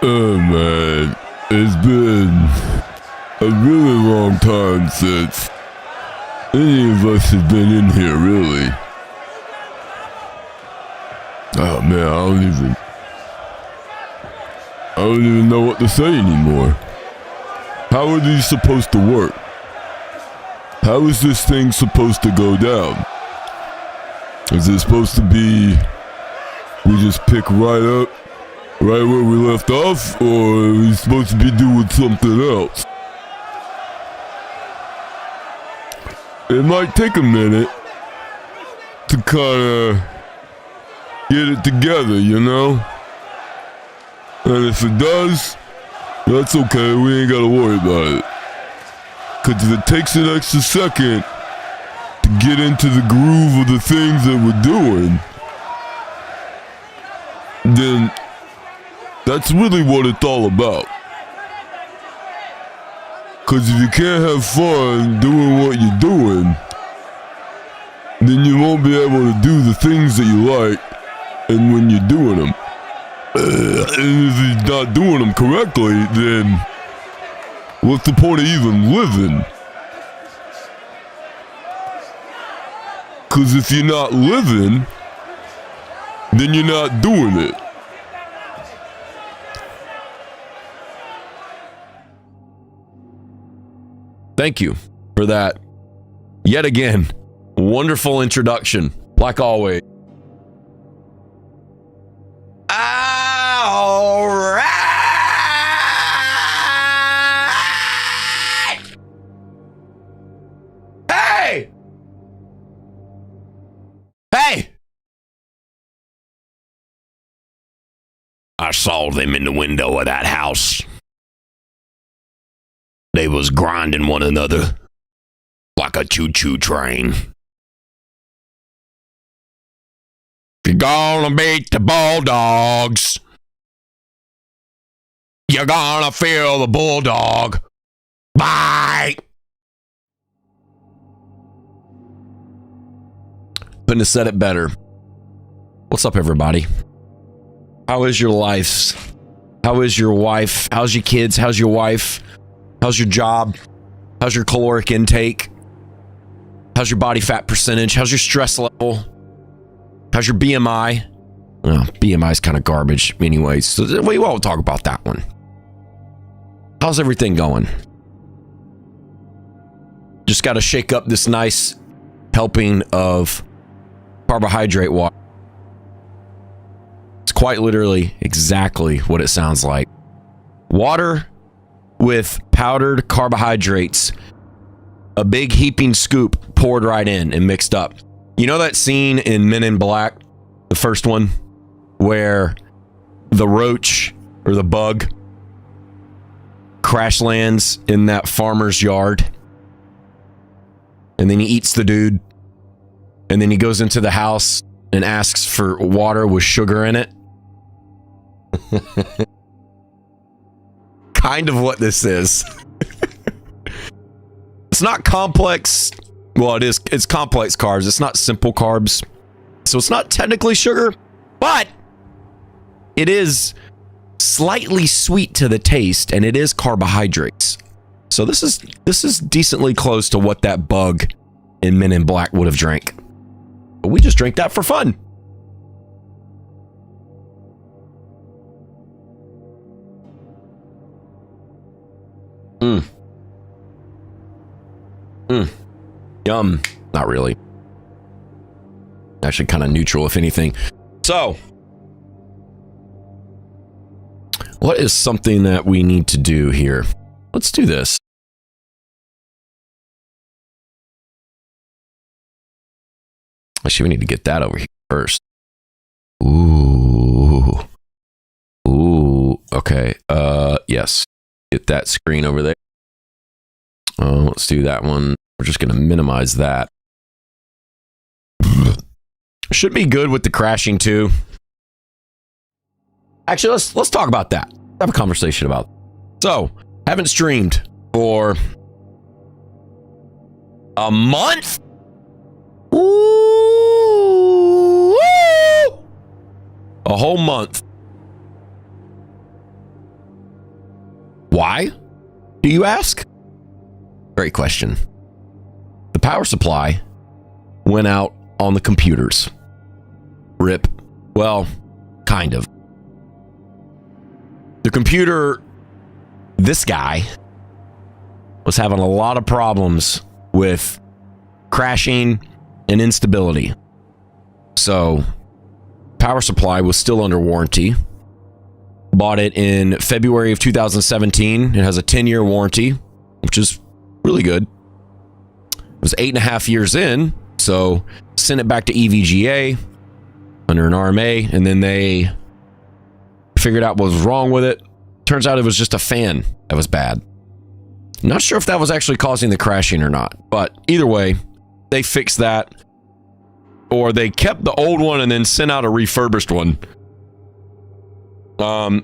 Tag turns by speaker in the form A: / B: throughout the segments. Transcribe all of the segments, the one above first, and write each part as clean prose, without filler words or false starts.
A: Oh man, it's been a really long time since any of us have been in here, really. Oh man, I don't even know what to say anymore. How are these supposed to work? How is this thing supposed to go down? Is it supposed to be we just pick right up, right where we left off, or are we supposed to be doing something else? It might take a minute to kind of get it together, you know? And if it does, that's okay, we ain't gotta worry about it. Cause if it takes an extra second to get into the groove of the things that we're doing, then that's really what it's all about. Cause if you can't have fun doing what you're doing, then you won't be able to do the things that you like and when you're doing them. And if you're not doing them correctly, then what's the point of even living? Cause if you're not living, then you're not doing it.
B: Thank you for that, yet again, wonderful introduction, like always. All right. Hey! Hey! I saw them in the window of that house. They was grinding one another like a choo-choo train. If you're gonna beat the Bulldogs, you're gonna feel the bulldog. Bye! Couldn't have said it better. What's up, everybody? How is your life? How is your wife? How's your kids? How's your wife? How's your job? How's your caloric intake? How's your body fat percentage? How's your stress level? How's your BMI? Well, BMI is kind of garbage anyways, so we won't talk about that one. How's everything going? Just got to shake up this nice helping of carbohydrate water. It's quite literally exactly what it sounds like. Water with powdered carbohydrates, a big heaping scoop poured right in and mixed up. You know that scene in Men in Black, the first one, where the roach or the bug crash lands in that farmer's yard and then he eats the dude and then he goes into the house and asks for water with sugar in it? Kind of what this is. It's not complex. Well, it is. It's complex carbs. It's not simple carbs. So it's not technically sugar, but it is slightly sweet to the taste and it is carbohydrates. So this is decently close to what that bug in Men in Black would have drank. But we just drink that for fun. Yum. Not really. Actually kind of neutral, if anything. So, what is something that we need to do here? Let's do this. Actually, we need to get that over here first. Ooh. Ooh. Okay. Yes. Get that screen over there. Let's do that one. We're just going to minimize that. Should be good with the crashing too. Actually, let's talk about that. Have a conversation about it. So, haven't streamed for a month. Ooh, a whole month. Why, do you ask? Great question. The power supply went out on the computers. RIP. Well, kind of. The computer, this guy, was having a lot of problems with crashing and instability. So, power supply was still under warranty. Bought it in February of 2017. It has a 10-year warranty, which is really good. It was 8.5 years in, so sent it back to EVGA under an RMA, and then they figured out what was wrong with it. Turns out it was just a fan that was bad. Not sure if that was actually causing the crashing or not, but either way, they fixed that, or they kept the old one and then sent out a refurbished one.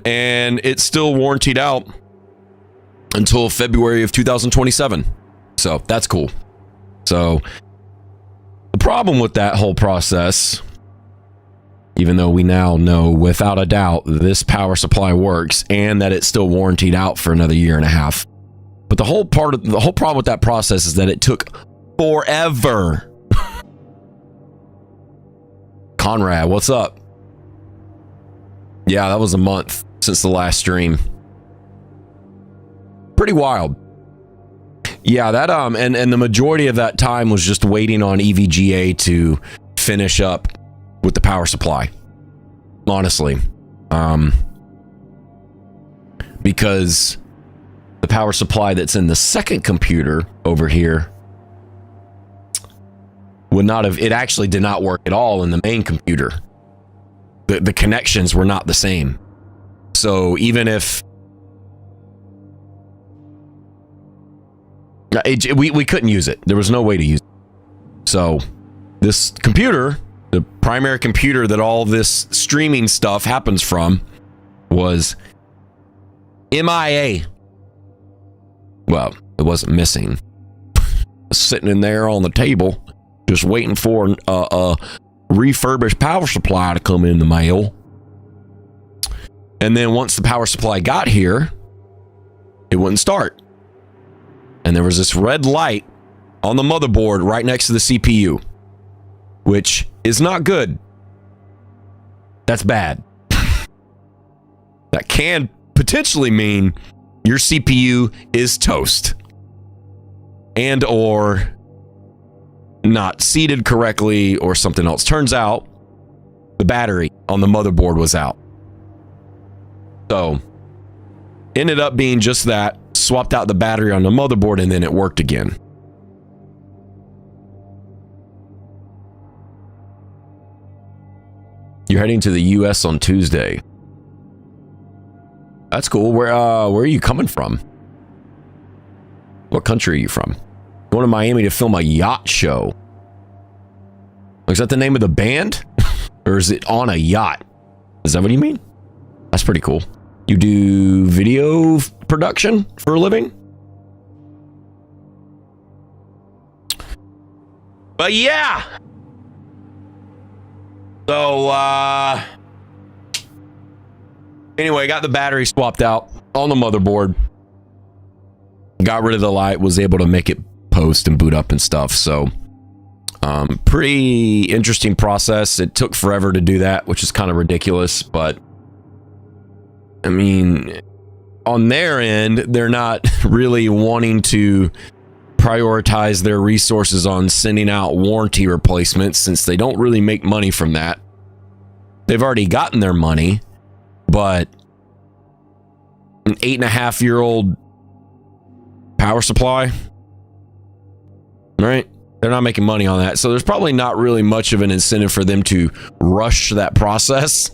B: And it's still warrantied out until February of 2027. So that's cool. So the problem with that whole process, even though we now know without a doubt this power supply works and that it's still warrantied out for another 1.5 years. But the whole problem with that process is that it took forever. Conrad, what's up? Yeah, that was a month since the last stream. Pretty wild. Yeah, that and the majority of that time was just waiting on EVGA to finish up with the power supply. Honestly. Because the power supply that's in the second computer over here would not have, it actually did not work at all in the main computer. The connections were not the same. So even if we couldn't use it, there was no way to use it. So this computer, the primary computer that all this streaming stuff happens from, was MIA. Well, it wasn't missing. Sitting in there on the table, just waiting for a refurbished power supply to come in the mail. And then once the power supply got here, it wouldn't start. And there was this red light on the motherboard right next to the CPU, which is not good. That's bad. That can potentially mean your CPU is toast and or not seated correctly or something else. Turns out the battery on the motherboard was out. So ended up being just that. Swapped out the battery on the motherboard and then it worked again. You're heading to the US on Tuesday. That's cool. Where are you coming from? What country are you from? Going to Miami to film a yacht show. Is that the name of the band? Or is it on a yacht? Is that what you mean? That's pretty cool. You do video production for a living? But yeah. So, anyway, got the battery swapped out on the motherboard. Got rid of the light, was able to make it post and boot up and stuff. So, pretty interesting process. It took forever to do that, which is kind of ridiculous. But, I mean, on their end, they're not really wanting to prioritize their resources on sending out warranty replacements since they don't really make money from that. They've already gotten their money, but an 8.5-year-old power supply, right? They're not making money on that. So there's probably not really much of an incentive for them to rush that process,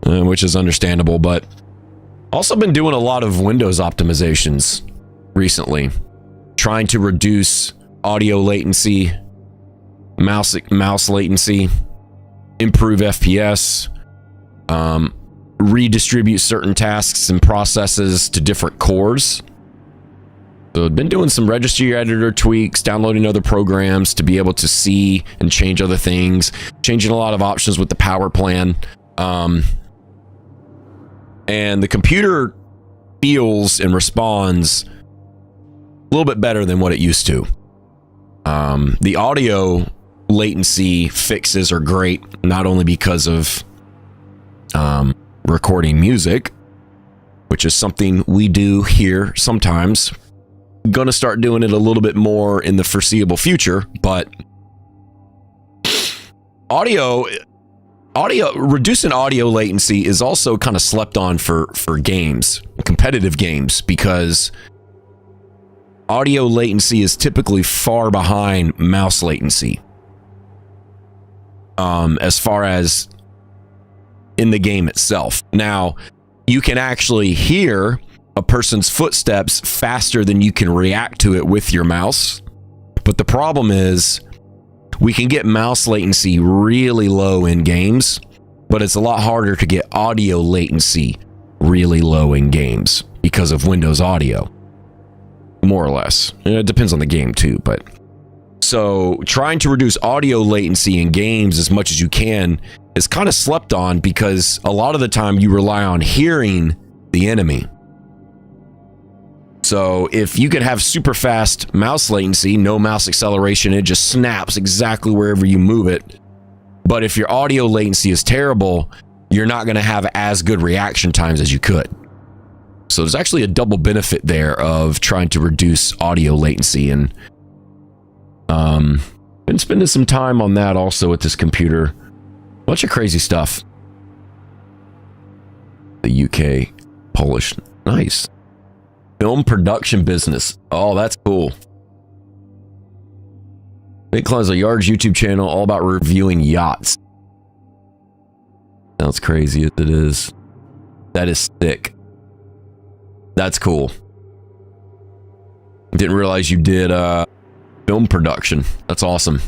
B: which is understandable, but also been doing a lot of Windows optimizations recently, trying to reduce audio latency, mouse latency, improve FPS, redistribute certain tasks and processes to different cores. So I've been doing some registry editor tweaks, downloading other programs to be able to see and change other things, changing a lot of options with the power plan. And the computer feels and responds a little bit better than what it used to. The audio latency fixes are great, not only because of recording music, which is something we do here sometimes. Gonna start doing it a little bit more in the foreseeable future, but reducing audio latency is also kind of slept on for games, competitive games, because audio latency is typically far behind mouse latency. As far as in the game itself. Now, you can actually hear a person's footsteps faster than you can react to it with your mouse. But the problem is we can get mouse latency really low in games, but it's a lot harder to get audio latency really low in games because of Windows Audio, more or less. It depends on the game too, but so trying to reduce audio latency in games as much as you can is kind of slept on, because a lot of the time you rely on hearing the enemy. So if you can have super fast mouse latency, no mouse acceleration, it just snaps exactly wherever you move it. But if your audio latency is terrible, you're not going to have as good reaction times as you could. So there's actually a double benefit there of trying to reduce audio latency, and been spending some time on that also with this computer. Bunch of crazy stuff. The UK Polish, nice. Film production business. Oh, that's cool. Big Clouds of Yards YouTube channel, all about reviewing yachts. Sounds crazy as it is. That is sick. That's cool. Didn't realize you did film production. That's awesome.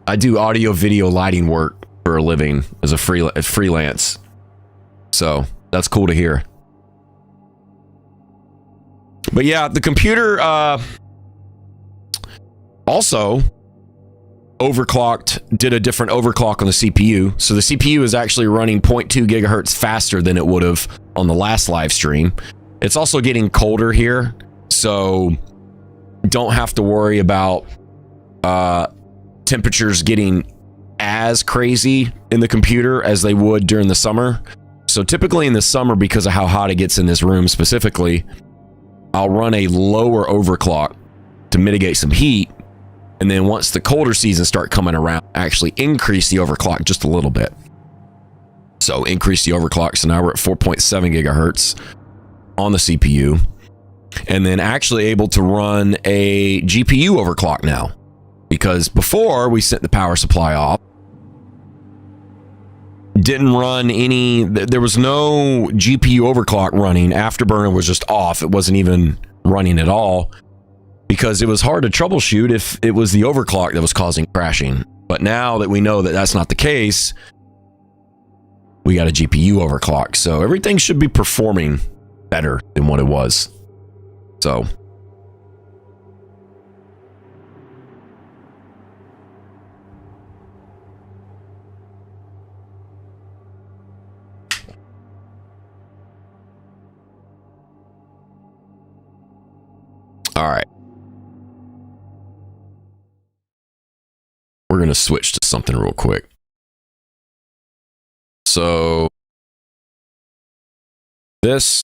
B: I do audio video lighting work for a living as a freelance. So that's cool to hear. But yeah, the computer also overclocked, did a different overclock on the CPU. So the CPU is actually running 0.2 gigahertz faster than it would have on the last live stream. It's also getting colder here, so don't have to worry about temperatures getting as crazy in the computer as they would during the summer. So typically in the summer, because of how hot it gets in this room specifically, I'll run a lower overclock to mitigate some heat. And then once the colder seasons start coming around, actually increase the overclock just a little bit. So increase the overclock. So now we're at 4.7 gigahertz on the CPU. And then actually able to run a GPU overclock now. Because before we sent the power supply off, didn't run any, there was no GPU overclock running. Afterburner was just off. It wasn't even running at all, because it was hard to troubleshoot if it was the overclock that was causing crashing. But now that we know that that's not the case, we got a GPU overclock. So everything should be performing better than what it was. So all right. We're going to switch to something real quick. So this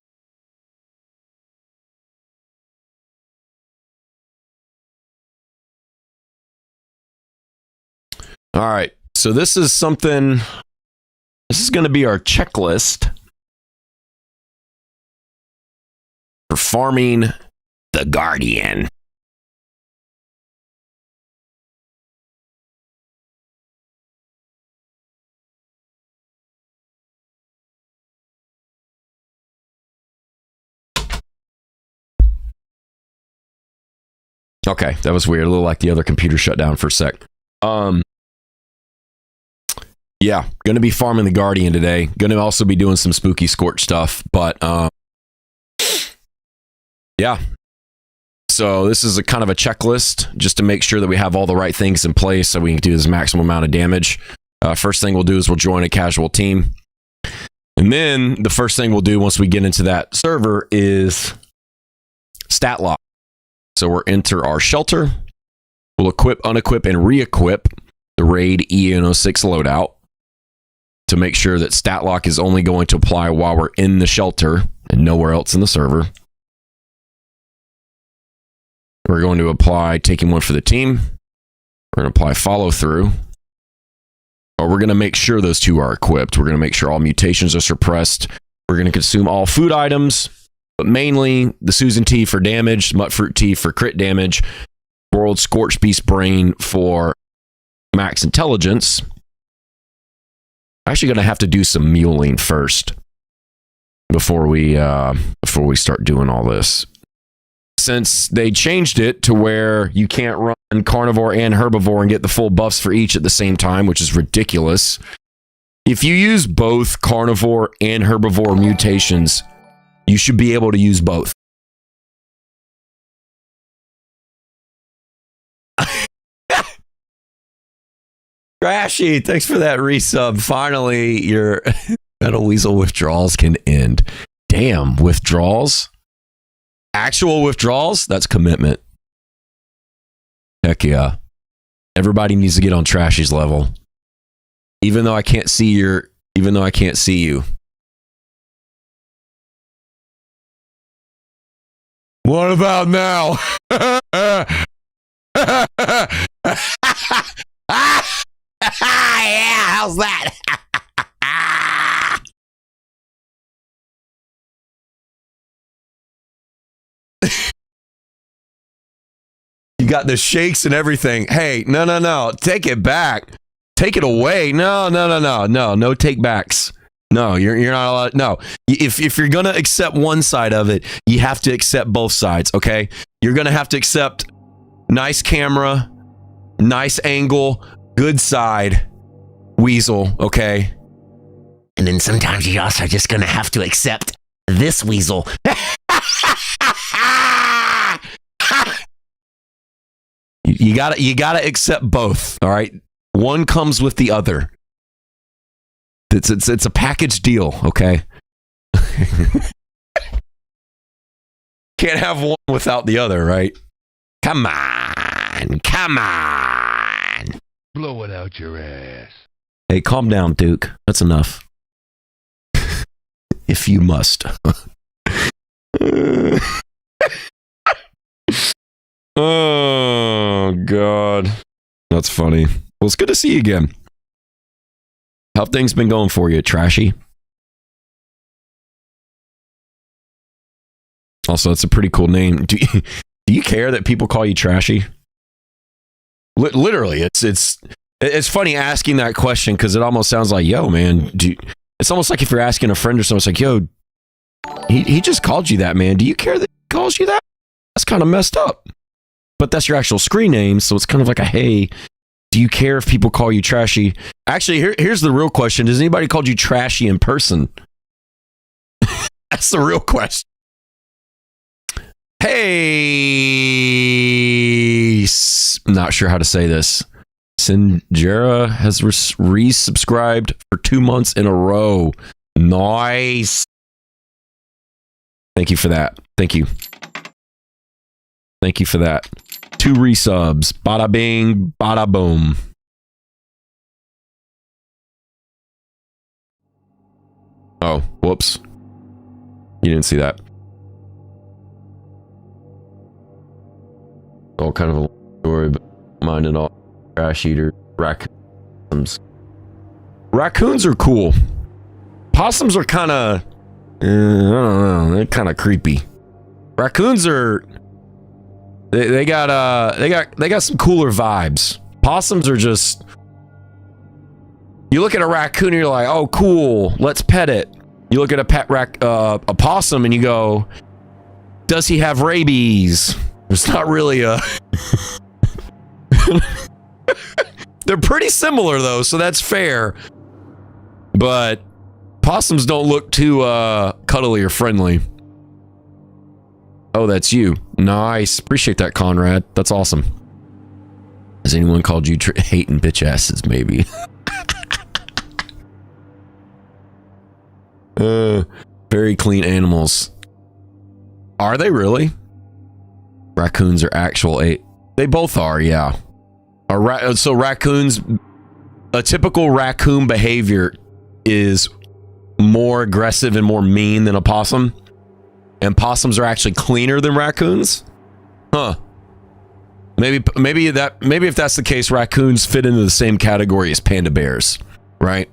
B: all right. So this is something, this is going to be our checklist for farming the Guardian. Okay, that was weird. A little like the other computer shut down for a sec. Yeah, going to be farming the Guardian today. Going to also be doing some spooky Scorched stuff, but yeah. So this is a kind of a checklist just to make sure that we have all the right things in place so we can do this maximum amount of damage. First thing we'll do is we'll join a casual team. And then the first thing we'll do once we get into that server is stat lock. So we'll enter our shelter. We'll equip, unequip, and re-equip the RAID EN06 loadout to make sure that stat lock is only going to apply while we're in the shelter and nowhere else in the server. We're going to apply taking one for the team. We're going to apply follow through. Or we're going to make sure those two are equipped. We're going to make sure all mutations are suppressed. We're going to consume all food items, but mainly the Susan Tea for damage, Mutfruit Tea for crit damage, World Scorched Beast Brain for max intelligence. I'm actually going to have to do some muling first before we start doing all this. Since they changed it to where you can't run carnivore and herbivore and get the full buffs for each at the same time, which is ridiculous. If you use both carnivore and herbivore mutations, you should be able to use both. Trashy, thanks for that resub. Finally, your Metal Weasel withdrawals can end. Damn, withdrawals? Actual withdrawals? That's commitment. Heck yeah. Everybody needs to get on Trashy's level. Even though I can't see you. What about now? Yeah, how's that? You got the shakes and everything. Hey, no. Take it back. Take it away. No take backs. No, you're not allowed. No. If you're going to accept one side of it, you have to accept both sides, okay? You're going to have to accept nice camera, nice angle, good side, Weasel, okay? And then sometimes you're also just going to have to accept this Weasel. You gotta accept both, all right? One comes with the other. It's a package deal, okay? Can't have one without the other, right? Come on.
A: Blow it out your ass.
B: Hey, calm down, Duke. That's enough. If you must. Oh, God. That's funny. Well, it's good to see you again. How have things been going for you, Trashy? Also, that's a pretty cool name. Do you care that people call you Trashy? Literally, it's funny asking that question because it almost sounds like, yo, man. It's almost like if you're asking a friend or someone, it's like, yo, he just called you that, man. Do you care that he calls you that? That's kind of messed up. But that's your actual screen name, so it's kind of like a, hey, do you care if people call you Trashy? Actually, here's the real question. Does anybody call you Trashy in person? That's the real question. Hey, not sure how to say this. Sinjera has resubscribed for 2 months in a row. Nice. Thank you for that. Thank you for that. 2 resubs. Bada bing, bada boom. Oh, whoops. You didn't see that. All kind of a story, but mine and all. Trash eater. Raccoons. Raccoons are cool. Possums are kind of... I don't know. They're kind of creepy. Raccoons are... They got some cooler vibes. Possums are just... You look at a raccoon and you're like, oh, cool, let's pet it. You look at a possum and you go, does he have rabies? It's not really a... They're pretty similar though, so that's fair. But possums don't look too cuddly or friendly. Oh, that's you. Nice. Appreciate that, Conrad. That's awesome. Has anyone called you hating bitch asses, maybe? Very clean animals. Are they really? Raccoons are actual they both are, yeah. So raccoons, a typical raccoon behavior is more aggressive and more mean than a possum. And possums are actually cleaner than raccoons? Huh. Maybe if that's the case, raccoons fit into the same category as panda bears, right?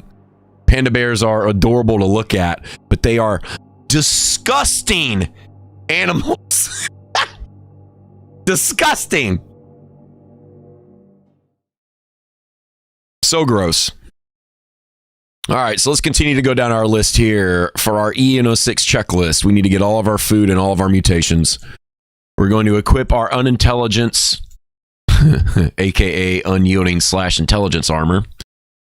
B: Panda bears are adorable to look at, but they are disgusting animals. Disgusting. So gross. All right, so let's continue to go down our list here. For our EN06 checklist, we need to get all of our food and all of our mutations. We're going to equip our unintelligence, aka unyielding / intelligence armor.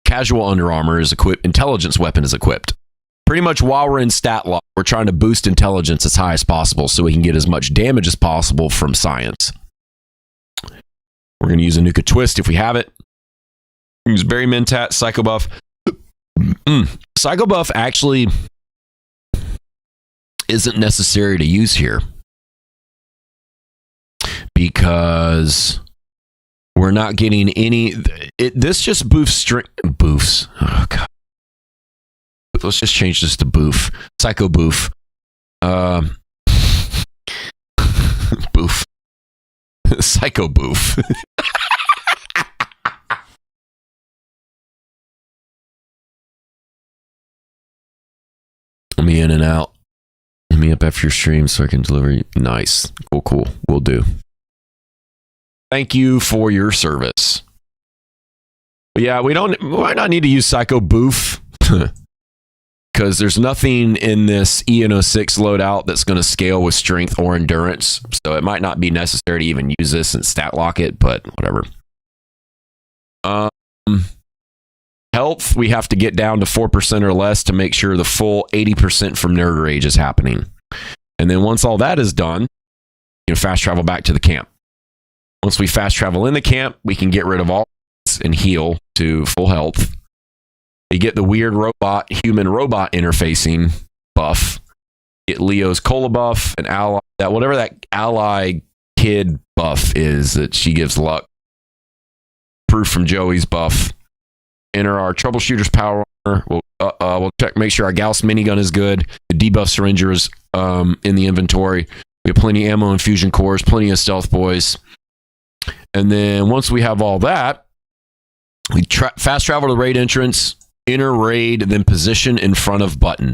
B: Casual under armor is equipped. Intelligence weapon is equipped. Pretty much while we're in stat lock, we're trying to boost intelligence as high as possible so we can get as much damage as possible from science. We're going to use a Nuka Twist if we have it. Use Berry Mentat, Psycho Buff. Psycho Buff actually isn't necessary to use here because we're not getting any. This just boofs. Oh god. Let's just change this to boof. Psycho boof. Boof. Psycho boof. Let me in and out. Hit me up after your stream so I can deliver you. Nice. Cool. Will do. Thank you for your service. But yeah, we might not need to use Psycho Boof because there's nothing in this EN06 loadout that's going to scale with strength or endurance. So it might not be necessary to even use this and stat lock it, but whatever. Health, we have to get down to 4% or less to make sure the full 80% from Nerd Rage is happening. And then once all that is done, you can fast travel back to the camp. Once we fast travel in the camp, we can get rid of all and heal to full health. You get the weird human-robot interfacing buff. Get Leo's Cola buff and ally, whatever that ally kid buff is that she gives luck. Proof from Joey's buff. Enter our troubleshooter's power. We'll check, make sure our Gauss minigun is good. The debuff syringer is in the inventory. We have plenty of ammo and fusion cores, plenty of stealth boys. And then once we have all that, we fast travel to the raid entrance, enter raid, then position in front of button.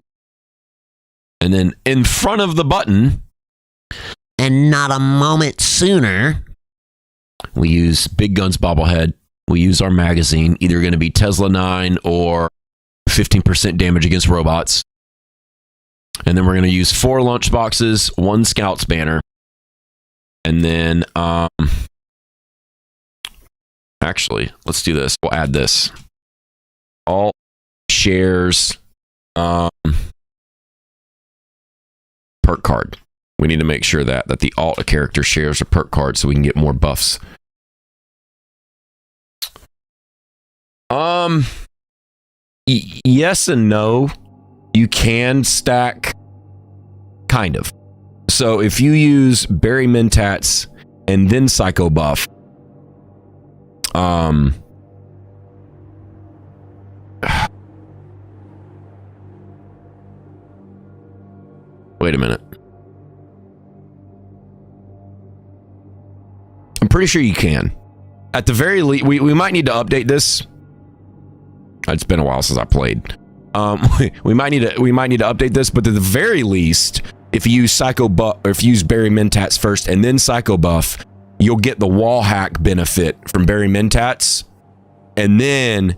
B: And then in front of the button, and not a moment sooner, we use Big Guns bobblehead. We use our magazine, either going to be Tesla 9 or 15% damage against robots. And then we're going to use 4 lunch boxes, 1 Scout's banner. And then, actually, let's do this. We'll add this. All shares perk card. We need to make sure that the alt character shares a perk card so we can get more buffs. Yes and no. You can stack, kind of. So if you use Berry Mentats and then Psycho Buff, wait a minute. I'm pretty sure you can. At the very least, we might need to update this. It's been a while since I played. We might need to update this, but at the very least, if you use Psycho Buff or if you use Berry Mentats first and then Psycho Buff, you'll get the wall hack benefit from Berry Mentats, and then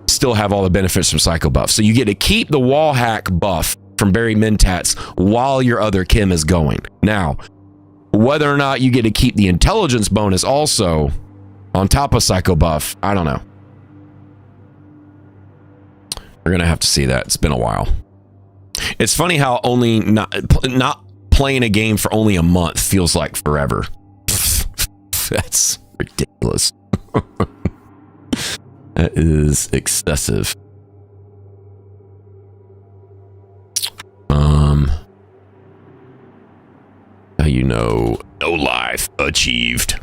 B: still have all the benefits from Psycho Buff. So you get to keep the wall hack buff from Berry Mentats while your other Kim is going. Now, whether or not you get to keep the intelligence bonus also on top of Psycho Buff, I don't know. We're gonna have to see that. It's been a while. It's funny how only not playing a game for only a month feels like forever. That's ridiculous. That is excessive. know, no life achieved.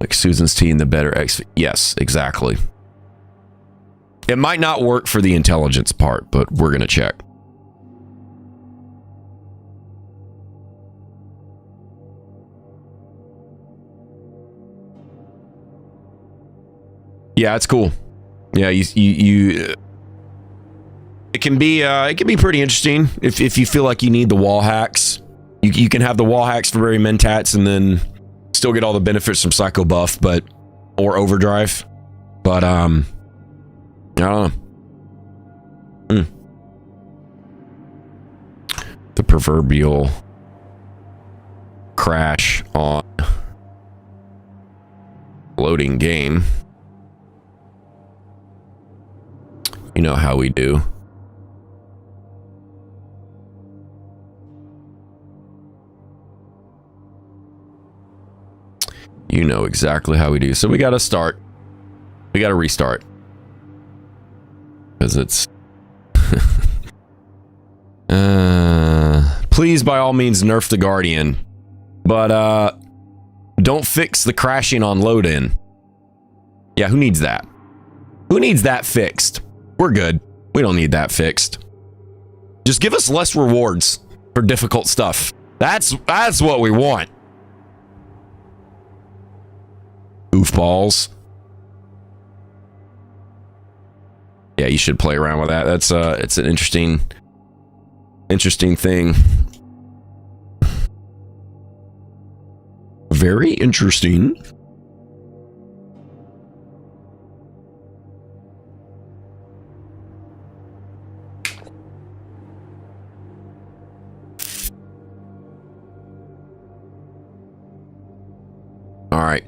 B: Like Susan's tea and the better X. Yes, exactly. It might not work for the intelligence part, but we're going to check. Yeah, it's cool. Yeah, it can be pretty interesting if you feel like you need the wall hacks. You can have the wall hacks for very mentats and then still get all the benefits from Psycho Buff, or Overdrive. But I don't know. The proverbial crash on loading game. You know how we do. You know exactly how we do. So we got to start. We got to restart. Because it's... please, by all means, nerf the Guardian. But, don't fix the crashing on load-in. Yeah, who needs that? Who needs that fixed? We're good. We don't need that fixed. Just give us less rewards for difficult stuff. That's what we want. Goofballs. Yeah, you should play around with that. That's it's an interesting thing. Very interesting. All right.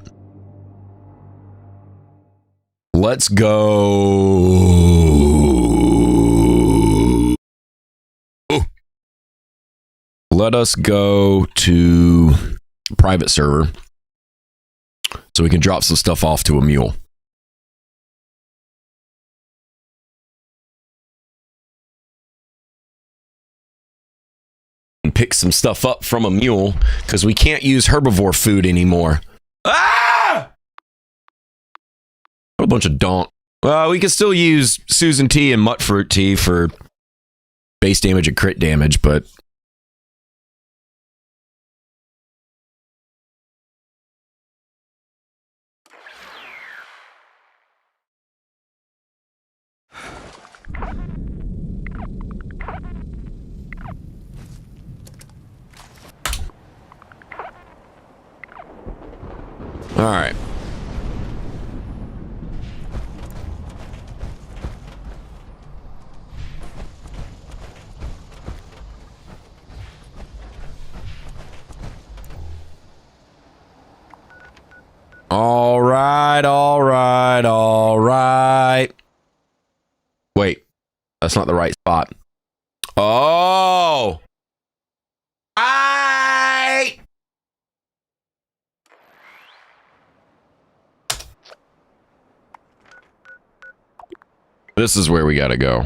B: Let's go. Oh. Let us go to private server so we can drop some stuff off to a mule. And pick some stuff up from a mule because we can't use herbivore food anymore. Ah! What a bunch of donk. Well, we can still use Susan tea and Mutfruit tea for base damage and crit damage, but all right. All right. Wait, that's not the right spot. Oh. This is where we gotta go.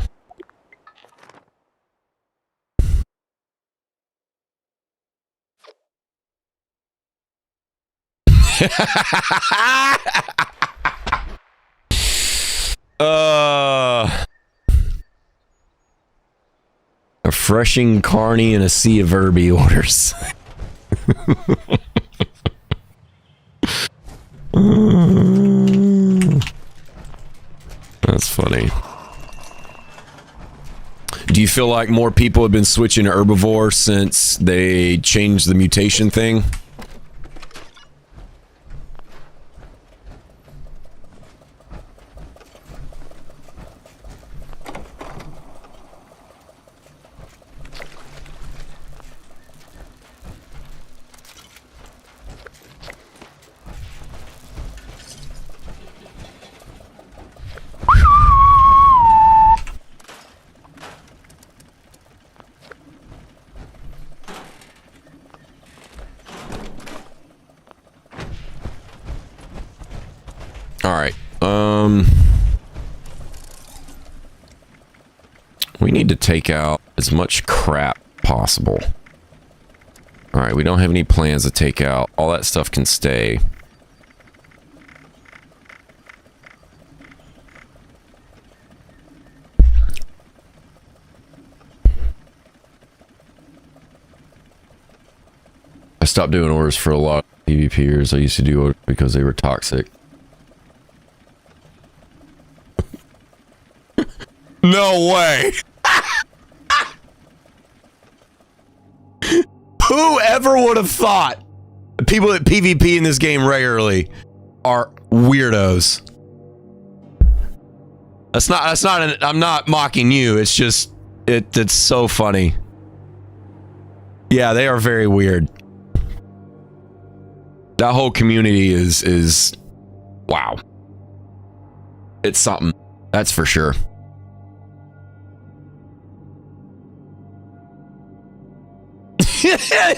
B: A freshing carny and a sea of herby orders. That's funny. Do you feel like more people have been switching to herbivore since they changed the mutation thing? We need to take out as much crap possible. All right, we don't have any plans to take out. All that stuff can stay. I stopped doing orders for a lot of PvPers. I used to do orders because they were toxic. No way! Whoever would have thought the people that PvP in this game regularly are weirdos. I'm not mocking you. It's just, it's so funny. Yeah, they are very weird. That whole community is wow. It's something. That's for sure.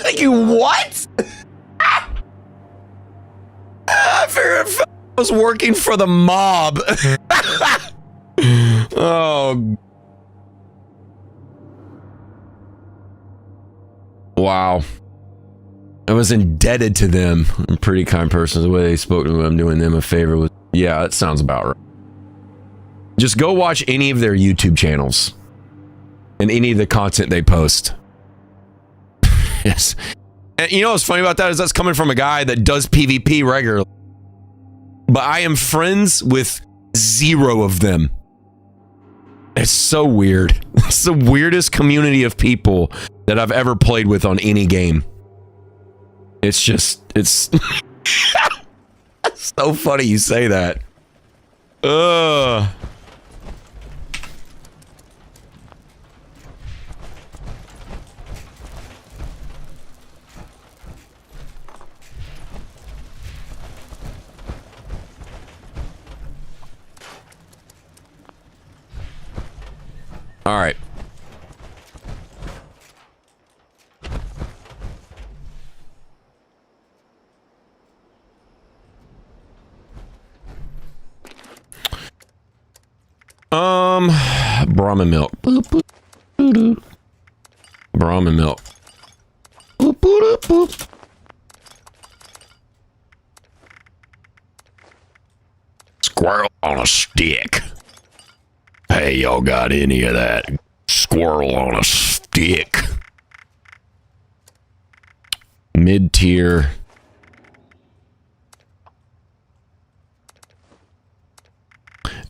B: Like, what? I figured I was working for the mob. Oh. Wow. I was indebted to them. I'm a pretty kind person. The way they spoke to me, I'm doing them a favor with. Yeah, that sounds about right. Just go watch any of their YouTube channels and any of the content they post. Yes. And you know what's funny about that is that's coming from a guy that does PvP regularly. But I am friends with 0 of them. It's so weird. It's the weirdest community of people that I've ever played with on any game. It's just, it's so funny you say that. Ugh. All right. Brahmin milk. Brahmin milk. Squirrel on a stick. Hey, y'all got any of that squirrel on a stick? Mid-tier.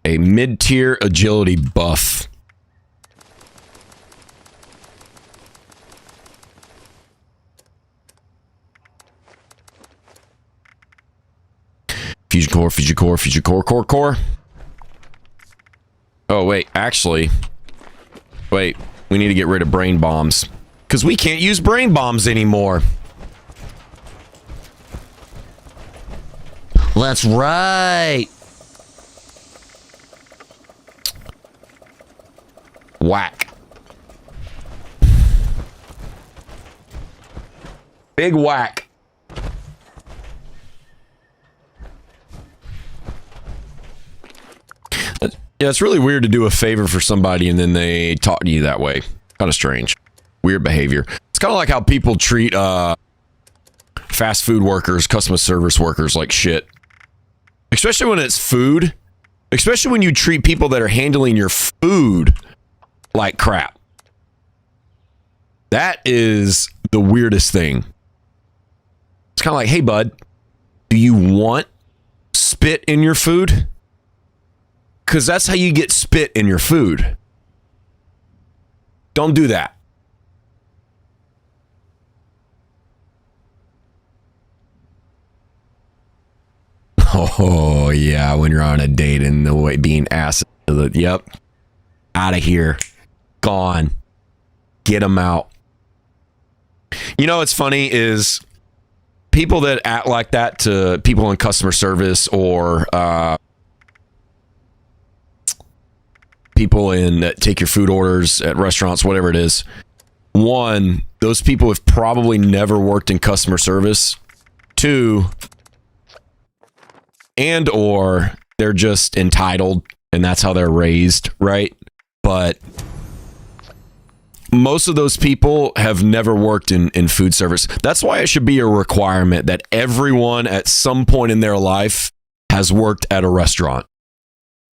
B: A mid-tier agility buff. Fusion core, fusion core, fusion core, core. Oh, wait, actually. Wait, we need to get rid of brain bombs. Because we can't use brain bombs anymore. That's right. Whack. Big whack. Yeah, it's really weird to do a favor for somebody and then they talk to you that way. Kind of strange. Weird behavior. It's kind of like how people treat fast food workers, customer service workers like shit. Especially when it's food. Especially when you treat people that are handling your food like crap. That is the weirdest thing. It's kind of like, hey, bud, do you want spit in your food? Because that's how you get spit in your food. Don't do that. Oh, yeah, when you're on a date and the way being asked, yep, out of here. Gone. Get them out. You know what's funny is people that act like that to people in customer service or people in that take your food orders at restaurants, whatever it is. One, those people have probably never worked in customer service. Two, and or they're just entitled and that's how they're raised, right? But most of those people have never worked in food service. That's why it should be a requirement that everyone at some point in their life has worked at a restaurant.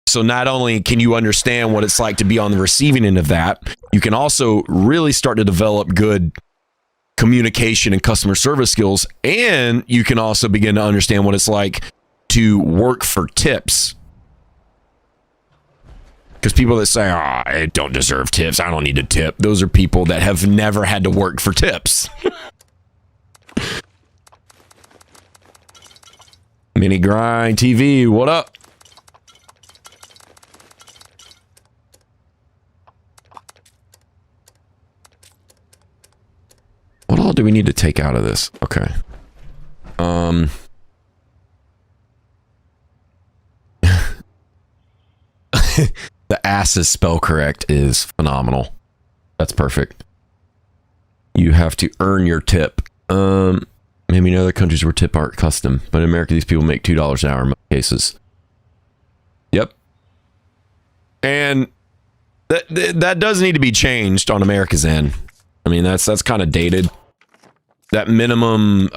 B: So not only can you understand what it's like to be on the receiving end of that, you can also really start to develop good communication and customer service skills, and you can also begin to understand what it's like to work for tips. Because people that say, I don't deserve tips, I don't need a tip, those are people that have never had to work for tips. Mini Grind TV, what up? What all do we need to take out of this? Okay. The ASUS spell correct is phenomenal. That's perfect. You have to earn your tip. Maybe in other countries where tip aren't custom, but in America, these people make $2 an hour in most cases. Yep. And that does need to be changed on America's end. I mean, that's kind of dated. That minimum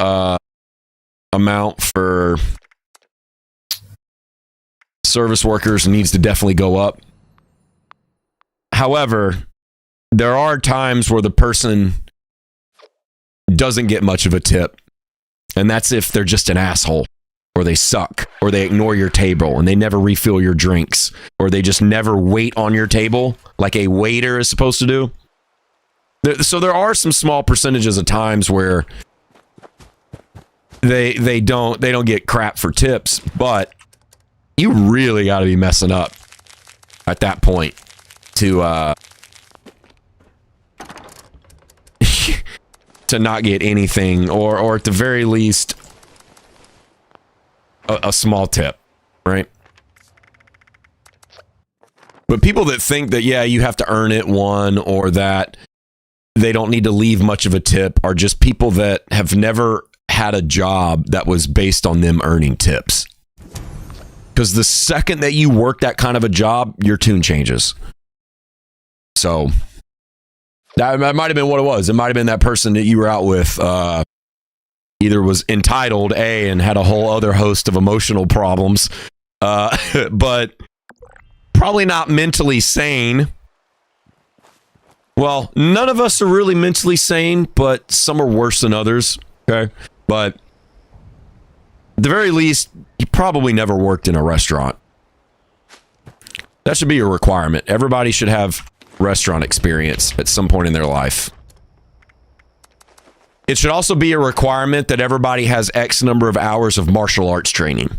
B: amount for service workers needs to definitely go up. However, there are times where the person doesn't get much of a tip, and that's if they're just an asshole, or they suck, or they ignore your table and they never refill your drinks, or they just never wait on your table like a waiter is supposed to do. So there are some small percentages of times where they don't get crap for tips, but you really got to be messing up at that point to to not get anything, or at the very least a small tip, right? But people that think that, yeah, you have to earn it, one, or that they don't need to leave much of a tip, are just people that have never had a job that was based on them earning tips. Because the second that you work that kind of a job, your tune changes. So that might have been what it was. It might have been that person that you were out with either was entitled, and had a whole other host of emotional problems, but probably not mentally sane. Well, none of us are really mentally sane, but some are worse than others. Okay. But at the very least, you probably never worked in a restaurant. That should be a requirement. Everybody should have restaurant experience at some point in their life. It should also be a requirement that everybody has X number of hours of martial arts training. Can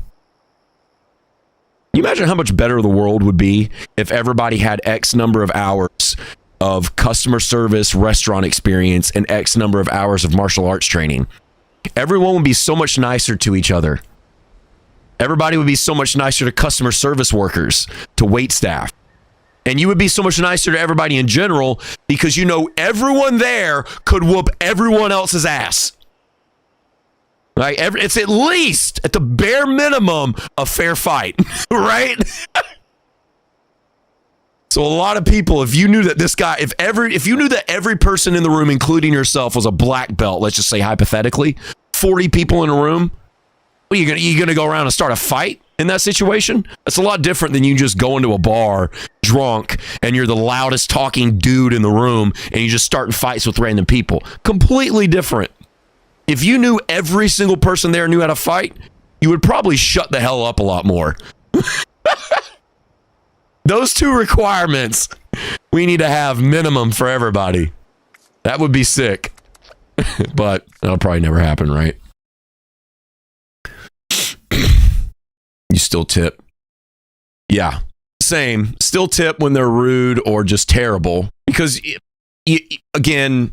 B: you imagine how much better the world would be if everybody had X number of hours of customer service, restaurant experience, and X number of hours of martial arts training? Everyone would be so much nicer to each other. Everybody would be so much nicer to customer service workers, to wait staff. And you would be so much nicer to everybody in general, because you know everyone there could whoop everyone else's ass. Like, it's at least, at the bare minimum, a fair fight, right? So a lot of people, if you knew that this guy, if you knew that every person in the room, including yourself, was a black belt, let's just say hypothetically, 40 people in a room, what, you gonna go around and start a fight in that situation? That's a lot different than you just go into a bar drunk and you're the loudest talking dude in the room and you just starting fights with random people. Completely different. If you knew every single person there knew how to fight, you would probably shut the hell up a lot more. Those two requirements we need to have minimum for everybody. That would be sick. But that'll probably never happen, right? You still tip. Yeah, same. Still tip when they're rude or just terrible. Because, again,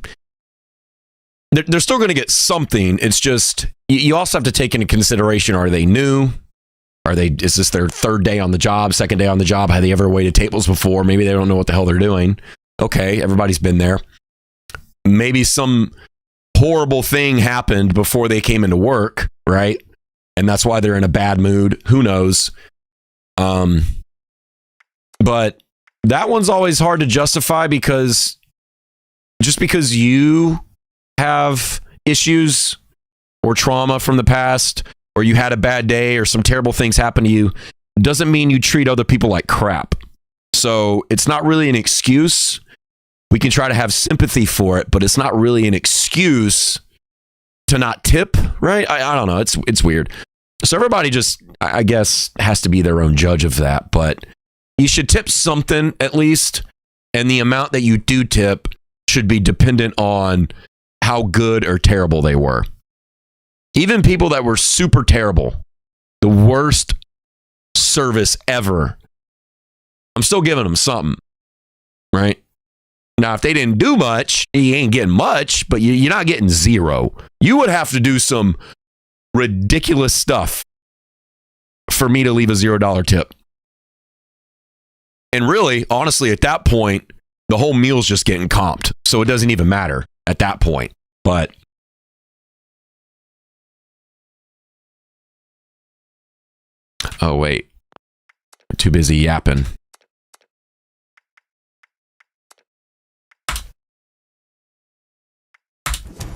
B: they're still going to get something. It's just, you also have to take into consideration, are they new? Is this their third day on the job, second day on the job? Have they ever waited tables before? Maybe they don't know what the hell they're doing. Okay, everybody's been there. Maybe some horrible thing happened before they came into work, right? And that's why they're in a bad mood. Who knows? But that one's always hard to justify, because just because you have issues or trauma from the past, or you had a bad day or some terrible things happen to you, doesn't mean you treat other people like crap. So it's not really an excuse. We can try to have sympathy for it, but it's not really an excuse to not tip, right? I don't know. It's weird. So everybody just, I guess, has to be their own judge of that. But you should tip something at least, and the amount that you do tip should be dependent on how good or terrible they were. Even people that were super terrible, the worst service ever, I'm still giving them something, right? Now, if they didn't do much, you ain't getting much, but you're not getting zero. You would have to do some ridiculous stuff for me to leave a $0 tip. And really, honestly, at that point, the whole meal's just getting comped. So it doesn't even matter at that point. But oh, wait. I'm too busy yapping.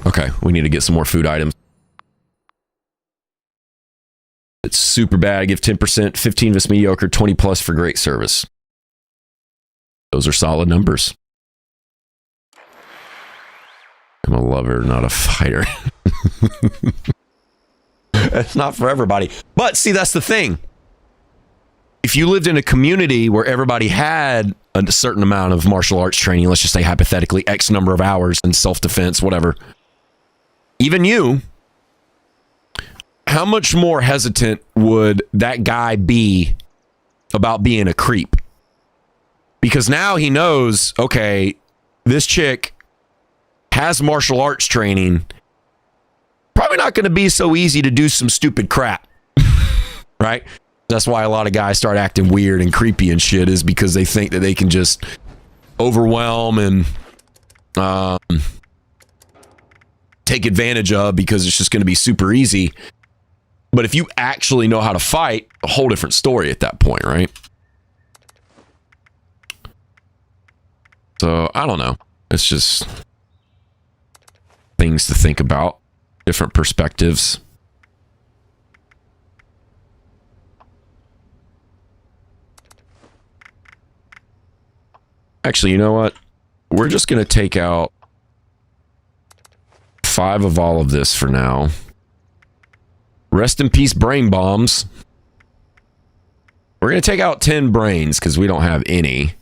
B: Okay, we need to get some more food items. It's super bad. I give 10%, 15 if it's mediocre, 20 plus for great service. Those are solid numbers. I'm a lover, not a fighter. That's not for everybody. But see, that's the thing. If you lived in a community where everybody had a certain amount of martial arts training, let's just say hypothetically X number of hours in self-defense, whatever, even you, how much more hesitant would that guy be about being a creep? Because now he knows, okay, this chick has martial arts training. Probably not going to be so easy to do some stupid crap, right? That's why a lot of guys start acting weird and creepy and shit, is because they think that they can just overwhelm and take advantage of, because it's just going to be super easy. But if you actually know how to fight, a whole different story at that point, right? So, I don't know. It's just things to think about, different perspectives. Actually, you know what? We're just going to take out 5 of all of this for now. Rest in peace, brain bombs. We're going to take out 10 brains because we don't have any.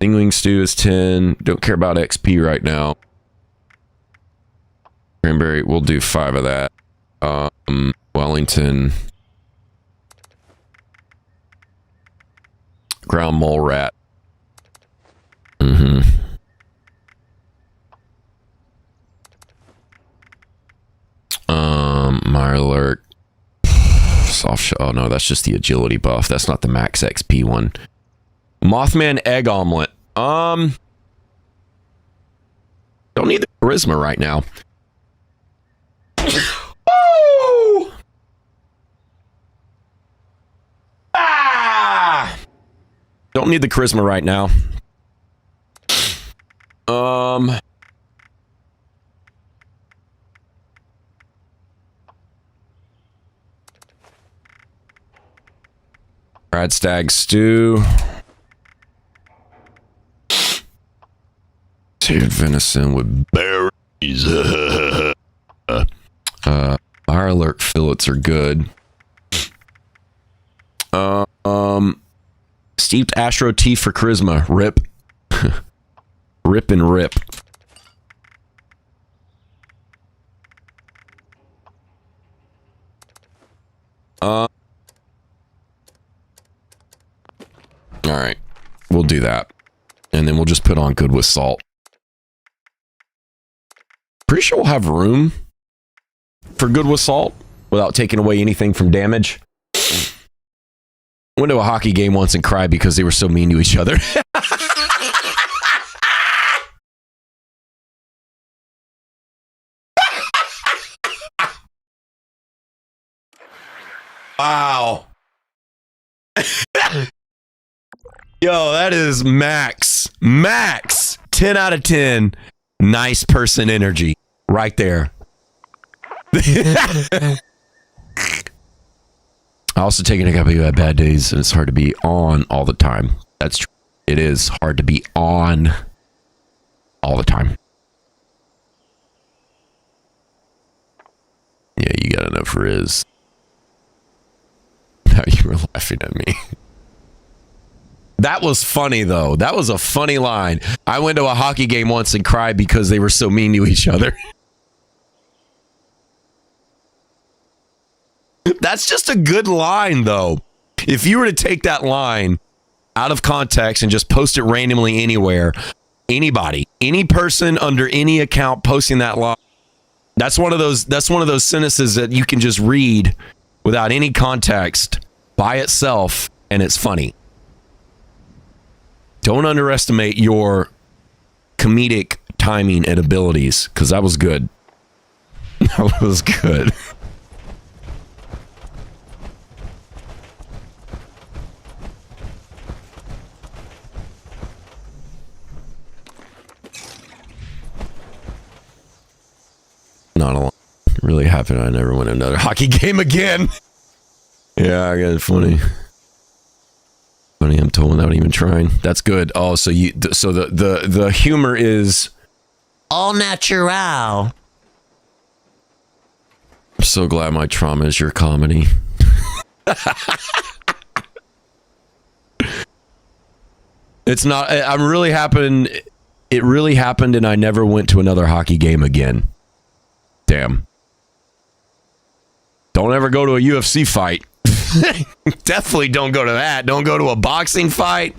B: Dingling stew is 10. Don't care about XP right now. Cranberry, we'll do 5 of that. Wellington. Ground mole rat. Mirelurk. Soft shell. Oh no, that's just the agility buff. That's not the max XP one. Mothman egg omelet. Don't need the charisma right now. Woo! Ah! Don't need the charisma right now. Fried stag stew. Seared venison with berries. Mirelurk fillets are good. Steeped Astro tea for charisma. Rip. Rip and rip. Alright. We'll do that. And then we'll just put on good with salt. Pretty sure we'll have room for good with salt without taking away anything from damage. Went to a hockey game once and cried because they were so mean to each other. Wow. Yo, that is max. Max. 10 out of 10. Nice person energy right there. I also taken a couple of bad days, and it's hard to be on all the time. That's true. It is hard to be on all the time. Yeah, you got enough Riz. Now you were laughing at me. That was funny, though. That was a funny line. I went to a hockey game once and cried because they were so mean to each other. That's just a good line, though. If you were to take that line out of context and just post it randomly anywhere, anybody, any person under any account posting that line, that's one of those sentences that you can just read without any context by itself, and it's funny. Don't underestimate your comedic timing and abilities, because that was good. That was good. Not a lot. It really happened. I never win another hockey game again. Yeah, I got it. Funny. I'm told without even trying. That's good. Oh, so the humor is all natural. I'm so glad my trauma is your comedy. It's not. I'm really happened. It really happened, and I never went to another hockey game again. Damn. Don't ever go to a UFC fight. Definitely don't go to that. Don't go to a boxing fight.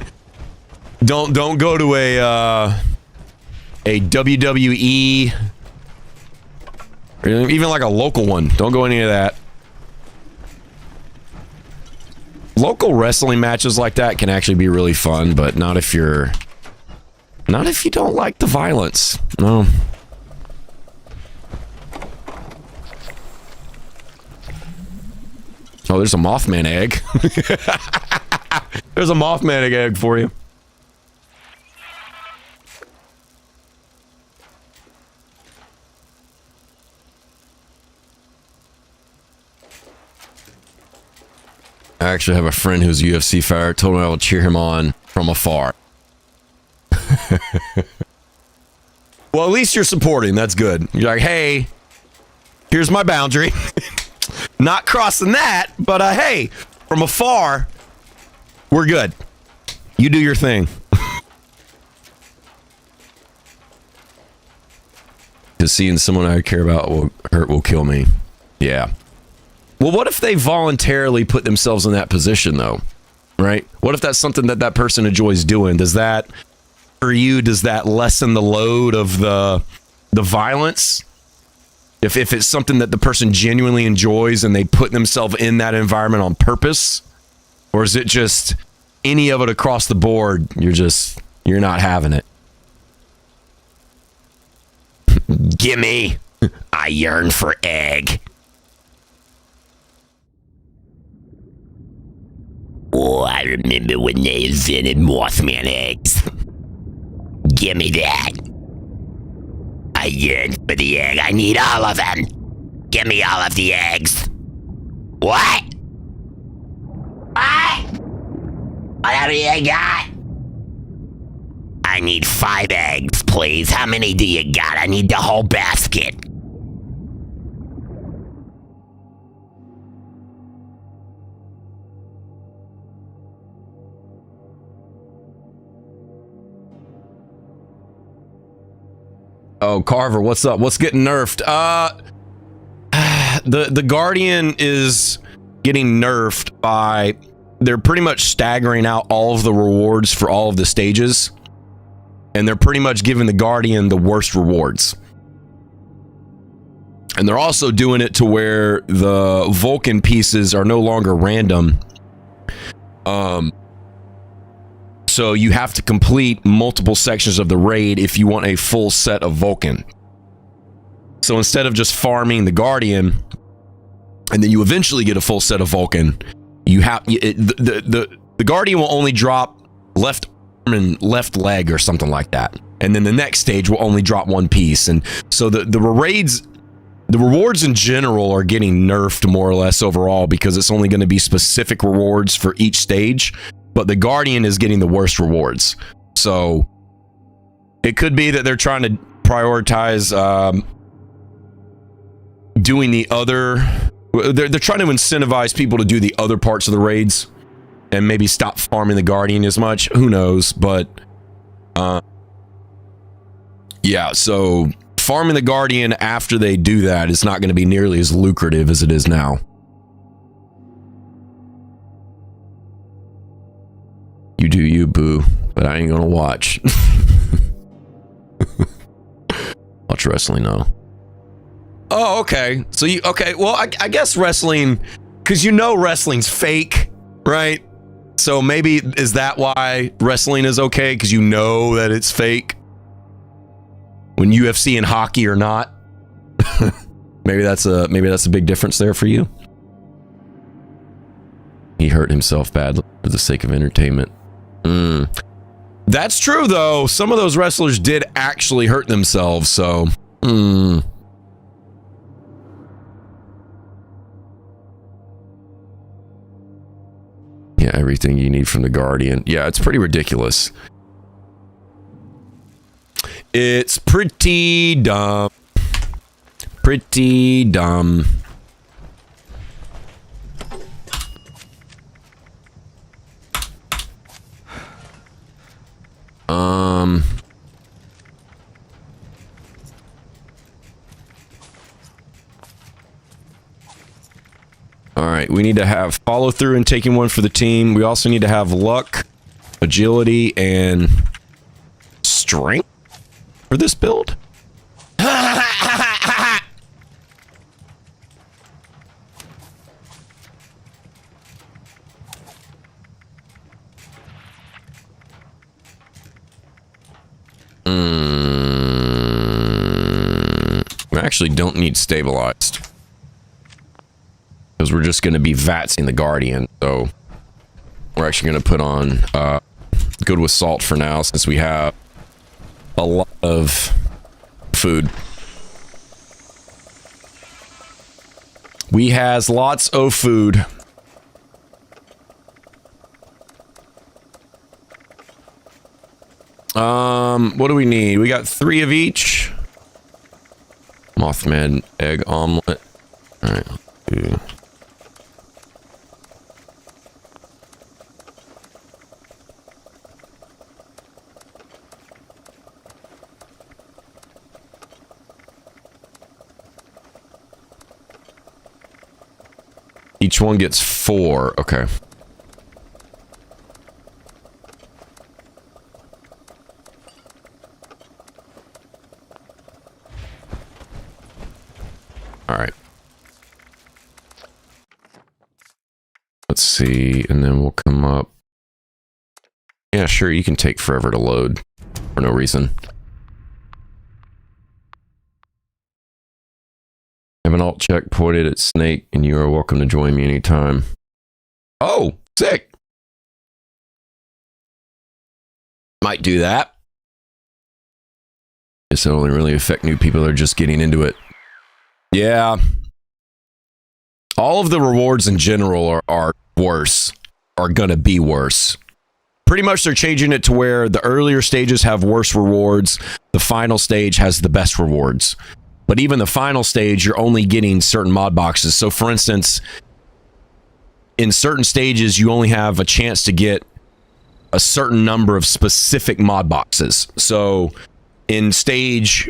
B: Don't go to a WWE, or even like a local one. Don't go any of that. Local wrestling matches like that can actually be really fun, but not if you don't like the violence. No. Oh, there's a Mothman egg. There's a Mothman egg for you. I actually have a friend who's a UFC fighter. Told me I will cheer him on from afar. Well, at least you're supporting. That's good. You're like, hey, here's my boundary. Not crossing that, but hey, from afar, we're good. You do your thing. Because seeing someone I care about will kill me. Yeah. Well, what if they voluntarily put themselves in that position, though? Right? What if that's something that person enjoys doing? Does that, for you, does that lessen the load of the violence? If it's something that the person genuinely enjoys and they put themselves in that environment on purpose, or is it just any of it across the board, you're not having it? Gimme! I yearn for egg. Oh, I remember when they invented Mothman eggs. Gimme that. I yearn for the egg. I need all of them. Give me all of the eggs. What? What? Whatever you got. I need 5 eggs, please. How many do you got? I need the whole basket. Oh, Carver, what's up? What's getting nerfed? The Guardian is getting nerfed by... They're pretty much staggering out all of the rewards for all of the stages. And they're pretty much giving the Guardian the worst rewards. And they're also doing it to where the Vulcan pieces are no longer random. So you have to complete multiple sections of the raid if you want a full set of Vulcan. So instead of just farming the Guardian, and then you eventually get a full set of Vulcan, you have the Guardian will only drop left arm and left leg or something like that, and then the next stage will only drop one piece. And so the rewards in general are getting nerfed more or less overall, because it's only going to be specific rewards for each stage, but the Guardian is getting the worst rewards. So it could be that they're trying to prioritize doing the other, they're trying to incentivize people to do the other parts of the raids and maybe stop farming the Guardian as much. Who knows? But yeah, so farming the Guardian after they do that is not going to be nearly as lucrative as it is now. You do you, boo, but I ain't gonna watch. Watch wrestling, though. Oh, okay. So you, okay, well, I guess wrestling, because you know wrestling's fake, right? So maybe, is that why wrestling is okay? Because you know that it's fake? When UFC and hockey are not? maybe that's a big difference there for you. He hurt himself badly for the sake of entertainment. That's true, though. Some of those wrestlers did actually hurt themselves, so... Yeah, everything you need from the Guardian. Yeah, it's pretty ridiculous. It's pretty dumb. Pretty dumb. All right, we need to have follow through and taking one for the team. We also need to have luck, agility, and strength for this build. We actually don't need stabilized, because we're just going to be vatsing the Guardian. So we're actually going to put on good with salt for now, since we have a lot of food. We has lots of food. What do we need? We got 3 of each. Mothman egg omelet. All right. Each one gets 4. Okay. All right. Let's see, and then we'll come up. Yeah, sure, you can take forever to load for no reason. I have an alt check pointed at Snake, and you are welcome to join me anytime. Oh, sick. Might do that. Guess it only really affect new people that are just getting into it. Yeah. All of the rewards in general are worse, are gonna be worse. Pretty much they're changing it to where the earlier stages have worse rewards, the final stage has the best rewards. But even the final stage, you're only getting certain mod boxes. So for instance, in certain stages, you only have a chance to get a certain number of specific mod boxes. So in stage,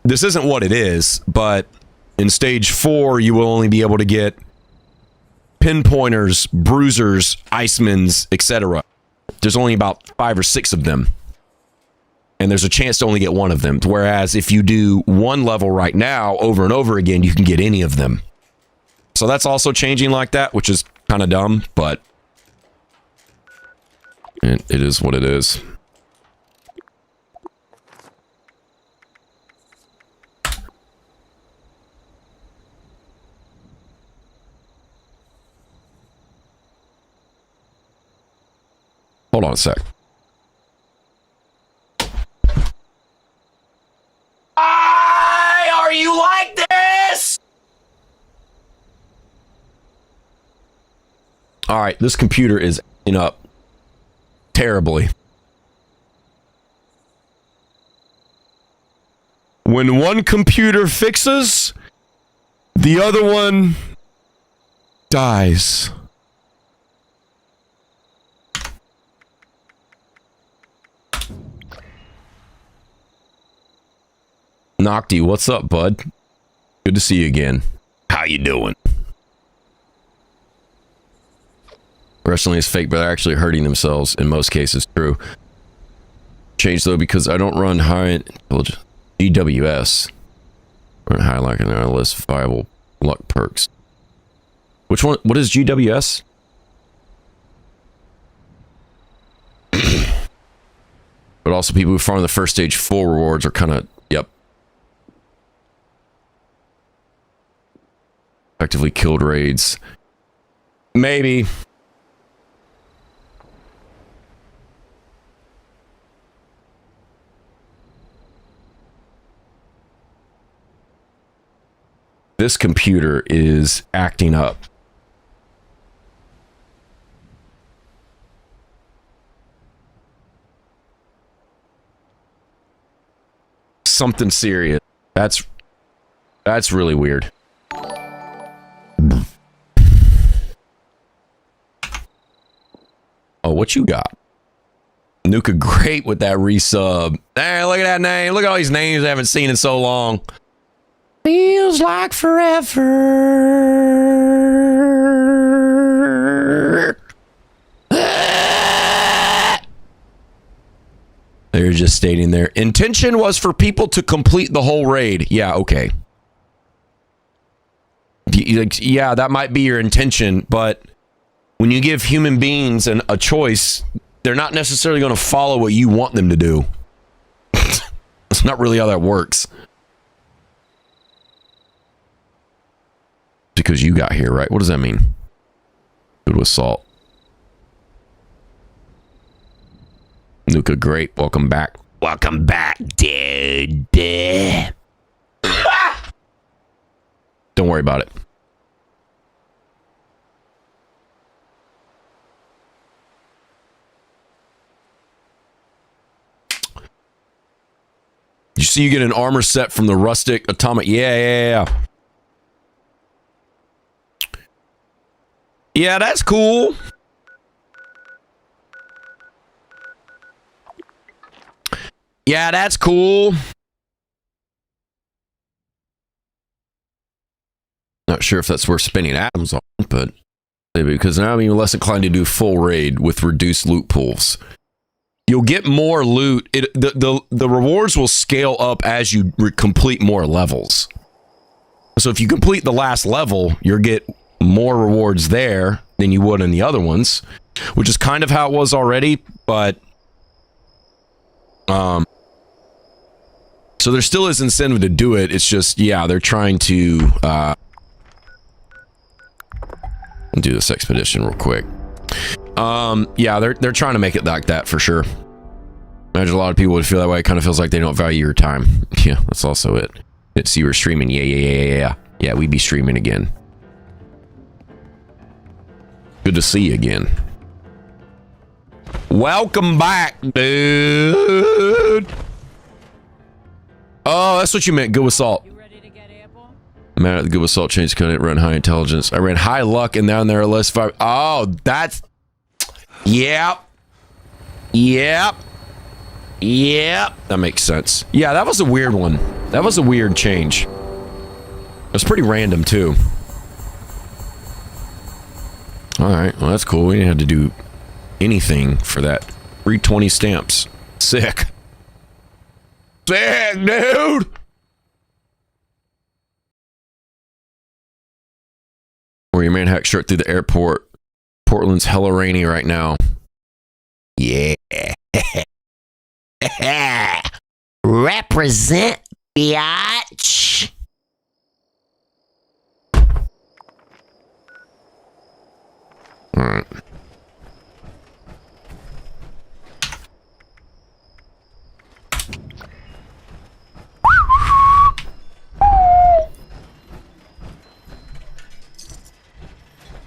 B: this isn't what it is, but in stage 4, you will only be able to get pinpointers, bruisers, icemans, etc. There's only about 5 or 6 of them. And there's a chance to only get one of them. Whereas if you do one level right now, over and over again, you can get any of them. So that's also changing like that, which is kind of dumb, but it is what it is. Hold on a sec. All right, this computer is acting up terribly. When one computer fixes, the other one dies. Noctua, what's up, bud? Good to see you again. How you doing? Wrestling is fake, but they're actually hurting themselves in most cases. True. Change though, because I don't run high GWS. Run high like in our list of viable luck perks. Which one? What is GWS? But also people who farm the first stage full rewards are kind of, yep. Effectively killed raids. Maybe. This computer is acting up. Something serious. That's really weird. Oh, what you got? Nuka great with that resub. Hey, look at that name. Look at all these names I haven't seen in so long. Feels like forever. They're just stating their intention was for people to complete the whole raid. Yeah, okay. Yeah, that might be your intention, but when you give human beings a choice, they're not necessarily going to follow what you want them to do. That's not really how that works. Because you got here, right? What does that mean? Good with salt. Nuka, great. Welcome back. Welcome back, dude. Don't worry about it. You see, you get an armor set from the rustic atomic. Yeah. Yeah, that's cool. Yeah, that's cool. Not sure if that's worth spending atoms on, but because now I'm even less inclined to do full raid with reduced loot pools. You'll get more loot. The rewards will scale up as you complete more levels. So if you complete the last level, you'll get more rewards there than you would in the other ones, which is kind of how it was already, but so there still is incentive to do it. It's just, yeah, they're trying to do this expedition real quick. Yeah, they're trying to make it like that for sure. Imagine a lot of people would feel that way. It kind of feels like they don't value your time. Yeah, that's also it. See, we're streaming. Yeah, we'd be streaming again. Good to see you again. Welcome back, dude. Oh, that's what you meant. Good with salt. You ready to get airborne? Man, at the good with salt change couldn't run high intelligence. I ran high luck and down there less 5. Oh, that's. Yep. That makes sense. Yeah, that was a weird one. That was a weird change. It was pretty random too. Alright, well that's cool. We didn't have to do anything for that. 320 stamps. Sick. Sick, dude! Or your man hack shirt through the airport. Portland's hella rainy right now. Yeah. Represent, biatch. All right.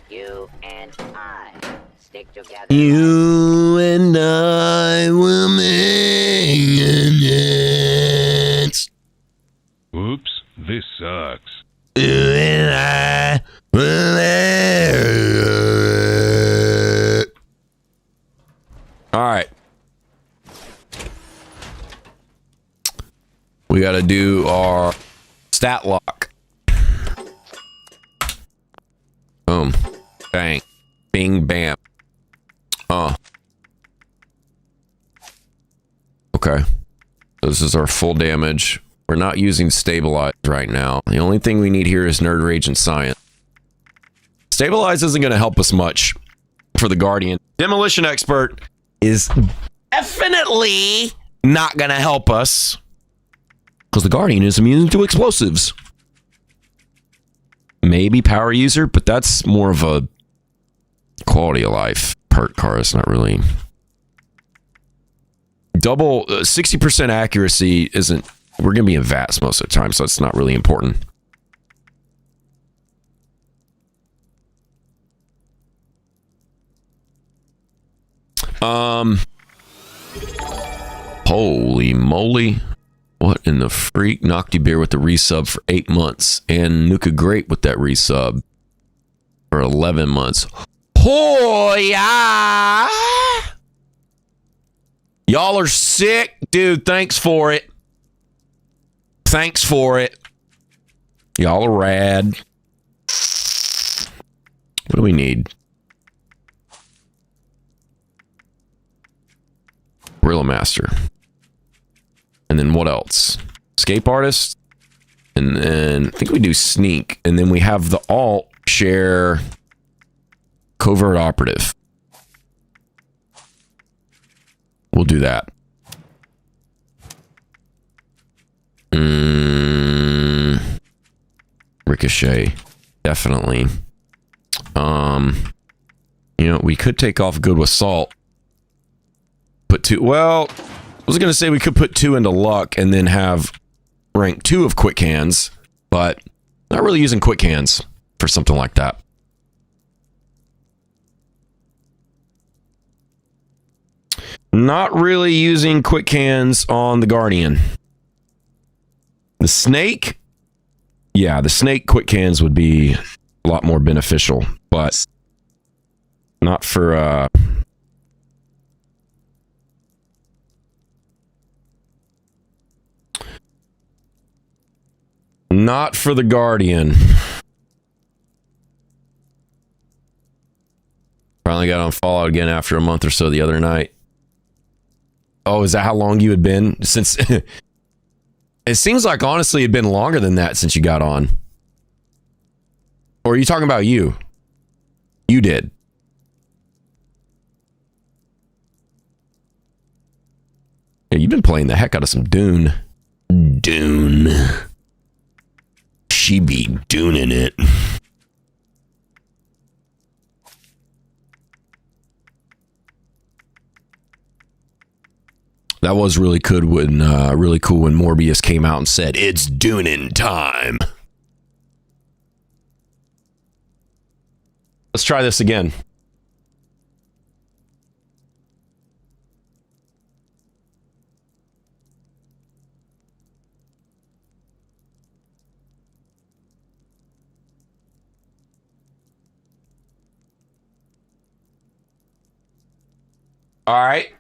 C: You and I
B: You and I will make it.
C: Oops, this sucks.
B: You and I will make it. All right. We got to do our stat lock. Boom. Bang. Bing, bam. Okay. This is our full damage. We're not using stabilize right now. The only thing we need here is nerd rage and science. Stabilize isn't going to help us much for the Guardian. Demolition expert is definitely not going to help us because the Guardian is immune to explosives. Maybe power user, but that's more of a quality of life perk card. It's not really double 60% accuracy isn't. We're gonna be in VATS most of the time, so it's not really important. Holy moly. What in the freak? Noctua Beer with the resub for 8 months. And Nuka Grape with that resub for 11 months. Oh, yeah. Y'all are sick. Dude, thanks for it. Thanks for it. Y'all are rad. What do we need? Gorilla Master. And then what else? Escape Artist. And then I think we do Sneak. And then we have the alt share Covert Operative. We'll do that. Ricochet. Definitely. You know, we could take off Good with Salt. Put 2. Well, I was going to say we could put 2 into luck and then have rank 2 of quick hands, but not really using quick hands for something like that. Not really using quick hands on the Guardian. The Snake, yeah, the Snake quick hands would be a lot more beneficial, but not for not for the Guardian. Finally got on Fallout again after a month or so the other night. Oh, is that how long you had been since? It seems like honestly it'd been longer than that since you got on. Or are you talking about you? You did. Yeah, you've been playing the heck out of some Dune. Dune. She be dooning it. That was really good when really cool when Morbius came out and said it's Dunin time. Let's try this again. All right.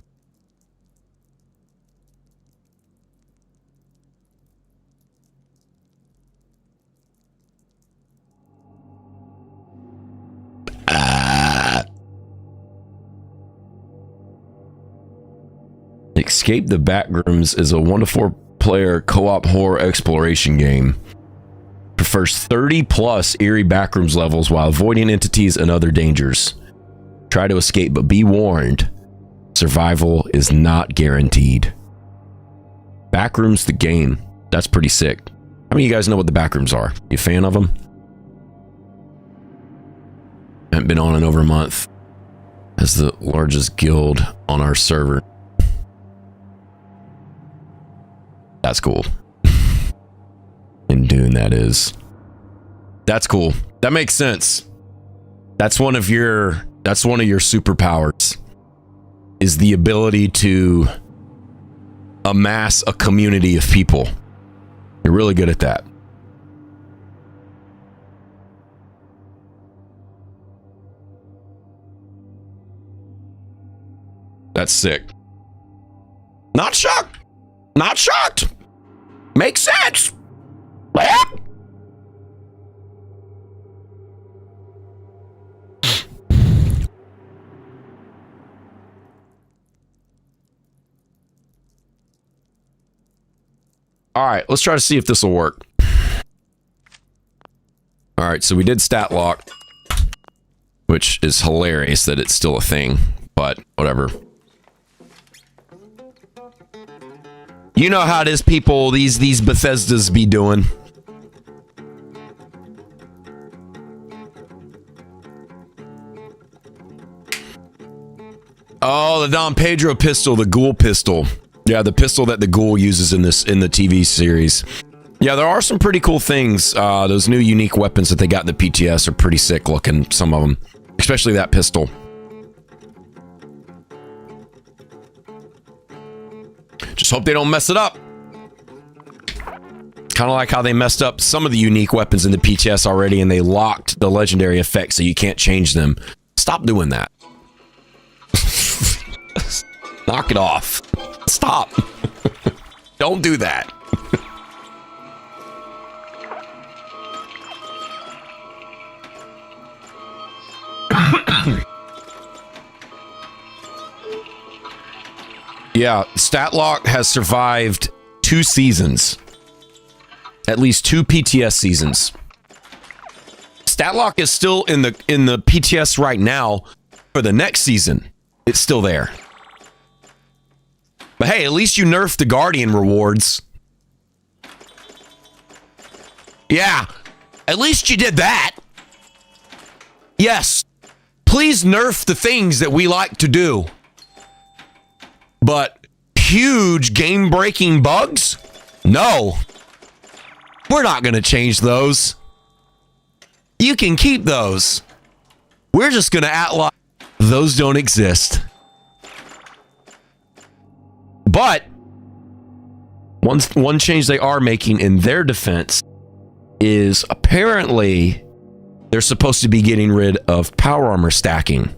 B: Escape the Backrooms is a 1 to 4 player co-op horror exploration game. Prefers 30 plus eerie backrooms levels while avoiding entities and other dangers. Try to escape, but be warned, survival is not guaranteed. Backrooms the game. That's pretty sick. How many of you guys know what the Backrooms are? You a fan of them? Haven't been on in over a month. As the largest guild on our server. That's cool. In Dune, that is. That's cool. That makes sense. That's one of your That's one of your superpowers, is the ability to amass a community of people. You're really good at that. That's sick. Not shocked. Not shocked. Makes sense. All right, let's try to see if this will work. All right, so we did stat lock, which is hilarious that it's still a thing, but whatever. You know how it is, people, these Bethesdas be doing. Oh, the Don Pedro pistol, the Ghoul pistol. Yeah, the pistol that the Ghoul uses in the TV series. Yeah, there are some pretty cool things. Those new unique weapons that they got in the PTS are pretty sick looking, some of them. Especially that pistol. Just hope they don't mess it up. Kind of like how they messed up some of the unique weapons in the PTS already and they locked the legendary effects so you can't change them. Stop doing that. Knock it off. Stop. Don't do that. Yeah, Statlock has survived 2 seasons. At least 2 PTS seasons. Statlock is still in the PTS right now for the next season. It's still there. But hey, at least you nerfed the Guardian rewards. Yeah, at least you did that. Yes, please nerf the things that we like to do. But huge game-breaking bugs? No. We're not going to change those. You can keep those. We're just going to act like those don't exist. But one change they are making in their defense is apparently they're supposed to be getting rid of power armor stacking,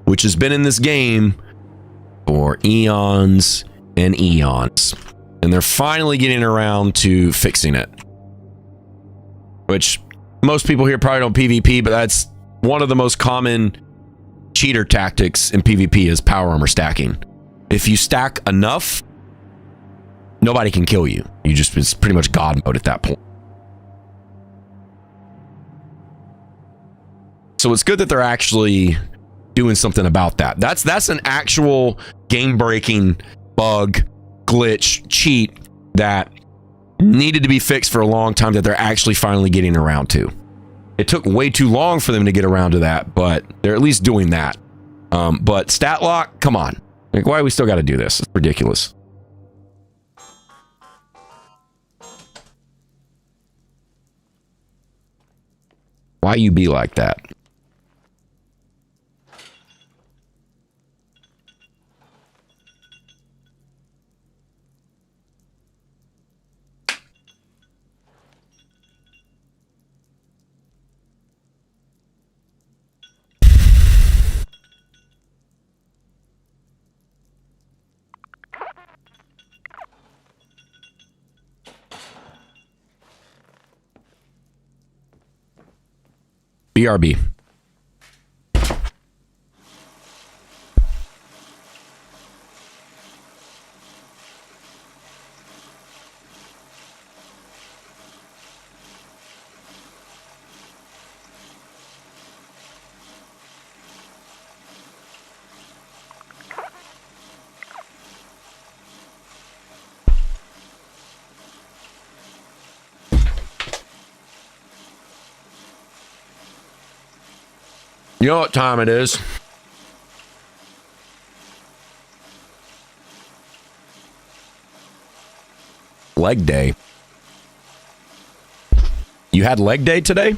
B: which has been in this game for eons and eons. And they're finally getting around to fixing it. Which most people here probably don't PvP, but that's one of the most common cheater tactics in PvP is power armor stacking. If you stack enough, nobody can kill you. It's pretty much God mode at that point. So it's good that they're actually doing something about that. That's an actual game-breaking bug, glitch, cheat that needed to be fixed for a long time that they're actually finally getting around to. It took way too long for them to get around to that, but they're at least doing that. But stat lock, come on. Like, why do we still got to do this? It's ridiculous. Why you be like that? BRB. You know what time it is? Leg day. You had leg day today?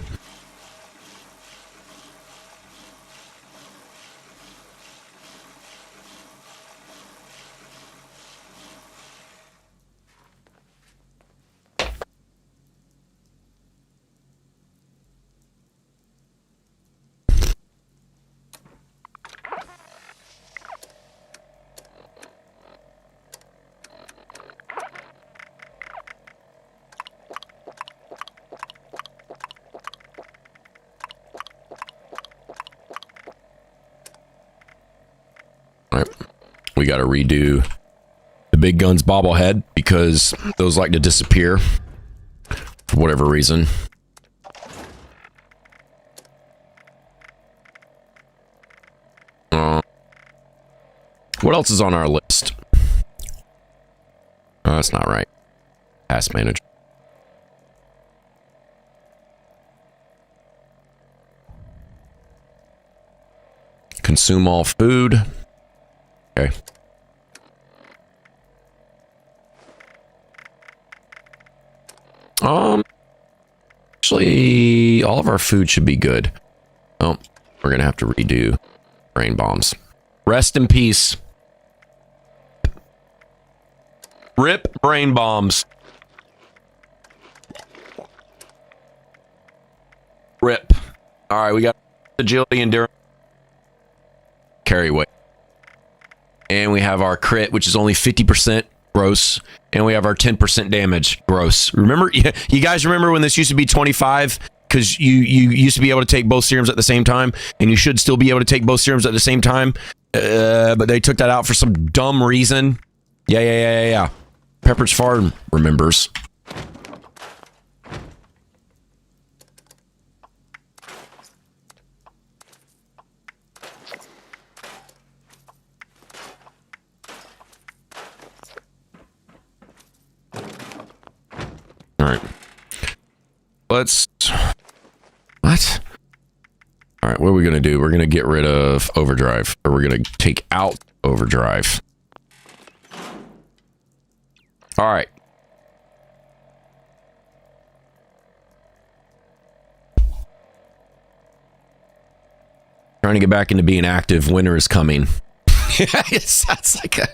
B: We got to redo the big guns bobblehead because those like to disappear for whatever reason. What else is on our list? Oh, that's not right. Task manager. Consume all food. Okay. Actually, all of our food should be good. Oh, we're gonna have to redo brain bombs. Rest in peace. Rip brain bombs. Rip. All right, we got agility, endurance, carry weight, and we have our crit, which is only 50% gross, and we have our 10% damage gross. Remember, you guys remember when this used to be 25? Because you used to be able to take both serums at the same time, and you should still be able to take both serums at the same time, but they took that out for some dumb reason. Yeah. Pepperidge Farm remembers. All right. What? All right, what are we going to do? We're going to get rid of overdrive, or we're going to take out overdrive. All right. Trying to get back into being active. Winter is coming. It sounds like a...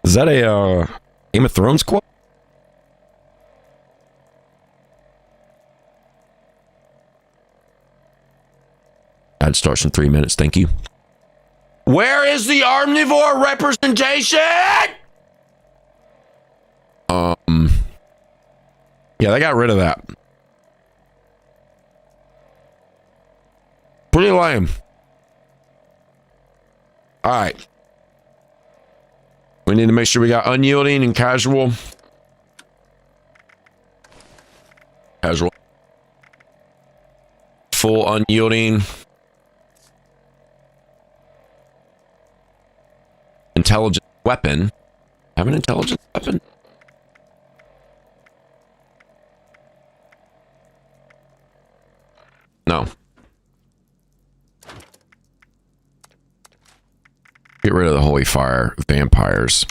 B: Is that a Game of Thrones quote? Ad starts in 3 minutes. Thank you. Where is the omnivore representation? Yeah, they got rid of that. Pretty lame. All right. We need to make sure we got unyielding and casual. Casual. Full unyielding. Intelligent weapon. Have an intelligent weapon? No. Get rid of the Holy Fire Vampires.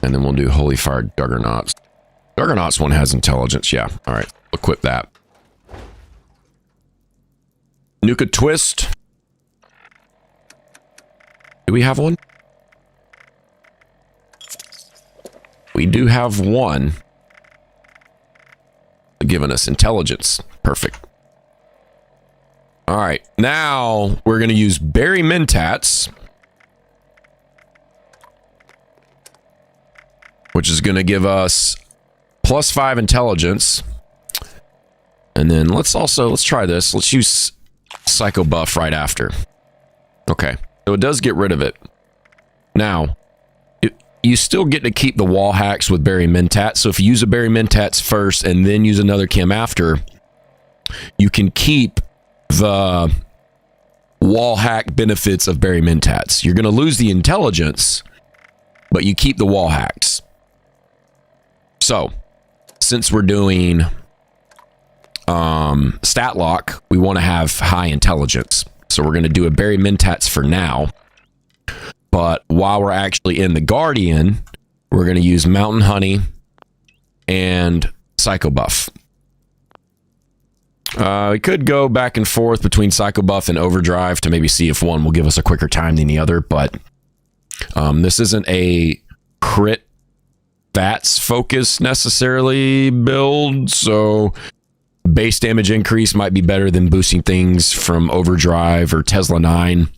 B: And then we'll do Holy Fire Juggernauts. Juggernauts one has intelligence. Yeah. All right. Equip that. Nuka Twist. Do we have one? We do have one. Giving us intelligence. Perfect. All right. Now we're going to use Berry Mentats, which is going to give us +5 intelligence. And then let's try this. Let's use Psycho Buff right after. Okay. So it does get rid of it. Now, you still get to keep the wall hacks with Berry Mentats. So if you use a Berry Mentats first and then use another chem after, you can keep the wall hack benefits of Berry Mentats. You're going to lose the intelligence, but you keep the wall hacks. So, since we're doing stat lock, we want to have high intelligence. So we're going to do a Berry Mentats for now. But while we're actually in the Guardian, we're going to use Mountain Honey and Psycho Buff. We could go back and forth between Psycho Buff and Overdrive to maybe see if one will give us a quicker time than the other. But this isn't a crit VATS focus necessarily build. So base damage increase might be better than boosting things from Overdrive or Tesla 9.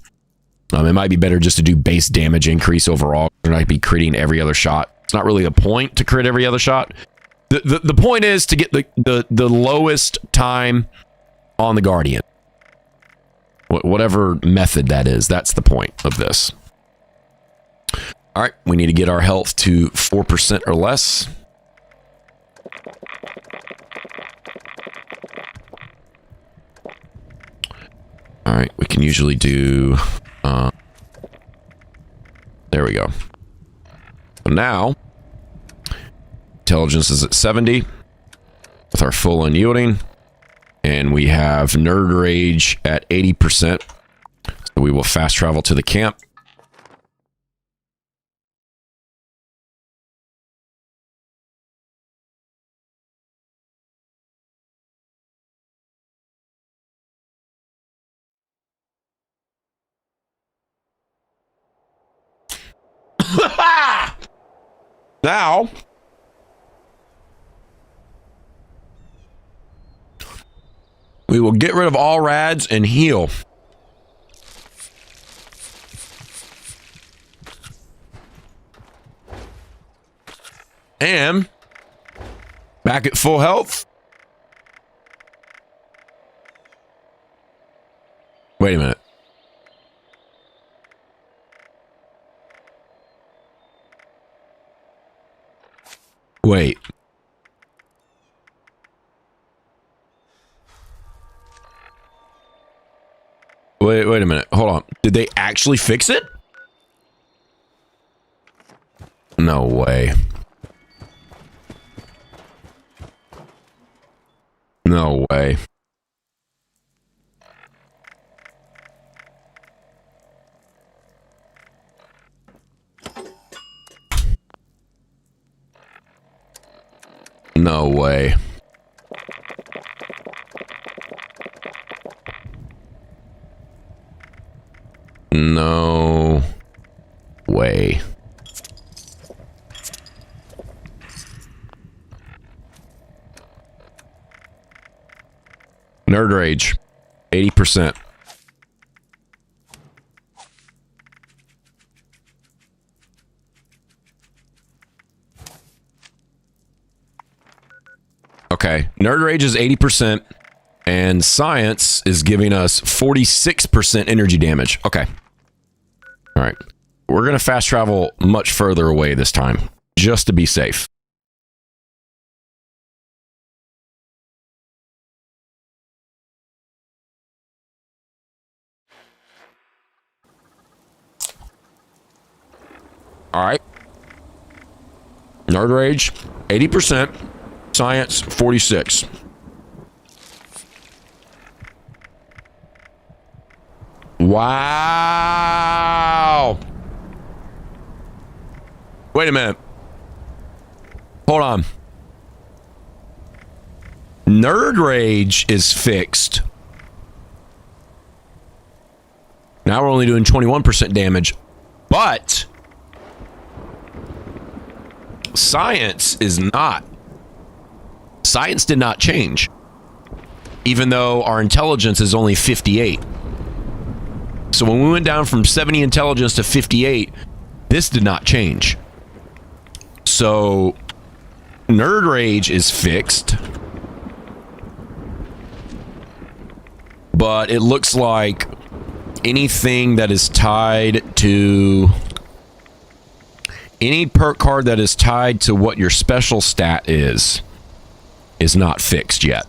B: It might be better just to do base damage increase overall. It might be critting every other shot. It's not really a point to crit every other shot. The point is to get the lowest time on the Guardian. Whatever method that is, that's the point of this. All right, we need to get our health to 4% or less. All right, we can usually do... there we go. So now, intelligence is at 70 with our full unyielding. And we have nerd rage at 80%. So we will fast travel to the camp. Now, we will get rid of all rads and heal. And back at full health. Wait a minute. Wait. Wait a minute. Hold on. Did they actually fix it? No way. No way. No way. No way. Nerd rage, 80%. Okay, nerd rage is 80%, and science is giving us 46% energy damage. Okay. All right. We're going to fast travel much further away this time, just to be safe. All right. Nerd rage, 80%. Science, 46. Wow. Wait a minute. Hold on. Nerd rage is fixed. Now we're only doing 21% damage, but science is not. Science did not change, even though our intelligence is only 58. So when we went down from 70 intelligence to 58, this did not change. So nerd rage is fixed, but it looks like anything that is tied to any perk card that is tied to what your special stat is not fixed yet.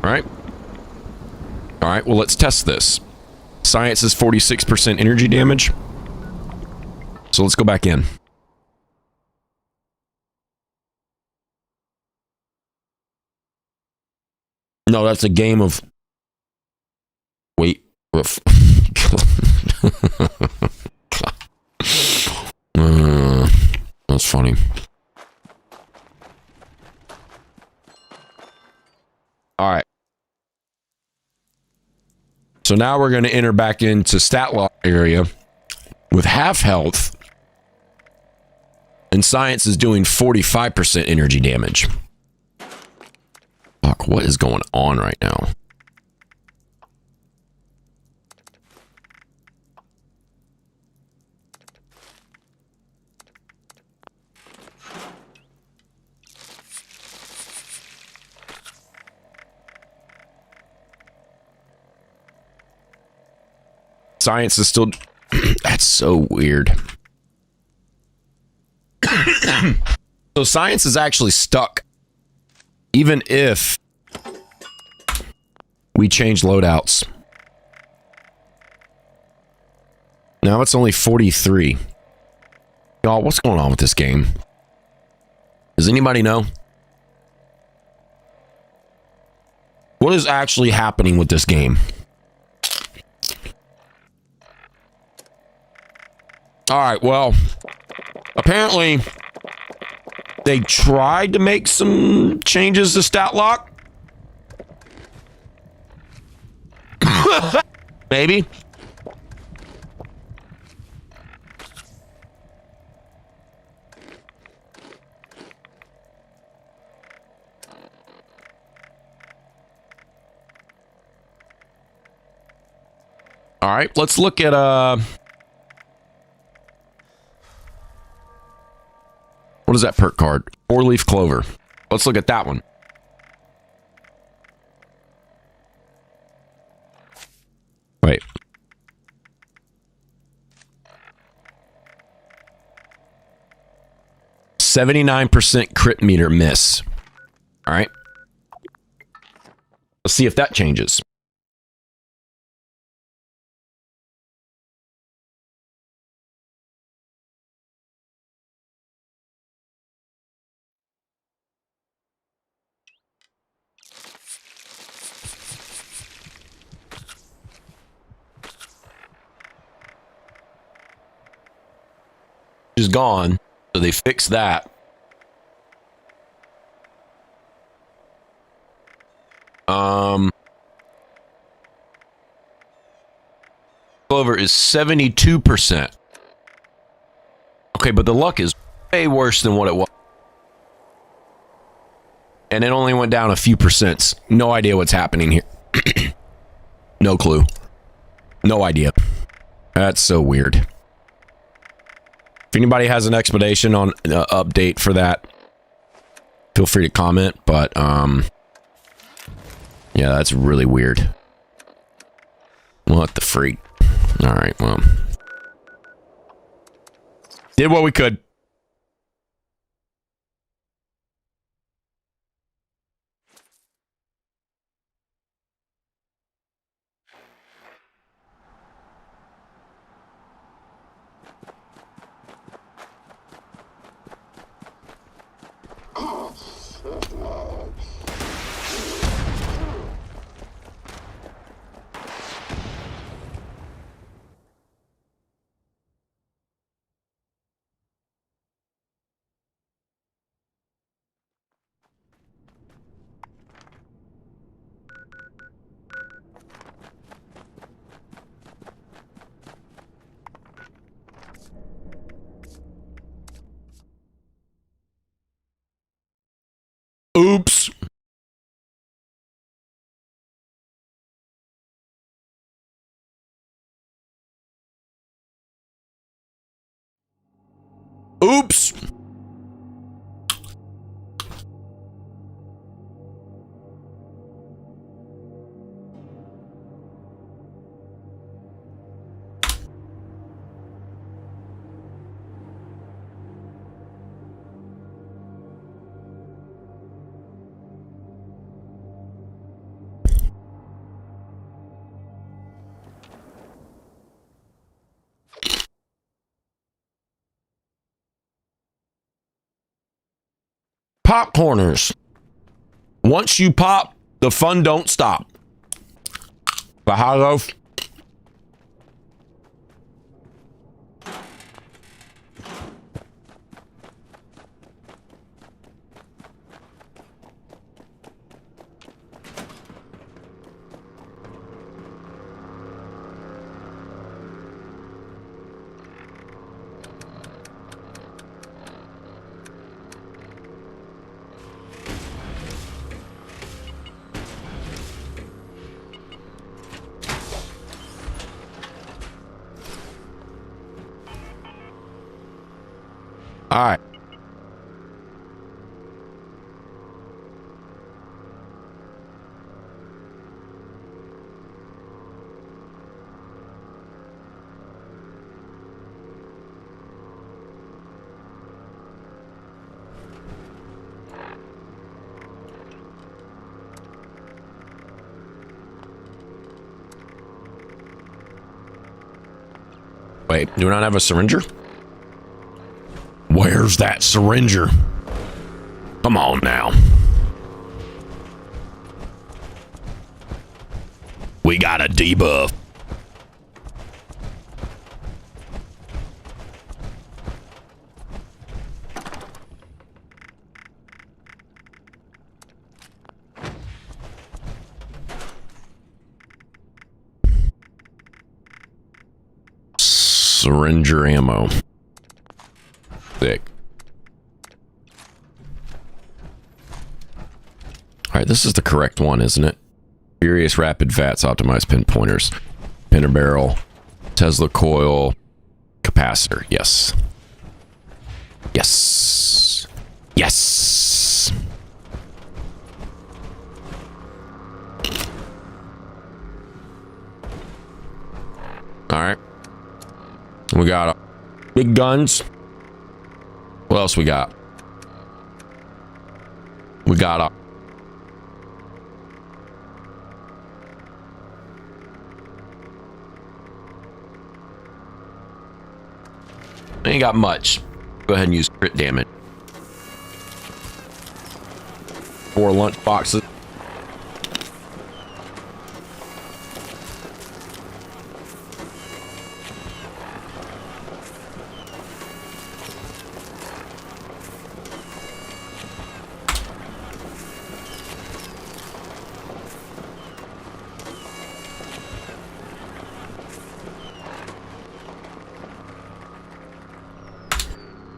B: All right. All right, well, let's test this. Science is 46% energy damage. So let's go back in. No, that's a game of... Wait. That's funny. All right. So now we're going to enter back into stat log area with half health. And science is doing 45% energy damage. Fuck, what is going on right now? Science is still... That's so weird. So science is actually stuck. Even if we change loadouts. Now it's only 43. Y'all, what's going on with this game? Does anybody know? What is actually happening with this game? Alright, well, apparently they tried to make some changes to stat lock. Maybe. All right, let's look at what is that perk card? 4-leaf clover. Let's look at that one. Wait. %79% crit meter miss. All right. Let's see if that changes. Is gone, so they fixed that. Clover is 72%. Okay, but the luck is way worse than what it was. And it only went down a few percents. No idea what's happening here. No clue. No idea. That's so weird. If anybody has an explanation on update for that, feel free to comment. But yeah, that's really weird. What the freak? All right, well, did what we could. Oops. Oops. Popcorners. Once you pop, the fun don't stop. Bahalo. All right. Wait, do we not have a syringer? Where's that syringer? Come on now. We got a debuff. Syringer ammo. Thick. All right, this is the correct one, isn't it? Furious Rapid Vats, optimized pinpointers, pinner barrel, Tesla coil, capacitor. Yes. Yes. Yes. All right. We got big guns. What else we got? We got ain't got much. Go ahead and use crit damage. 4 lunch boxes.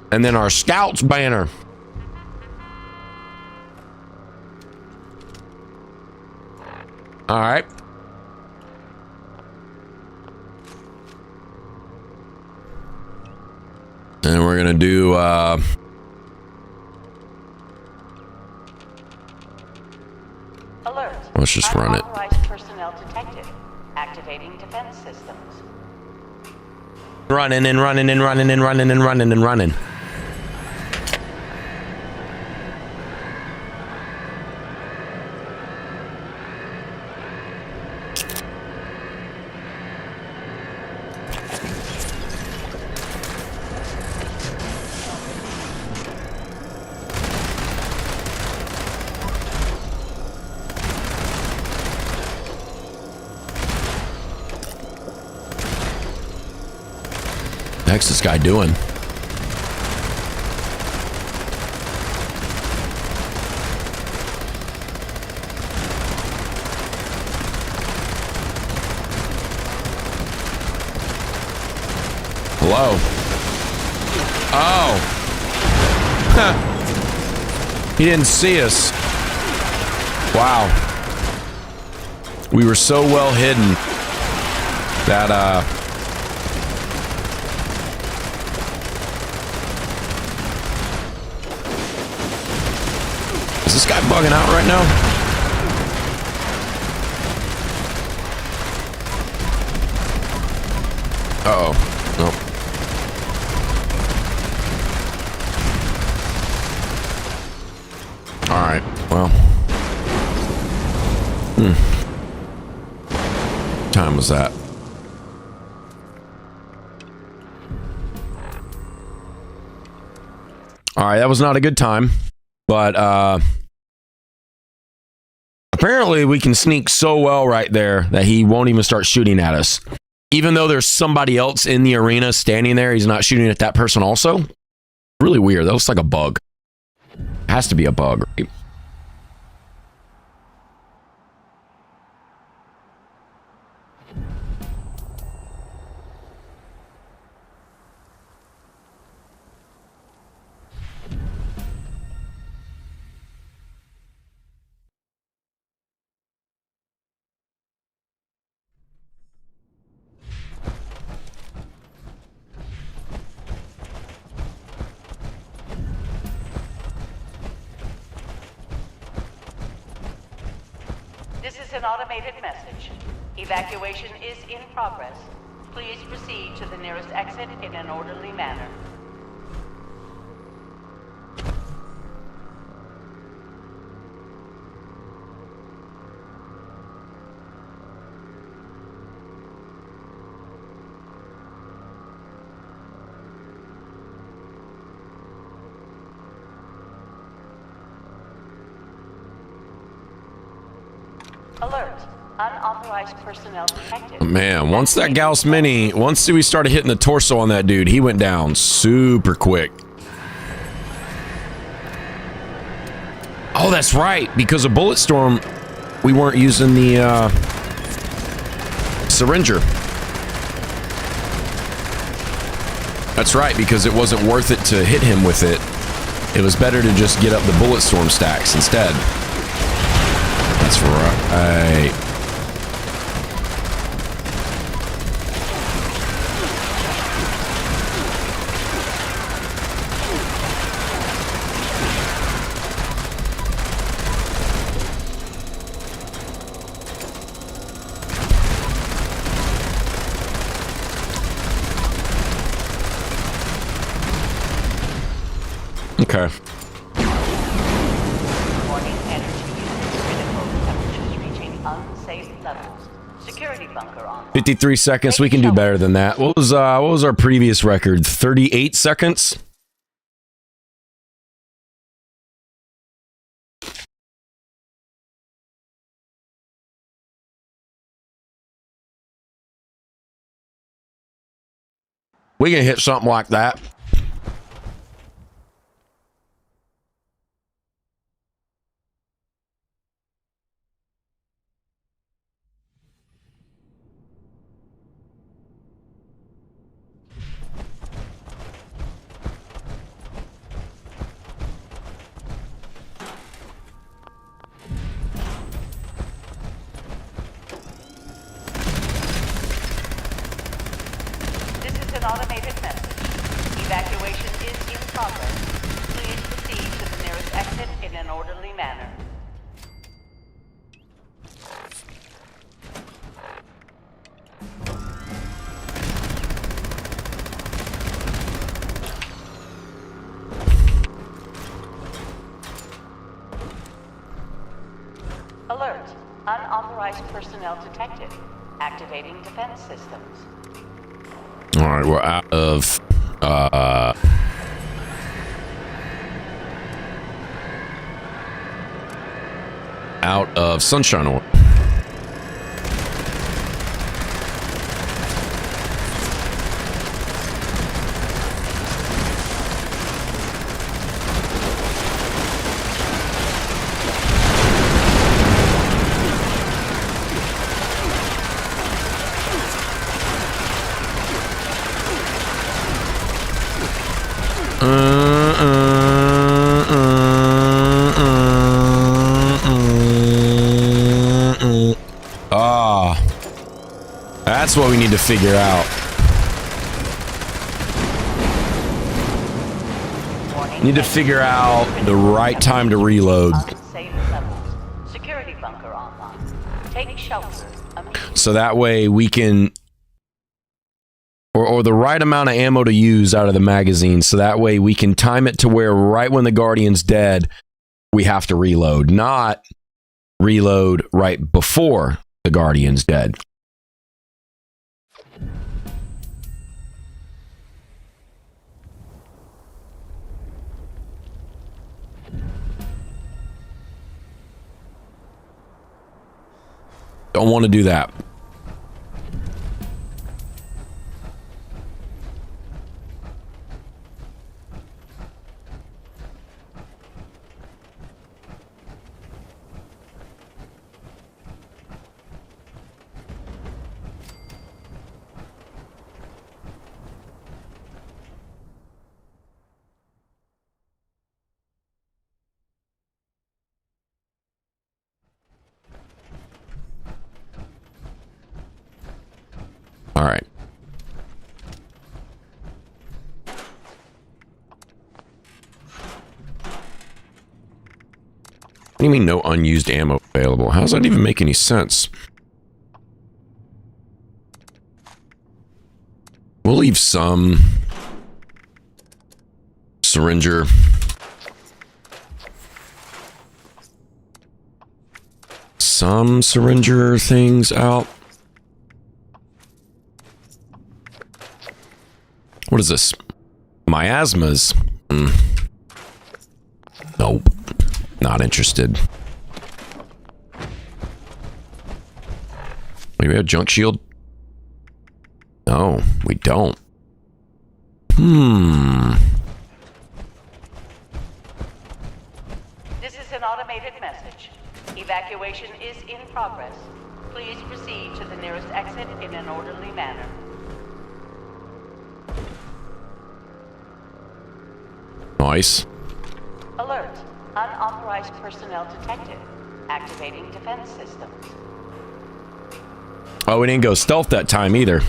B: And then our Scouts banner. All right. And we're going to do
D: alert.
B: Let's just run it.
D: Unauthorized personnel detected. Activating defense systems.
B: Running and running and running and running and running and running. The heck's this guy doing? Hello? Oh. He didn't see us. Wow. We were so well hidden that, is this guy bugging out right now? Uh-oh. Nope. Alright, well. What time was that? Alright, that was not a good time. But, apparently we can sneak so well right there that he won't even start shooting at us. Even though there's somebody else in the arena standing there, he's not shooting at that person also. Really weird. That looks like a bug. Has to be a bug, right?
D: This is an automated message. Evacuation is in progress. Please proceed to the nearest exit in an orderly manner. Alert. Unauthorized personnel detected.
B: Man, once that Gauss Mini, once we started hitting the torso on that dude, he went down super quick. Oh, that's right. Because of Bulletstorm, we weren't using the syringer. That's right, because it wasn't worth it to hit him with it. It was better to just get up the Bulletstorm stacks instead. That's right. Okay.
D: Warning, energy use critical. Temperatures reaching unsafe levels. Security bunker on.
B: 53 seconds. We can do better than that. What was our previous record? 38 seconds? We can hit something like that.
D: Automated message. Evacuation is in progress. Please proceed to the nearest exit in an orderly manner. Alert. Unauthorized personnel detected. Activating defense systems.
B: All right, we're out of sunshine oil. That's what we need to figure out. Need to figure out the right time to reload.
D: Security bunker online. Take shelter.
B: So that way we can, or the right amount of ammo to use out of the magazine. So that way we can time it to where right when the Guardian's dead, we have to reload, not reload right before the Guardian's dead. Don't want to do that. All right. What do you mean no unused ammo available? How does that even make any sense? We'll leave some syringer. Some syringer things out. What is this? Miasmas? Nope. Not interested. Do we have junk shield? No, we don't.
D: This is an automated message. Evacuation is in progress. Please proceed to the nearest exit in an orderly manner.
B: Nice.
D: Alert. Unauthorized personnel detected. Activating defense systems.
B: Oh, we didn't go stealth that time either.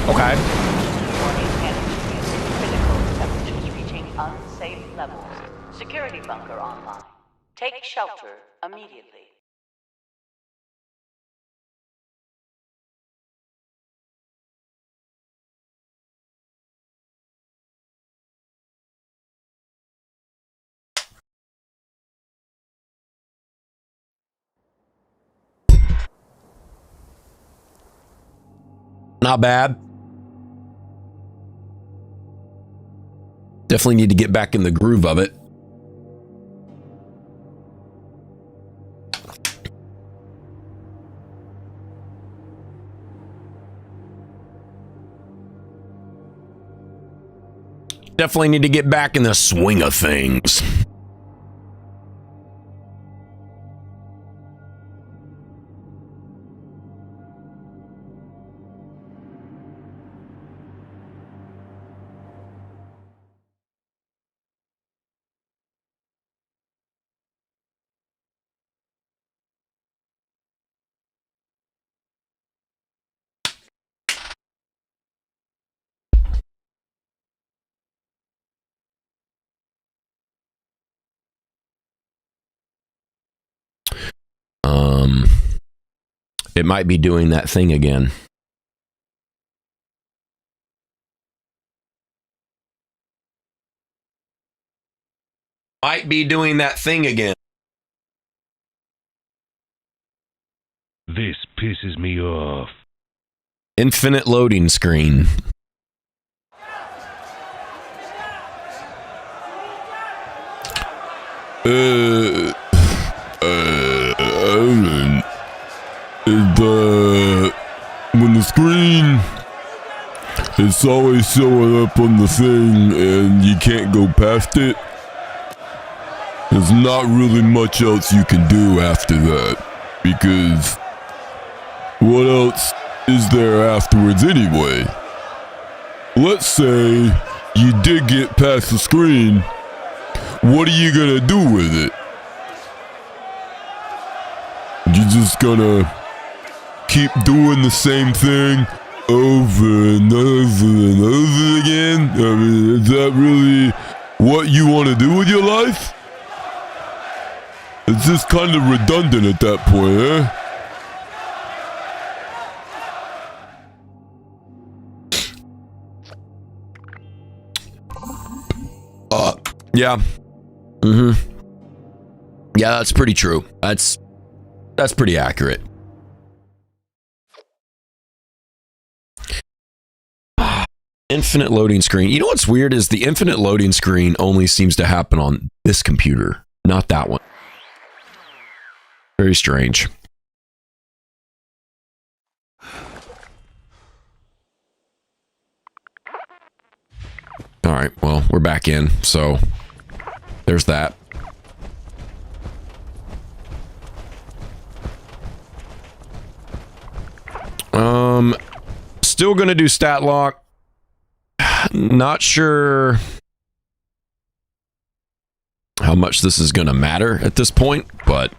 D: Okay. Warning, energy is critical. Temperatures reaching unsafe levels. Security bunker online. Take shelter immediately.
B: Not bad. Definitely need to get back in the groove of it. Definitely need to get back in the swing of things. It might be doing that thing again. Might be doing that thing again.
C: This pisses me off.
B: Infinite loading screen.
A: When the screen, it's always showing up on the thing and you can't go past it. There's not really much else you can do after that, because what else is there afterwards anyway? Let's say you did get past the screen. What are you gonna do with it? You're just gonna keep doing the same thing over and over and over again? I mean, is that really what you want to do with your life? It's just kind of redundant at that point, eh?
B: Yeah. Yeah, that's pretty true. That's pretty accurate. Infinite loading screen. You know what's weird is the infinite loading screen only seems to happen on this computer, not that one. Very strange. All right, well, we're back in, so there's that. Still gonna do stat lock. Not sure how much this is going to matter at this point, but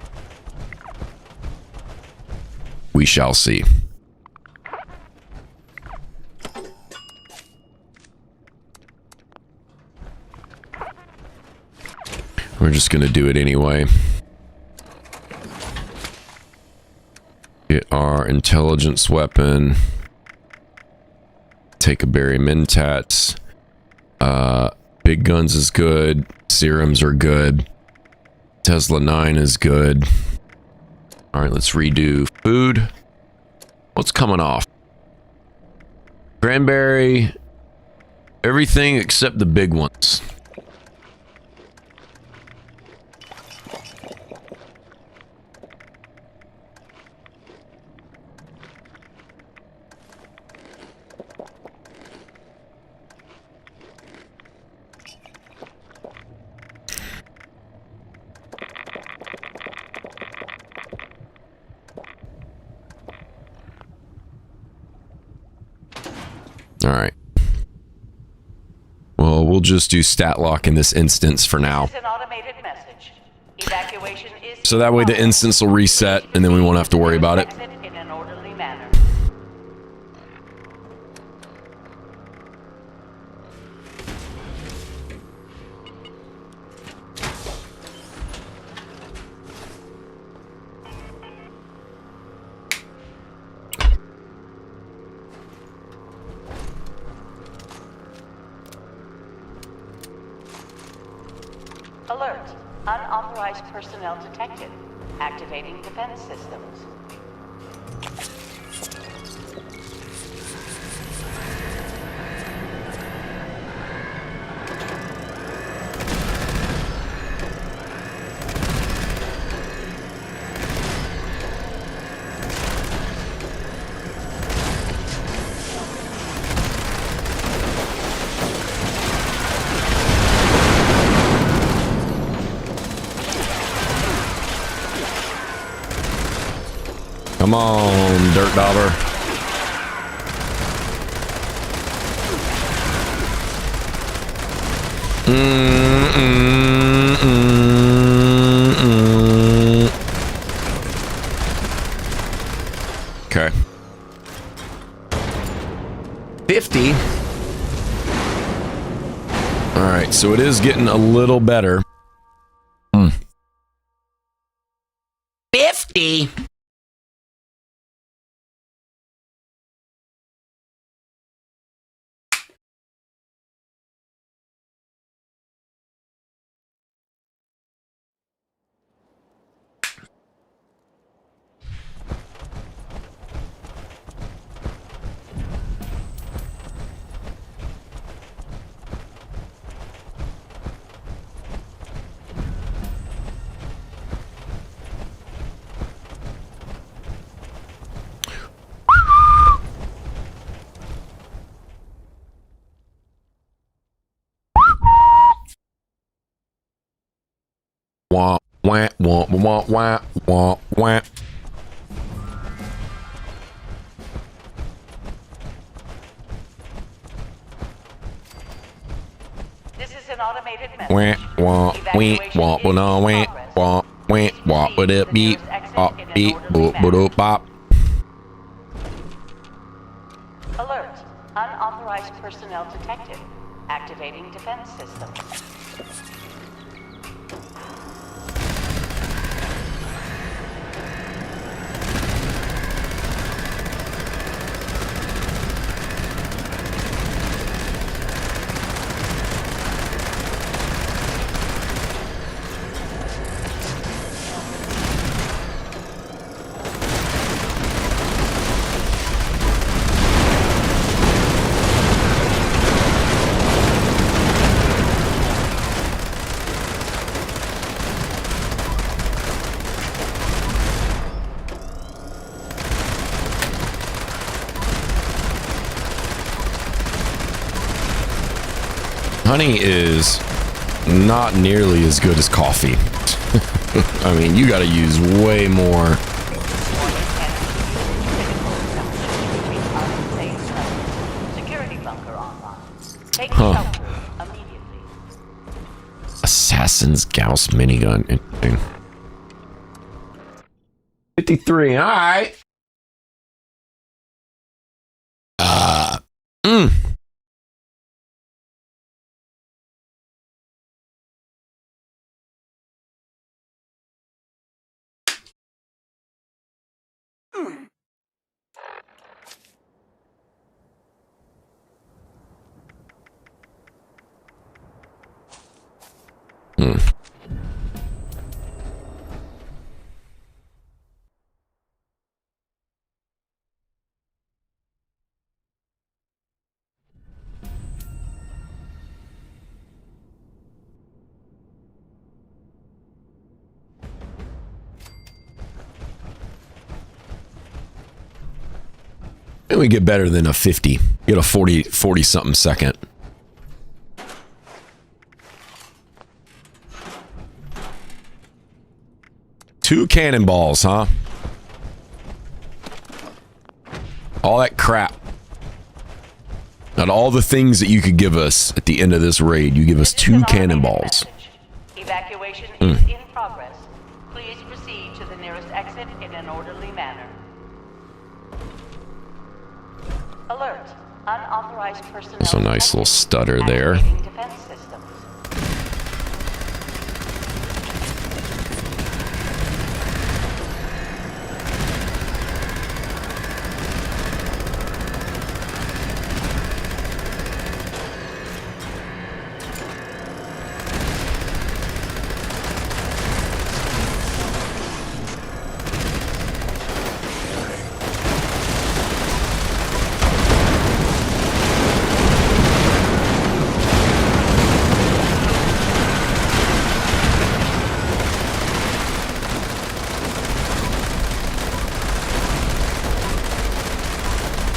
B: we shall see. We're just going to do it anyway. Get our intelligence weapon. Take a Barry Mentats. Big guns is good. Serums are good. Tesla 9 is good. Alright, let's redo food. What's coming off? Cranberry. Everything except the big ones. Alright. Well, we'll just do stat lock in this instance for now.
D: It's an automated message. Evacuation is
B: So that way the instance will reset and then we won't have to worry about it.
D: Exit in an orderly manner. Alert. Unauthorized personnel detected. Activating defense systems.
B: Come on, Dirt Dauber. Okay. 50. All right, so it is getting a little better. 50. Wah, wah, wah, wah, wah, wah, wah.
D: This is an automated message.
B: Wah, wah, wah, wah, wah, no, wah, wah, wah, wah, would it beep, bop, beep, boop, boop, bop.
D: Alert. Unauthorized personnel detected. Activating defense systems.
B: Honey is not nearly as good as coffee. I mean, you got to use way more.
D: Security bunker online. Take
B: Huh.
D: shelter immediately.
B: Assassin's Gauss minigun. Interesting. 53. All right. And we get better than a 50. Get a 40 something second. Two cannonballs, huh? All that crap. Not all the things that you could give us at the end of this raid. You give us two cannonballs.
D: Evacuation is in progress. Please proceed to the nearest exit in an orderly manner. Alert. Unauthorized personnel.
B: There's a nice little stutter there.
D: Activating defense systems.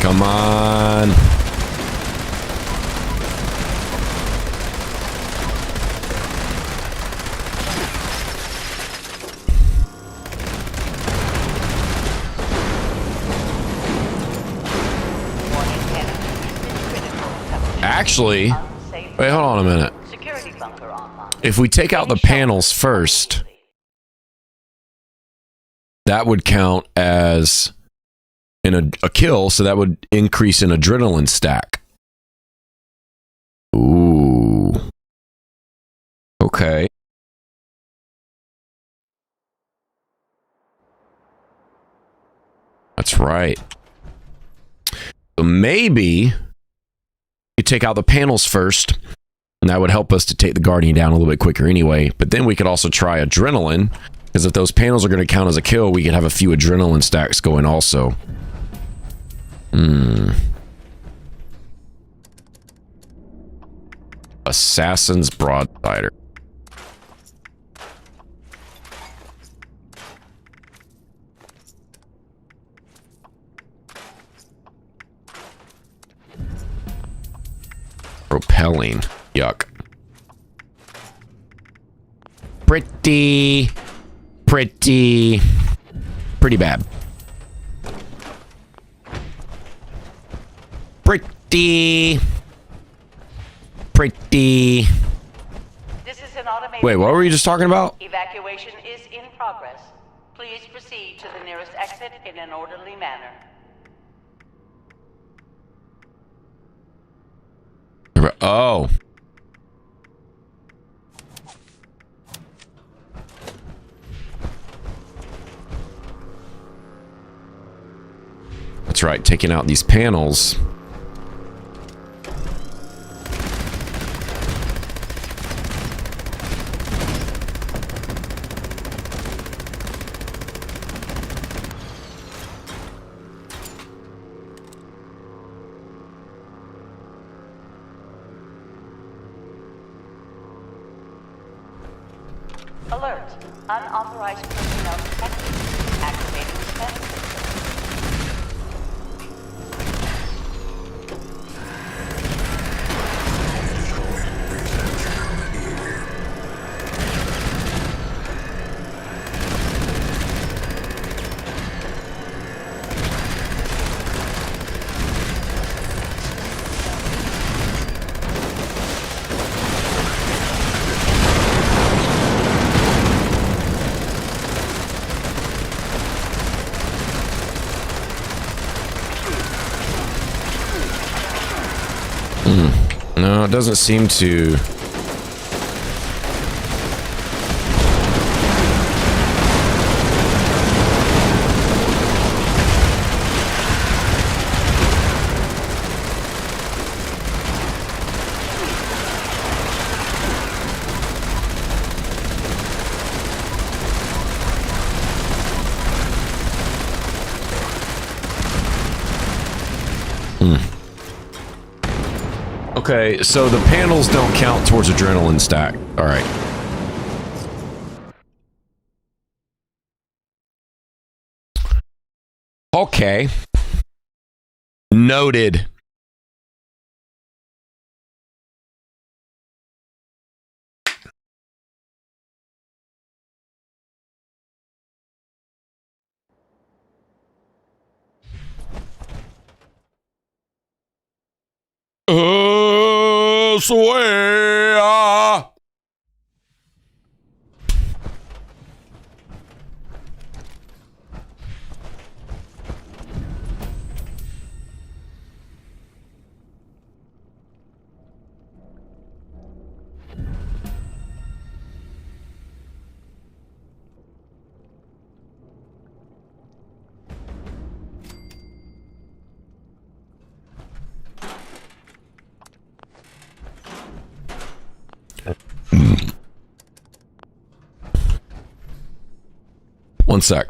B: Come on. Actually, wait, hold on a minute. If we take out the panels first, that would count as a kill, so that would increase an adrenaline stack. Ooh. Okay. That's right. So maybe you take out the panels first, and that would help us to take the Guardian down a little bit quicker anyway. But then we could also try adrenaline, because if those panels are going to count as a kill, we could have a few adrenaline stacks going also. Assassin's Broadsider. Propelling. Yuck. Pretty bad. Pretty.
D: This is an automated.
B: Wait, what were you just talking about?
D: Evacuation is in progress. Please proceed to the nearest exit in an orderly manner.
B: Oh. That's right, taking out these panels.
D: Alert. Unauthorized personnel detected. Activating defense system.
B: No, it doesn't seem to. Okay, so the panels don't count towards adrenaline stack. All right. Okay. Noted. Swear. One sec.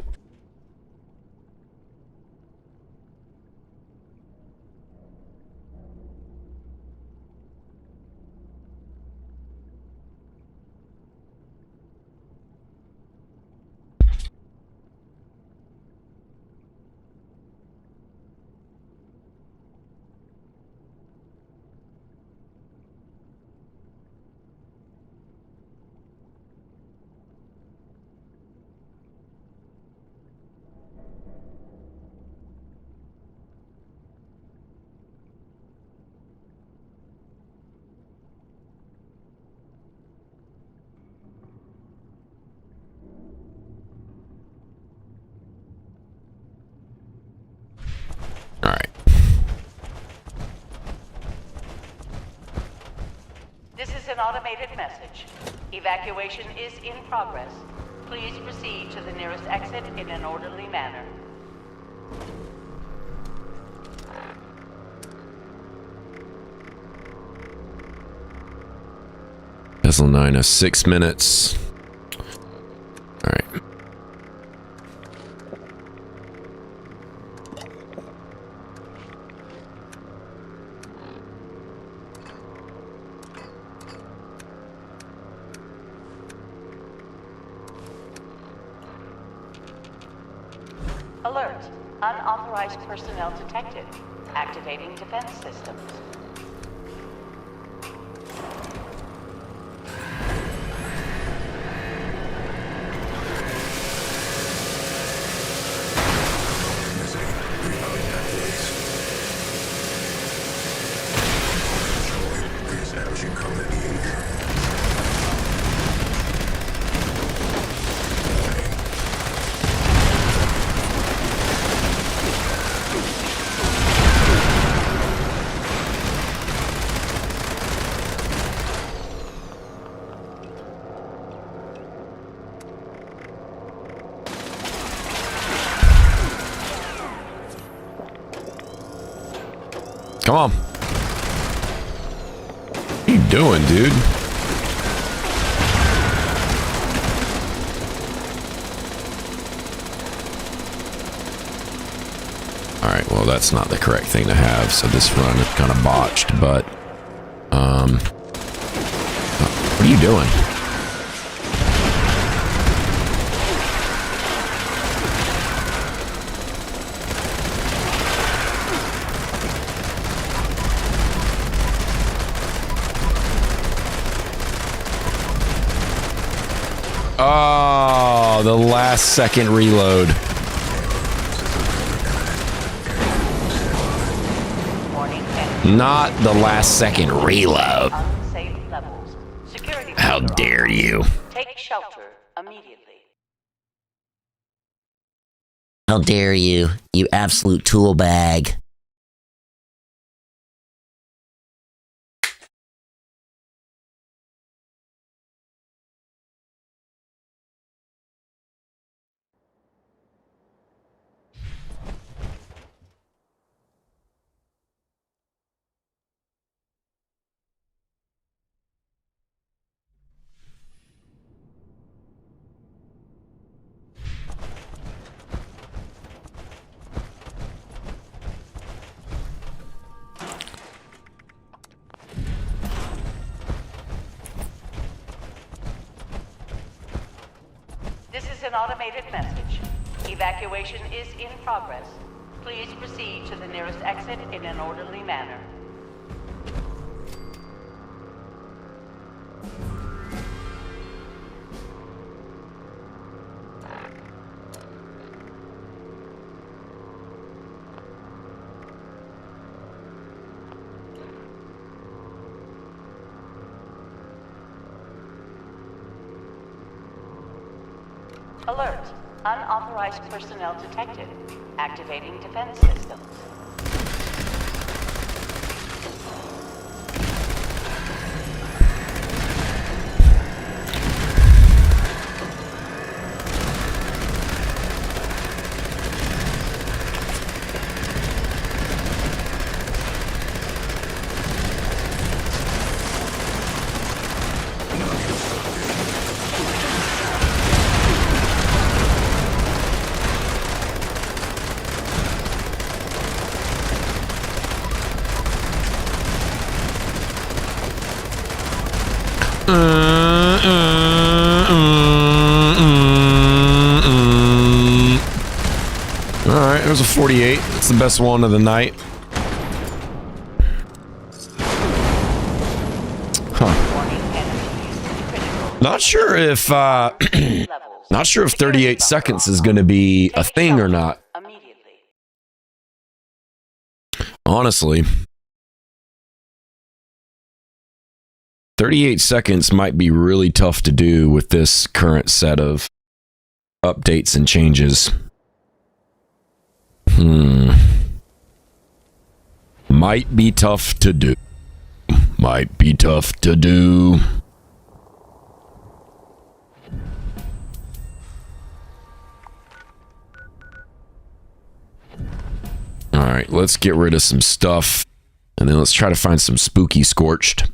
B: All right.
D: This is an automated message. Evacuation is in progress. Please proceed to the nearest exit in an orderly manner.
B: Vessel 9 is 6 minutes. All right.
D: Alert. Unauthorized personnel detected. Activating defense systems.
B: Come on. What are you doing, dude? All right, well, that's not the correct thing to have, so this run is kind of botched, but, what are you doing? Oh, the last second reload. Not the last second reload.
D: Unsafe levels. Security.
B: How dare you?
D: Take shelter immediately.
E: How dare you, you absolute tool bag.
D: is an automated message. Evacuation is in progress. Please proceed to the nearest exit in an orderly manner. Alert. Unauthorized personnel detected. Activating defense systems.
B: Alright, there's a 48. It's the best one of the night. Huh. Not sure if not sure if 38 seconds is going to be a thing or not. Honestly, 38 seconds might be really tough to do with this current set of updates and changes. Might be tough to do. Might be tough to do. Alright, let's get rid of some stuff. And then let's try to find some spooky Scorched.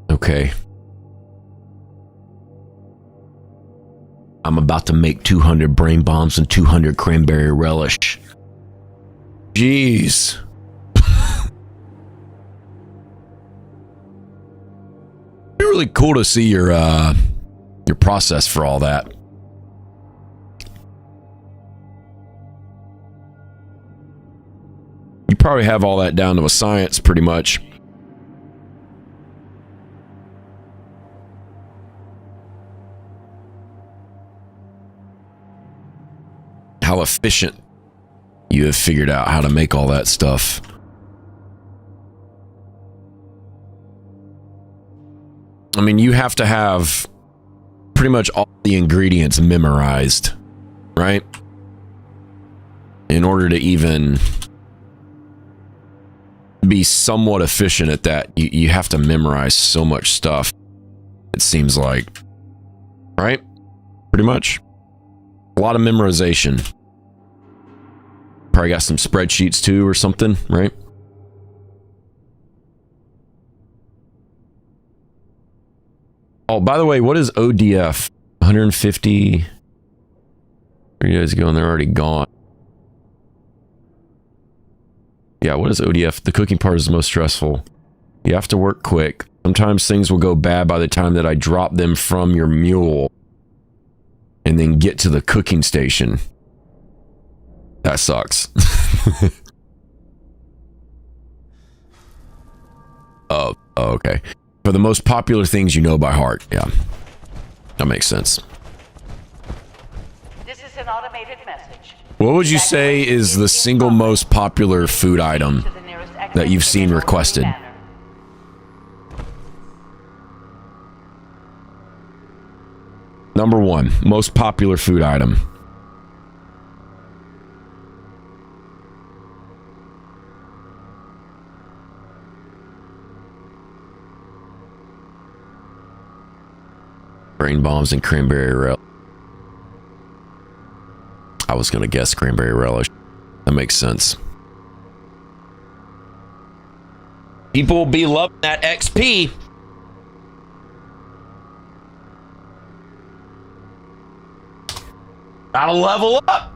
B: Okay. I'm about to make 200 brain bombs and 200 cranberry relish. Jeez. It'd be really cool to see your process for all that. You probably have all that down to a science pretty much. How efficient you have figured out how to make all that stuff. I mean, you have to have pretty much all the ingredients memorized, right? In order to even be somewhat efficient at that, you have to memorize so much stuff, it seems like. Right? Pretty much. A lot of memorization. Probably got some spreadsheets too or something, right? Oh, by the way, what is ODF? 150. Where are you guys going? They're already gone. Yeah, what is ODF? The cooking part is the most stressful. You have to work quick. Sometimes things will go bad by the time that I drop them from your mule and then get to the cooking station. That sucks. Oh, okay. For the most popular things you know by heart. Yeah. That makes sense.
D: This is an automated message.
B: What would you say is the single most popular food item that you've seen requested? Number one, most popular food item. Brain bombs and cranberry relish. I was gonna guess cranberry relish. That makes sense. People will be loving that XP. Gotta level up.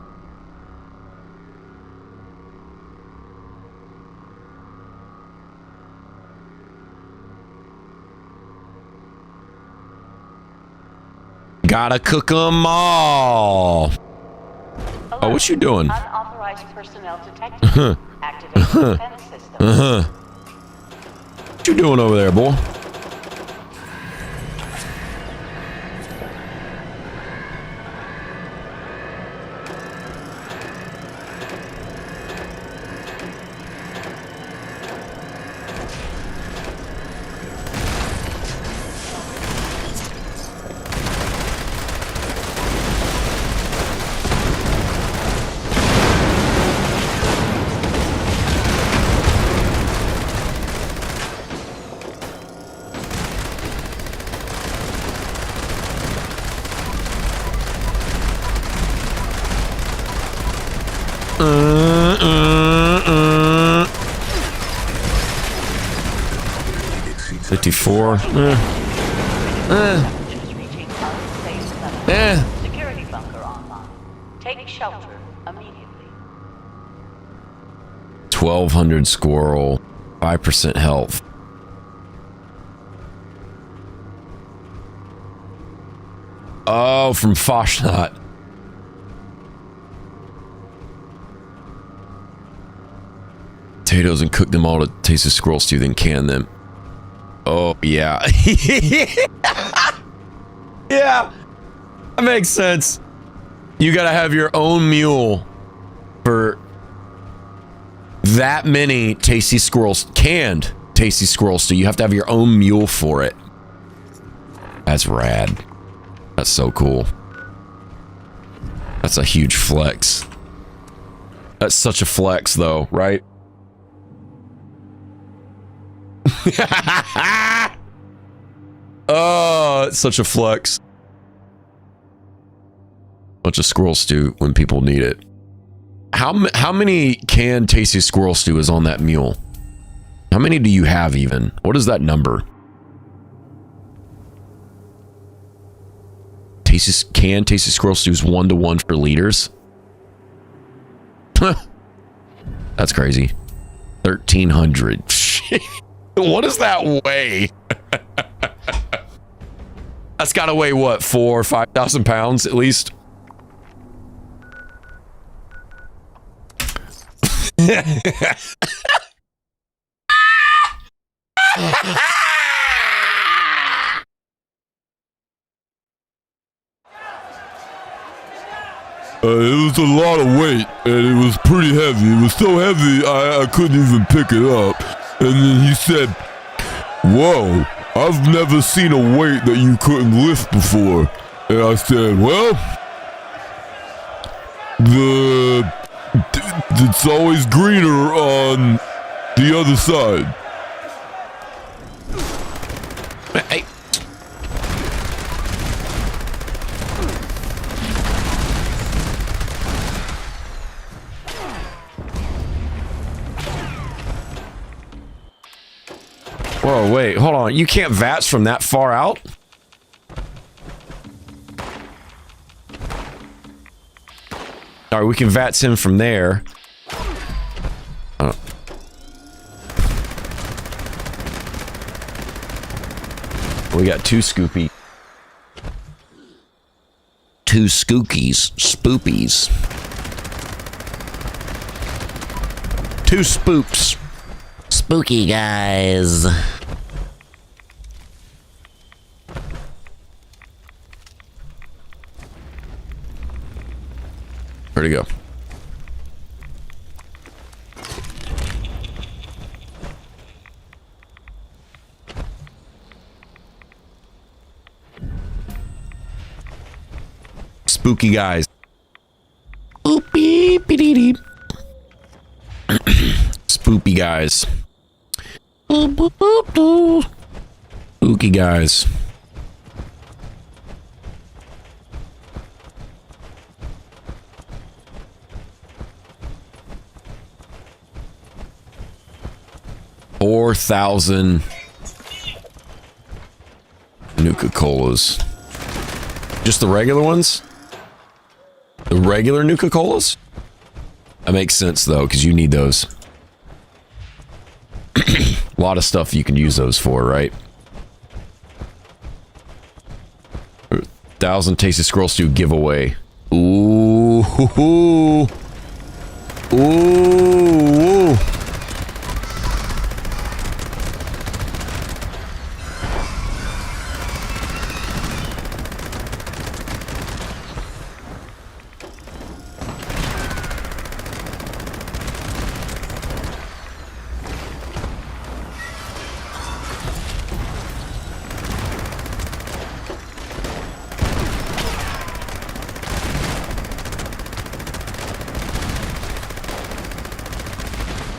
B: Gotta cook them all.
D: Alert.
B: Oh, what you doing?
D: Unauthorized personnel detected. Activate the defense system.
B: What you doing over there, boy? $54.
D: Reaching unsafe level. Security bunker online. Take shelter immediately.
B: 1200 squirrel, 5% health. Oh, from Foshnot. Potatoes and cook them all to taste the squirrel stew, then can them. Oh, yeah. Yeah, that makes sense. You gotta have your own mule for that many tasty squirrels, canned tasty squirrel stew. You have to have your own mule for it. That's rad. That's so cool. That's a huge flex. That's such a flex, though, right? Oh, it's such a flex. Bunch of squirrel stew when people need it. How many canned tasty squirrel stew is on that mule? How many do you have even? What is that number? Canned tasty squirrel stew is 1-to-1 for liters. That's crazy. 1,300. What does that weigh? That's gotta weigh what, 4,000 or 5,000 pounds at least.
A: It was a lot of weight, and it was pretty heavy. It was so heavy, I couldn't even pick it up. And then he said, "Whoa, I've never seen a weight that you couldn't lift before." And I said, "Well, it's always greener on the other side."
B: Hey. Whoa, wait, hold on. You can't VATS from that far out? Alright, we can VATS him from there. We got two Scoopy. Two Skookies. Spoopies. Two Spooks.
E: Spooky guys.
B: Where'd he go? Spooky guys. Spoopy guys. Spooky guys. 4,000 Nuka-Colas. Just the regular ones? The regular Nuka-Colas? That makes sense, though, because you need those. A lot of stuff you can use those for, right? 1,000 Tasty Squirrel Stew giveaway. Ooh. Ooh. Ooh.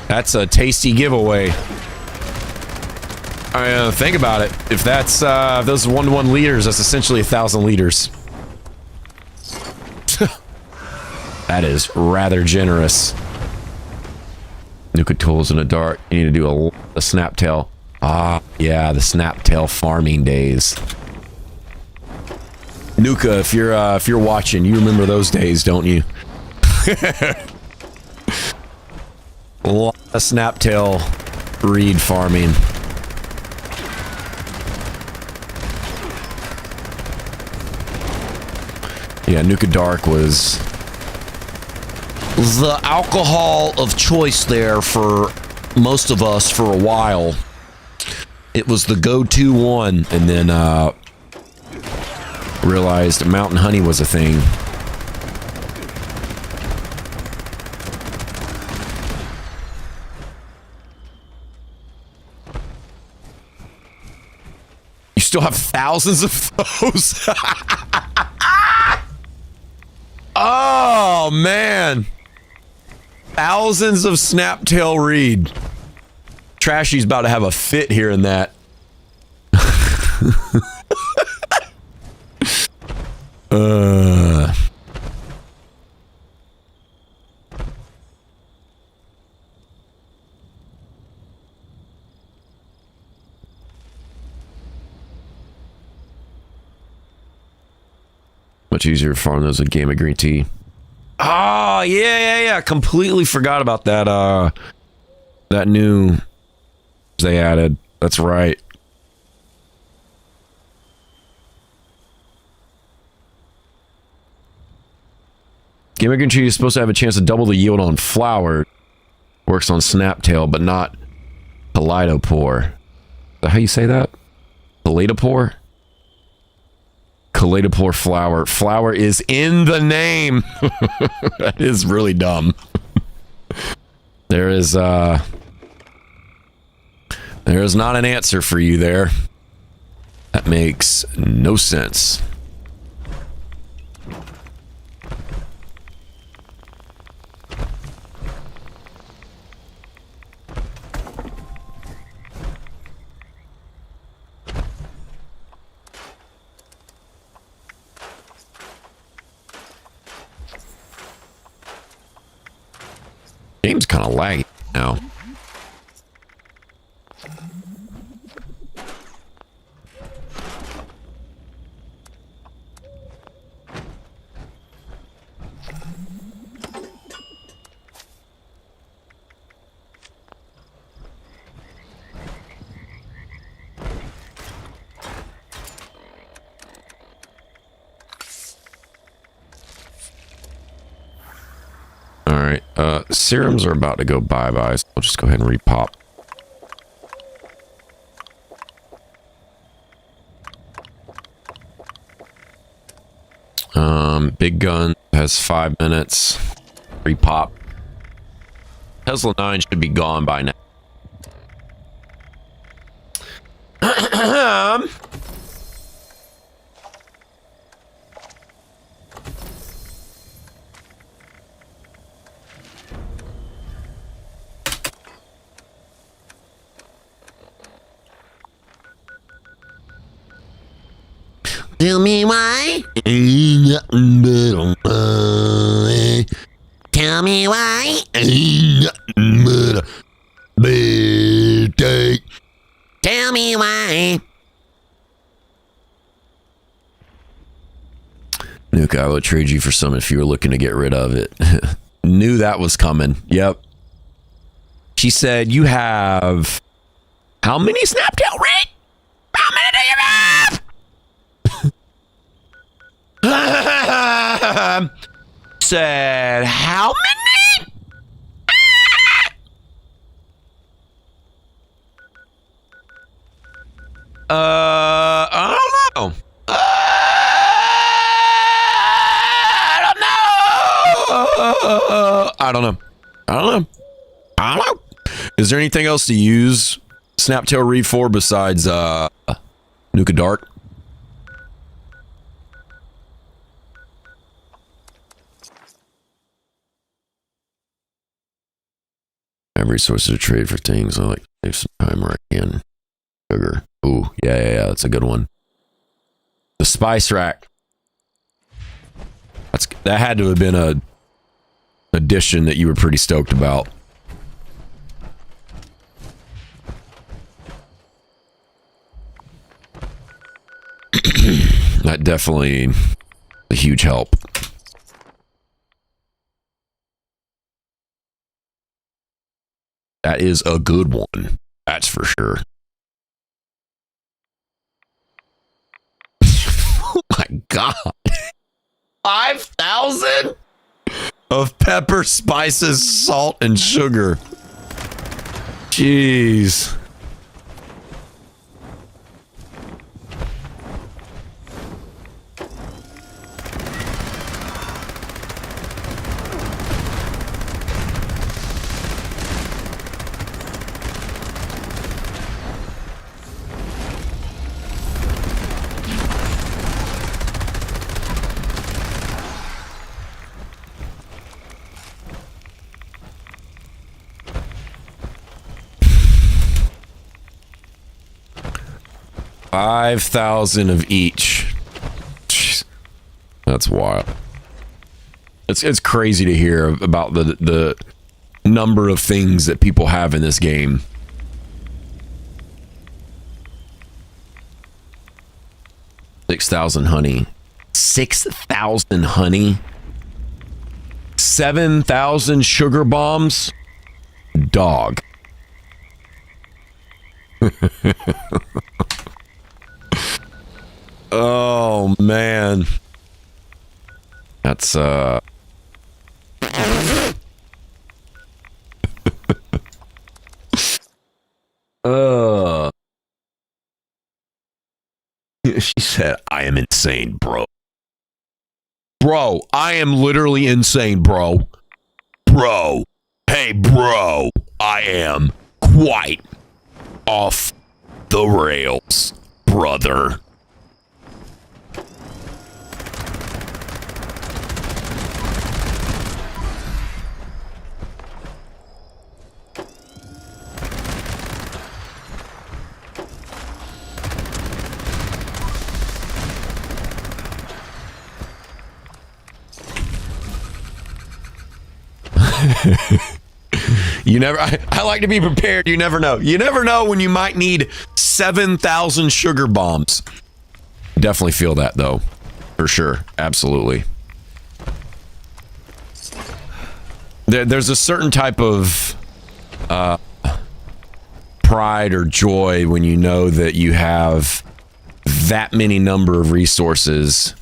B: That's a tasty giveaway. Think about it. If that's if those 1-to-1 liters, that's essentially 1,000 liters. That is rather generous. Nuka tools in the dark. You need to do a snaptail. Ah, yeah, the snaptail farming days. Nuka, if you're watching, you remember those days, don't you? A lot of snaptail reed farming. Yeah, Nuka Dark was
E: The alcohol of choice there for most of us for a while.
B: it was the go-to one, and then realized Mountain Honey was a thing. You still have thousands of those? Oh, man. Thousands of Snaptail Reed. Trashy's about to have a fit here in that. Much easier to farm those with Game of Green Tea. Oh, yeah. Completely forgot about that, that new they added. That's right. Game of Green Tea is supposed to have a chance to double the yield on flour. Works on Snaptail, but not Kaleidopore. Is that how you say that? Kaleidopore? Kaleidopore flour. Flour is in the name. That is really dumb. There's not an answer for you there. That makes no sense. Game's kind of laggy now. Alright, serums are about to go bye-bye, so I'll just go ahead and repop. Big Gun has 5 minutes. Repop. Tesla 9 should be gone by now.
E: Tell me why? Ain't nothing but a money. Tell me why? Ain't nothing but a better Tell me why.
B: Nuke, I would trade you for some if you were looking to get rid of it. Knew that was coming. Yep. She said, you have... How many Snaptail Red? How many do you have? Said, how many? I don't know. I don't know. Is there anything else to use Snaptail Reed for besides Nuka Dart? I have resources to trade for things. I like to save some time where I can. Sugar. Ooh, yeah, that's a good one. The spice rack. That had to have been a addition that you were pretty stoked about. That definitely a huge help. That is a good one. That's for sure. Oh my god. 5,000 of pepper, spices, salt, and sugar. Jeez. $5,000 of each. Jeez. That's wild. It's crazy to hear about the number of things that people have in this game. $6,000 honey. 6,000 honey. 7,000 sugar bombs. Dog. Oh man, that's She said, I am insane, bro. Bro, I am literally insane, bro. Bro. Hey, bro. I am quite off the rails, brother. You never, I like to be prepared. You never know. You never know when you might need 7,000 sugar bombs. Definitely feel that though. For sure. Absolutely. There's a certain type of pride or joy when you know that you have that many number of resources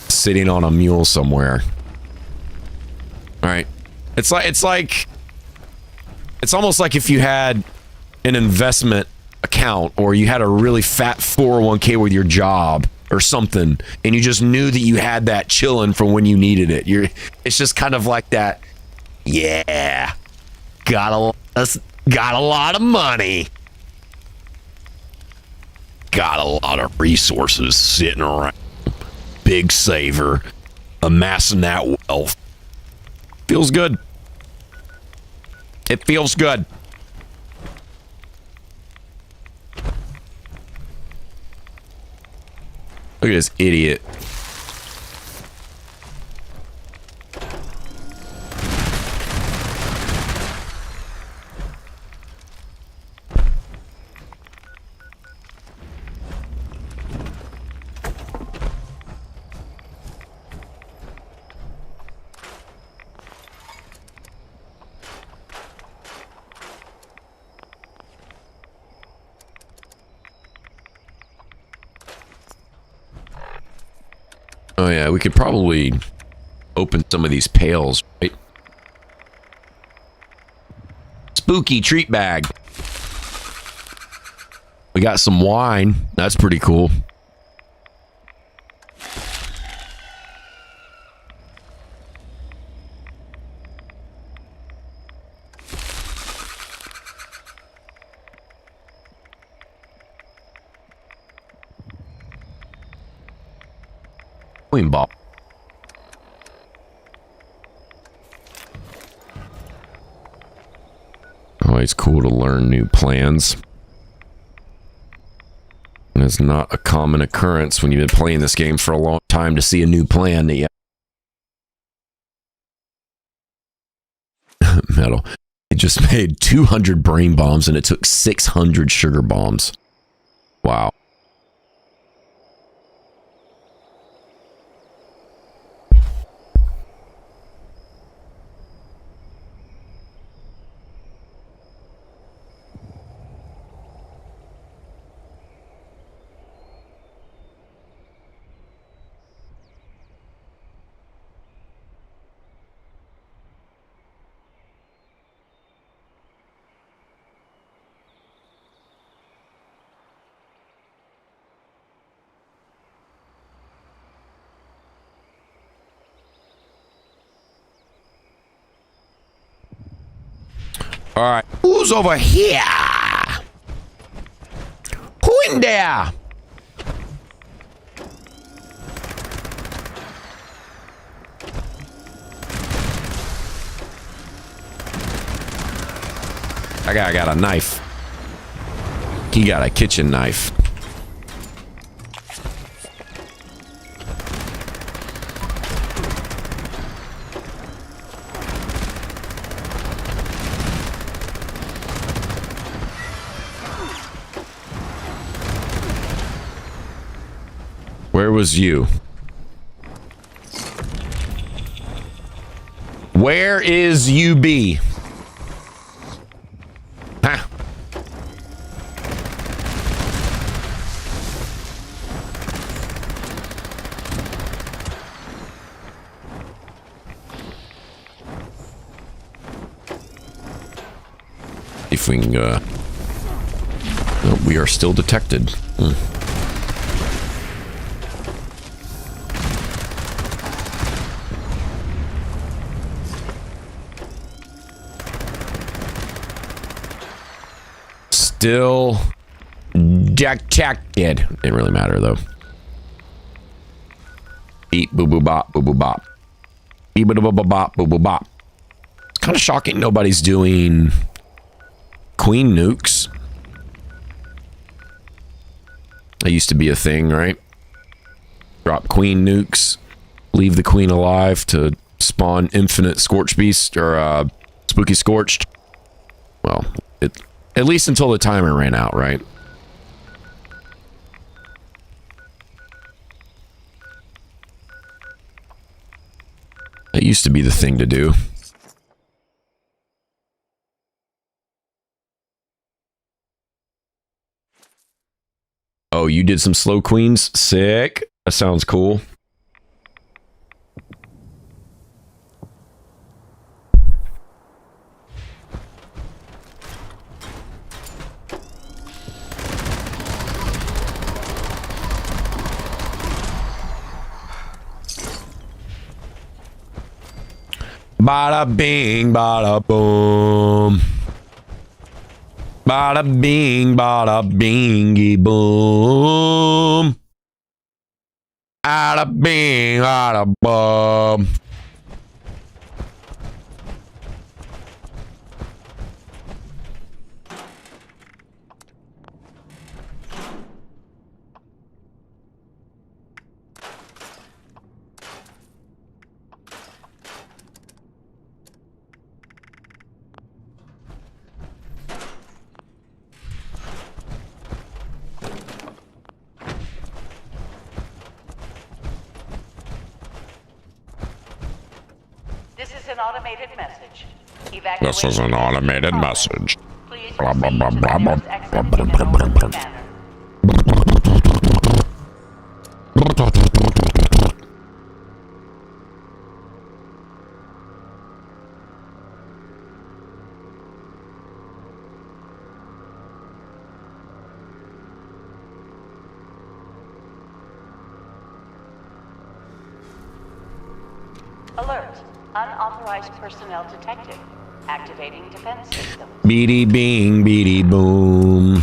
B: sitting on a mule somewhere. All right. It's almost like if you had an investment account or you had a really fat 401k with your job or something and you just knew that you had that chilling for when you needed it. It's just kind of like that. Yeah. Got a lot of money. Got a lot of resources sitting around. Big saver. Amassing that wealth. Feels good. It feels good. Look at this idiot. Oh yeah, we could probably open some of these pails, right? Spooky treat bag. We got some wine. That's pretty cool. Queen ball. Always cool to learn new plans. And it's not a common occurrence when you've been playing this game for a long time to see a new plan that you metal. It just made 200 brain bombs and it took 600 sugar bombs. Wow. All right, who's over here? Who in there? I got a knife. He got a kitchen knife. Where was you? Where is UB? Huh? If we can, oh, we are still detected. Still detected. Didn't really matter though. Beep boo boo bop boo boo bop. Beep boo boo bop bop boo boo bop. It's kind of shocking nobody's doing queen nukes. That used to be a thing, right? Drop queen nukes, leave the queen alive to spawn infinite scorched beast or spooky scorched. Well, at least until the timer ran out, right? That used to be the thing to do. Oh, you did some slow queens? Sick. That sounds cool. Bada bing, bada boom. Bada bing, bada bingy boom. Bada bing, bada boom.
D: Automated message.
B: This is an automated message.
D: Please
B: Blah, blah, blah, blah, blah, blah,
D: blah,
B: blah, blah, blah.
D: Alert. Unauthorized personnel detected. Activating defense system.
B: Beady bing, beady boom.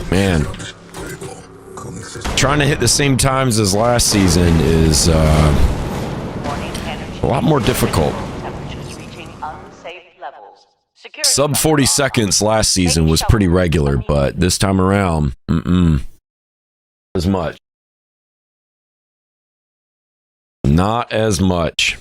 B: Man, trying to hit the same times as last season is a lot more difficult. Sub 40 seconds last season was pretty regular, but this time around, as much. Not as much.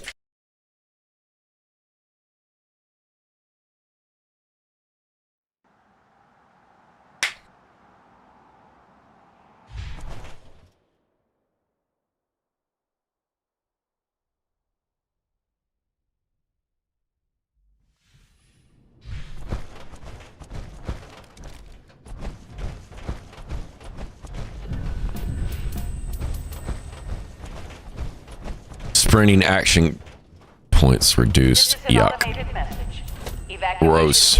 B: Sprinting action points reduced. Yuck. Gross.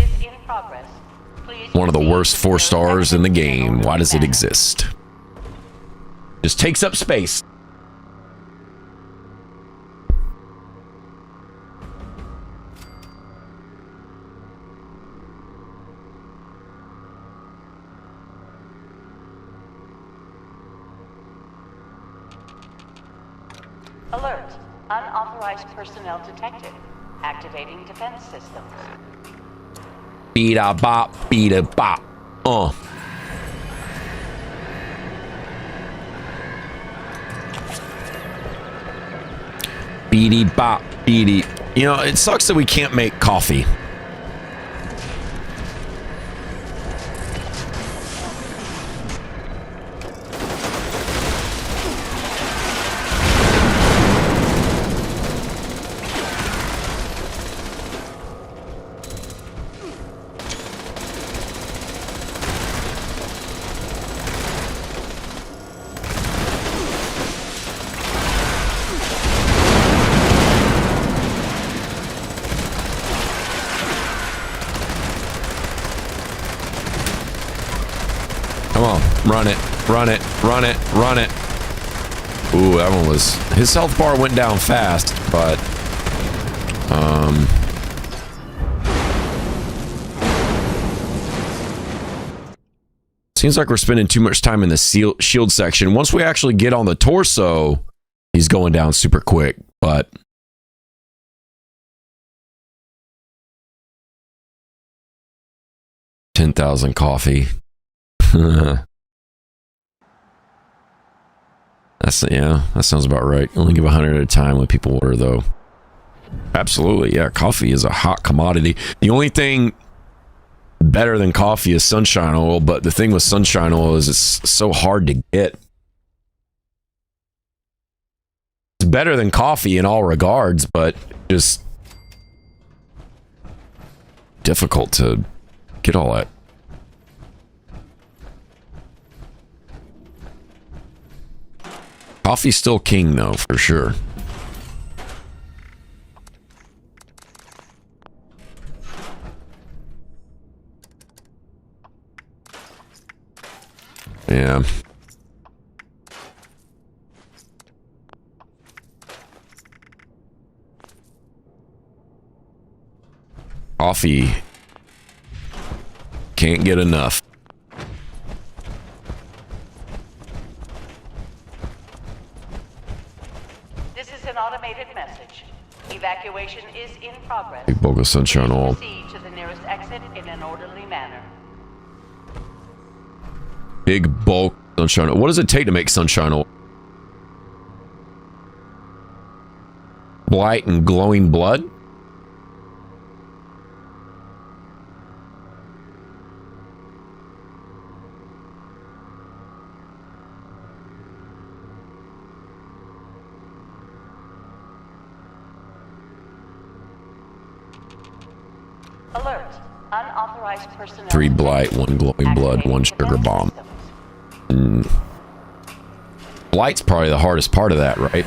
B: One of the worst 4 stars in the game. Why does it exist? Just takes up space.
D: Alert. Unauthorized personnel detected. Activating defense systems.
B: Beat a bop, beat a bop. Beady bop, beady. You know, it sucks that we can't make coffee. Run it, run it, run it, run it. Ooh, that one was... His health bar went down fast, but... Seems like we're spending too much time in the shield section. Once we actually get on the torso, he's going down super quick, but... 10,000 coffee. Yeah, that sounds about right. Only give 100 at a time when people order, though. Absolutely, yeah. Coffee is a hot commodity. The only thing better than coffee is sunshine oil, but the thing with sunshine oil is it's so hard to get. It's better than coffee in all regards, but just difficult to get all that. Coffee's still king, though, for sure. Yeah. Coffee. Can't get enough.
D: This is an automated message. Evacuation is in progress.
B: Big bulk of sunshine oil.
D: Proceed to the nearest exit in an orderly manner.
B: Big bulk sunshine oil. What does it take to make sunshine oil? Blight and glowing blood?
D: Alert. Unauthorized personnel.
B: 3 blight, 1 glowing blood, 1 sugar bomb. Blight's probably the hardest part of that, right?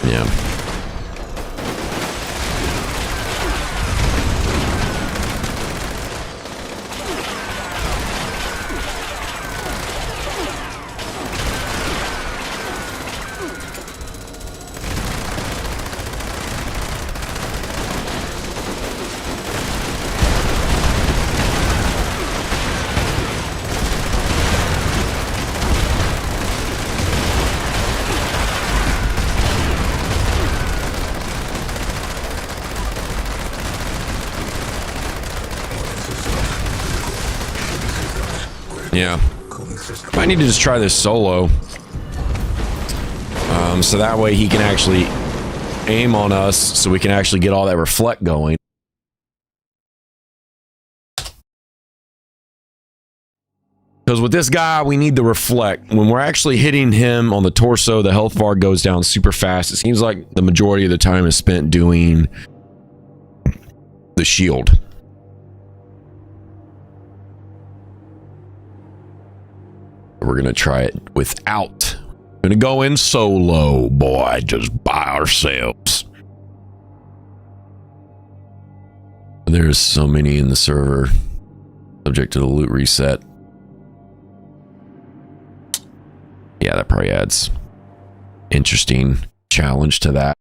B: Yeah. Yeah. I need to just try this solo. So that way he can actually aim on us so we can actually get all that reflect going. Because with this guy, we need the reflect. When we're actually hitting him on the torso, the health bar goes down super fast. It seems like the majority of the time is spent doing the shield. We're going to try it without. We're going to go in solo, boy, just by ourselves. There's so many in the server. Subject to the loot reset. Yeah, that probably adds interesting challenge to that.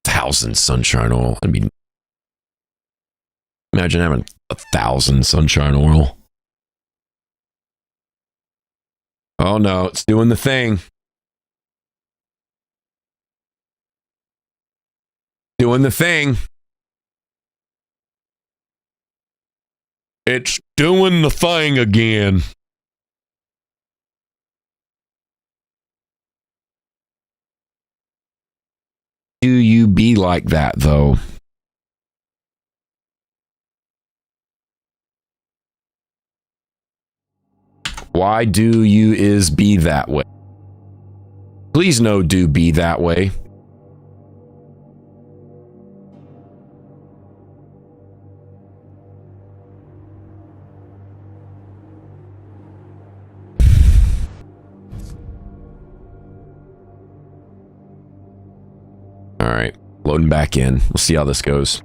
B: Thousand sunshine oil. I mean, imagine having 1,000 sunshine oil. Oh no, it's doing the thing. Doing the thing. It's doing the thing again. Do you be like that, though? Why do you is be that way? Please no do be that way. All right, loading back in. We'll see how this goes.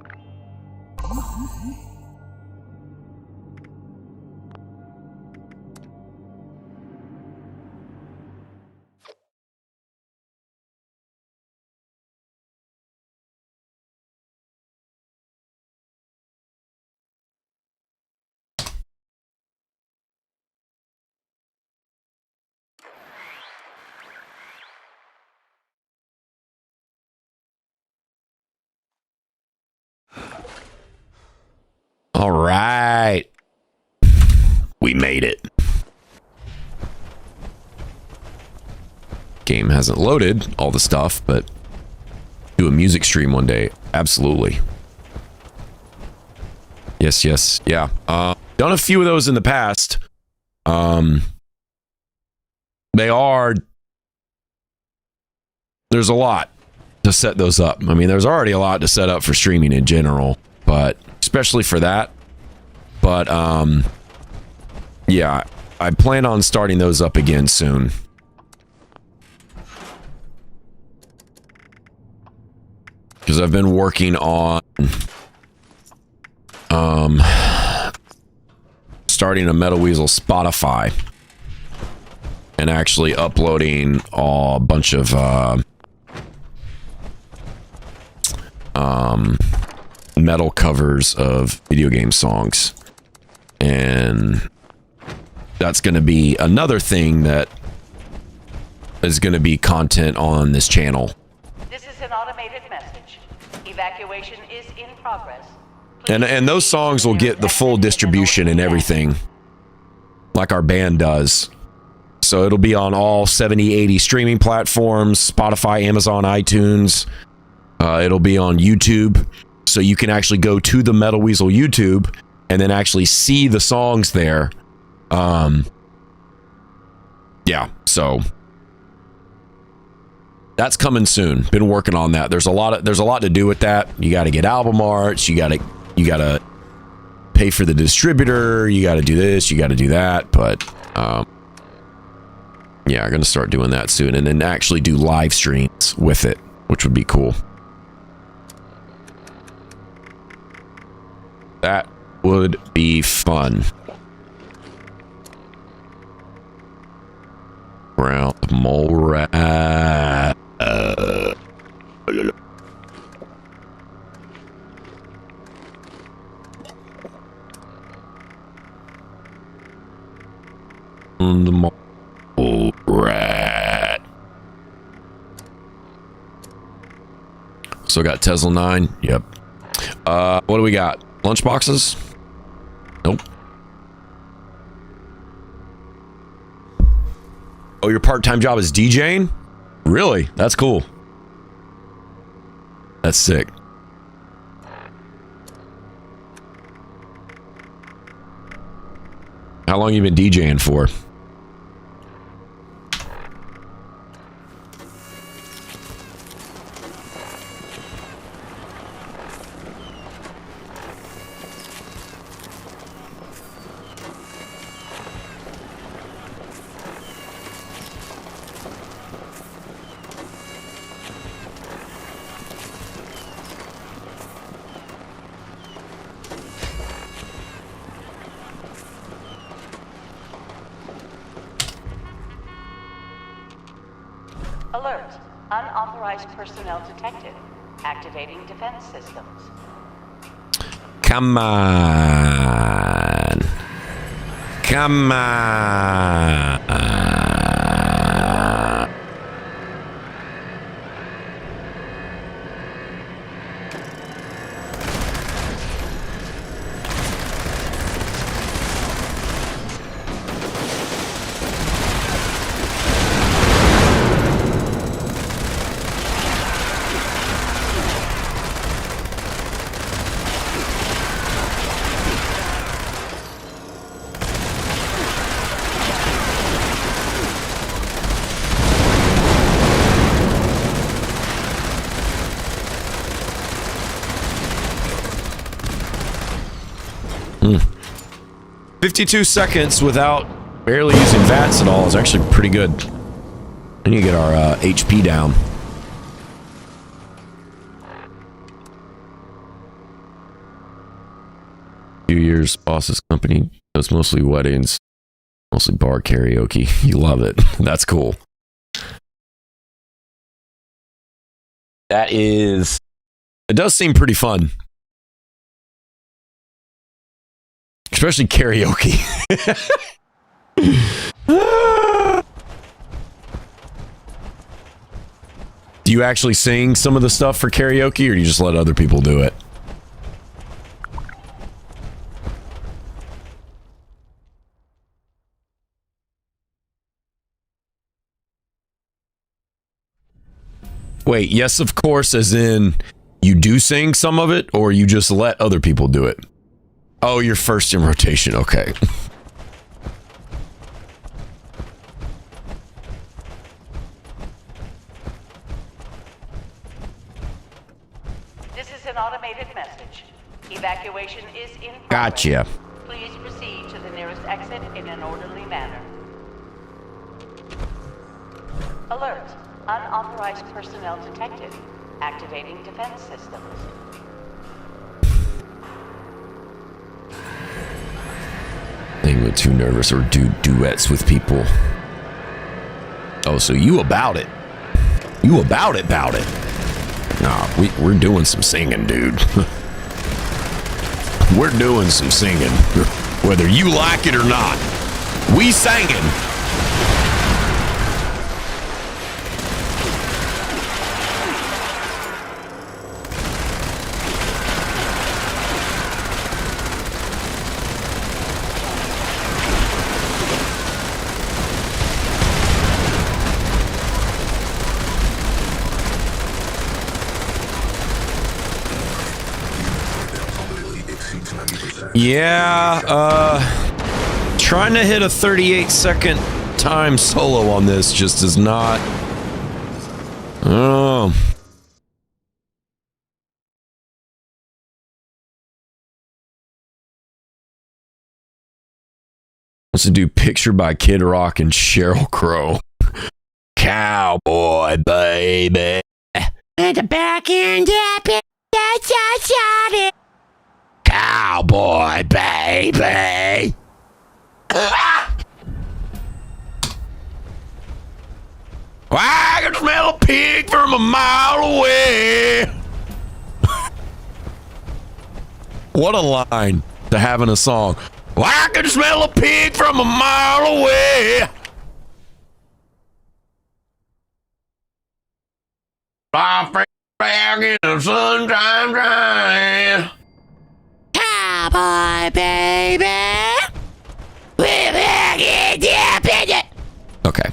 B: All right. We made it. Game hasn't loaded all the stuff, but do a music stream one day. Absolutely. Yes, yes. Yeah. Done a few of those in the past. There's a lot to set those up. I mean, there's already a lot to set up for streaming in general, but especially for that. But yeah, I plan on starting those up again soon. Because because I've been working on starting a Metal Weasel Spotify and actually uploading a bunch of metal covers of video game songs, and that's going to be another thing that is going to be content on this channel.
D: This is an automated message. Evacuation is in progress.
B: And those songs will get the full distribution and everything, like our band does. So it'll be on all 70, 80 streaming platforms, Spotify, Amazon, iTunes. It'll be on YouTube, so you can actually go to the Metal Weasel YouTube and then actually see the songs there. Yeah, so that's coming soon. Been working on that. There's a lot to do with that. You got to get album arts. You got to pay for the distributor. You got to do this. You got to do that. But yeah, I'm gonna start doing that soon, and then actually do live streams with it, which would be cool. That would be fun. Round mole rat. On the mole rat. So got Tesla 9. Yep. What do we got? Lunch boxes? Nope. Oh, your part-time job is DJing? Really? That's cool. That's sick. How long you been DJing for?
D: Alert. Unauthorized personnel detected. Activating defense systems.
B: Come on. Come on. Hmm. 52 seconds without barely using VATS at all is actually pretty good. I need to get our HP down. Few years, boss's company does mostly weddings, mostly bar karaoke. You love it. That's cool. That is... It does seem pretty fun. Especially karaoke. Do you actually sing some of the stuff for karaoke, or do you just let other people do it? Wait, yes, of course, as in you do sing some of it, or you just let other people do it? Oh, you're first in rotation. Okay.
D: This is an automated message. Evacuation is in progress.
B: Gotcha.
D: Please proceed to the nearest exit in an orderly manner. Alert. Unauthorized personnel detected. Activating defense systems.
B: Thing with too nervous or do duets with people. Oh, so you about it? You about it? Nah, we're doing some singing, dude. We're doing some singing, whether you like it or not. We singing. Yeah, trying to hit a 38-second time solo on this just is not. Oh. Wants to do Picture by Kid Rock and Sheryl Crow. Cowboy baby. At the back end, cowboy baby. I can smell a pig from a mile away. What a line to have in a song. I can smell a pig from a mile away. I back in the sunshine rain. Cowboy baby. Okay.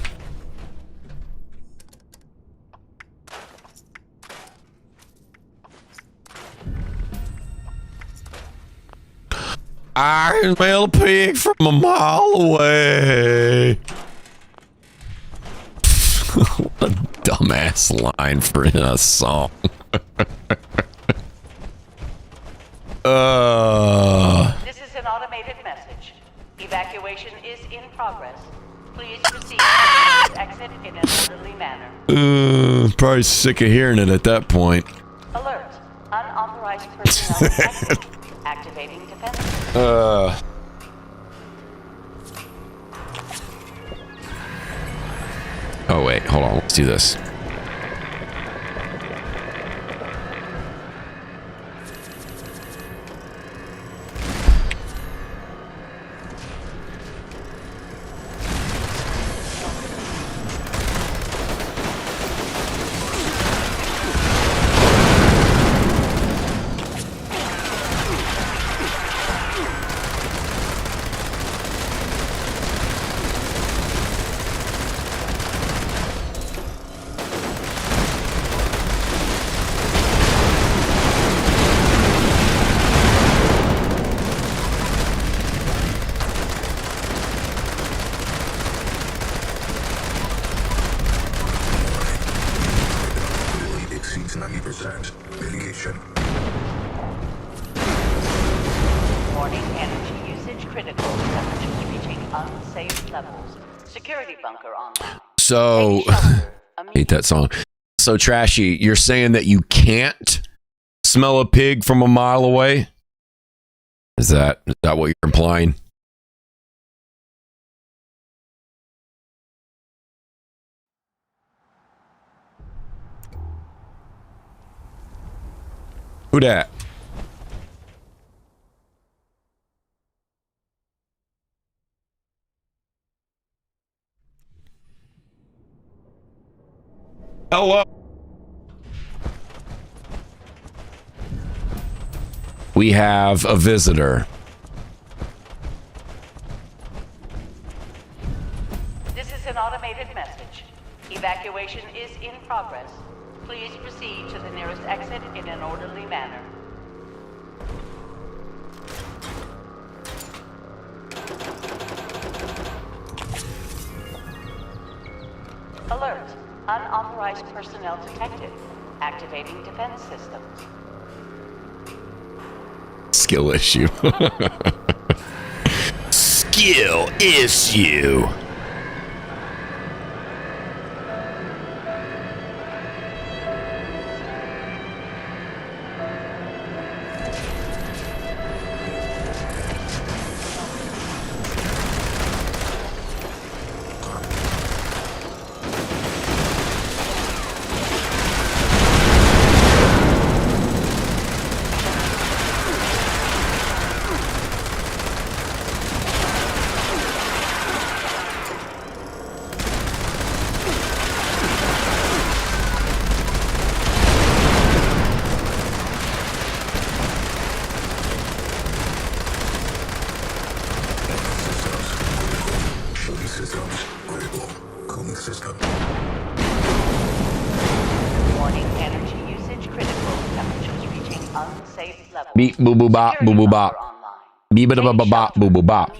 B: I can smell a pig from a mile away. What a dumbass line for a song.
D: This is an automated message. Evacuation is in progress. Please proceed to the exit in an orderly manner.
B: Probably sick of hearing it at that point.
D: Alert. Unauthorized personnel detected. Activating defense.
B: Oh wait, hold on. Let's do this.
D: Warning, energy usage critical. Temperatures reaching unsafe levels. Security bunker online.
B: So,
D: Take shelter
B: hate that song. So Trashy, you're saying that you can't smell a pig from a mile away? Is that what you're implying? Who dat? Hello. We have a visitor.
D: This is an automated message. Evacuation is in progress. Please proceed to the nearest exit in an orderly manner. Alert. Unauthorized personnel detected. Activating defense systems.
B: Skill issue. Skill issue.
D: safe level.
B: Beep boo boo bop boo boo bop. Beep ba ba ba bop boo boo bop.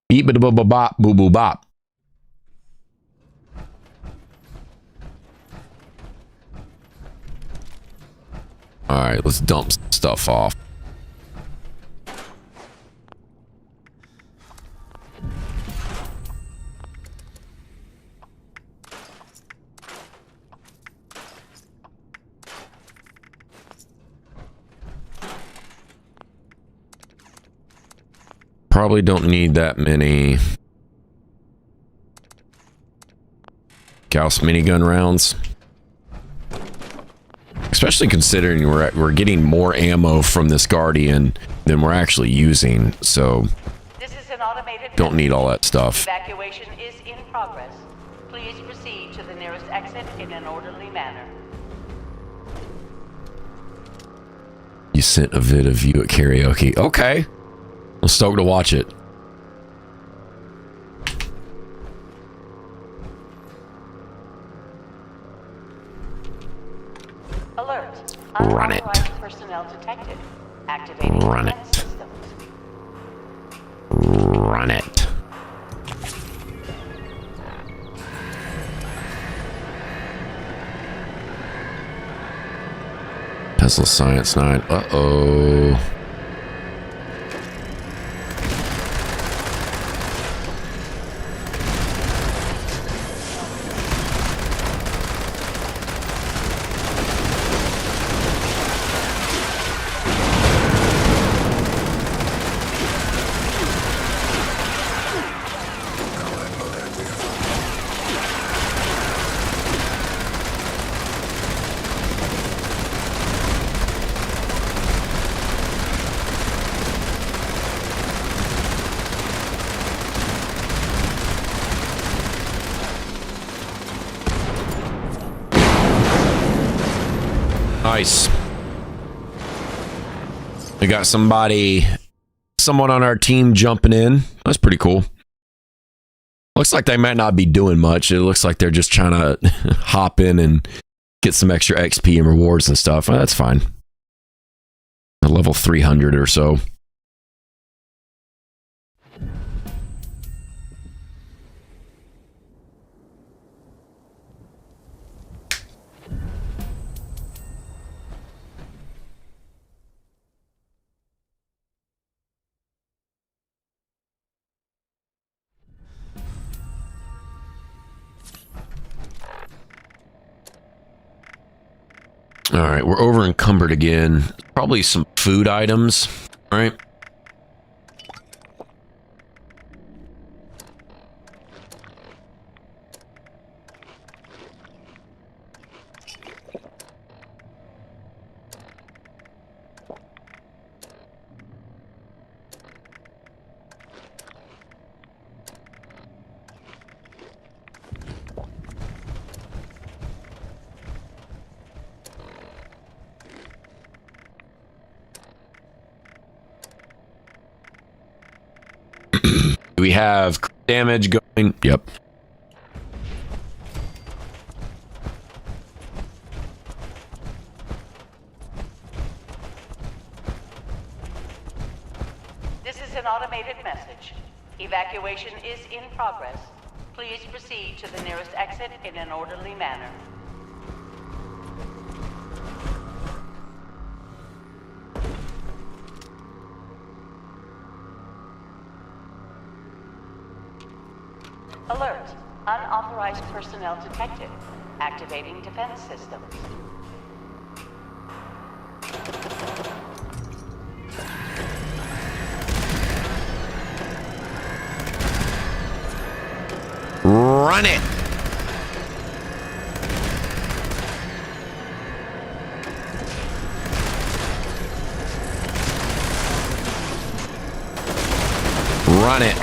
B: Beep ba ba ba bop boo boo bop. All right, let's dump stuff off. Probably don't need that many Gauss minigun rounds. Especially considering we're getting more ammo from this Guardian than we're actually using, so
D: This is an automated
B: don't need all that stuff.
D: Evacuation is in progress. Please proceed to the nearest exit in an orderly manner.
B: You sent a vid of you at karaoke. Okay. I'm stoked to watch it.
D: Alert.
B: Run it.
D: Unauthorized personnel detected. Activating
B: Run it.
D: defense systems.
B: Run it. Tesla Science 9. Uh-oh. Nice. We got someone on our team jumping in. That's pretty cool. Looks like they might not be doing much. It looks like they're just trying to hop in and get some extra XP and rewards and stuff. Well, that's fine. A level 300 or so. All right, we're over encumbered again. Probably some food items, all right? We have damage going. Yep.
D: This is an automated message. Evacuation is in progress. Please proceed to the nearest exit in an orderly manner. Alert. Unauthorized personnel detected. Activating defense systems.
B: Run it. Run it.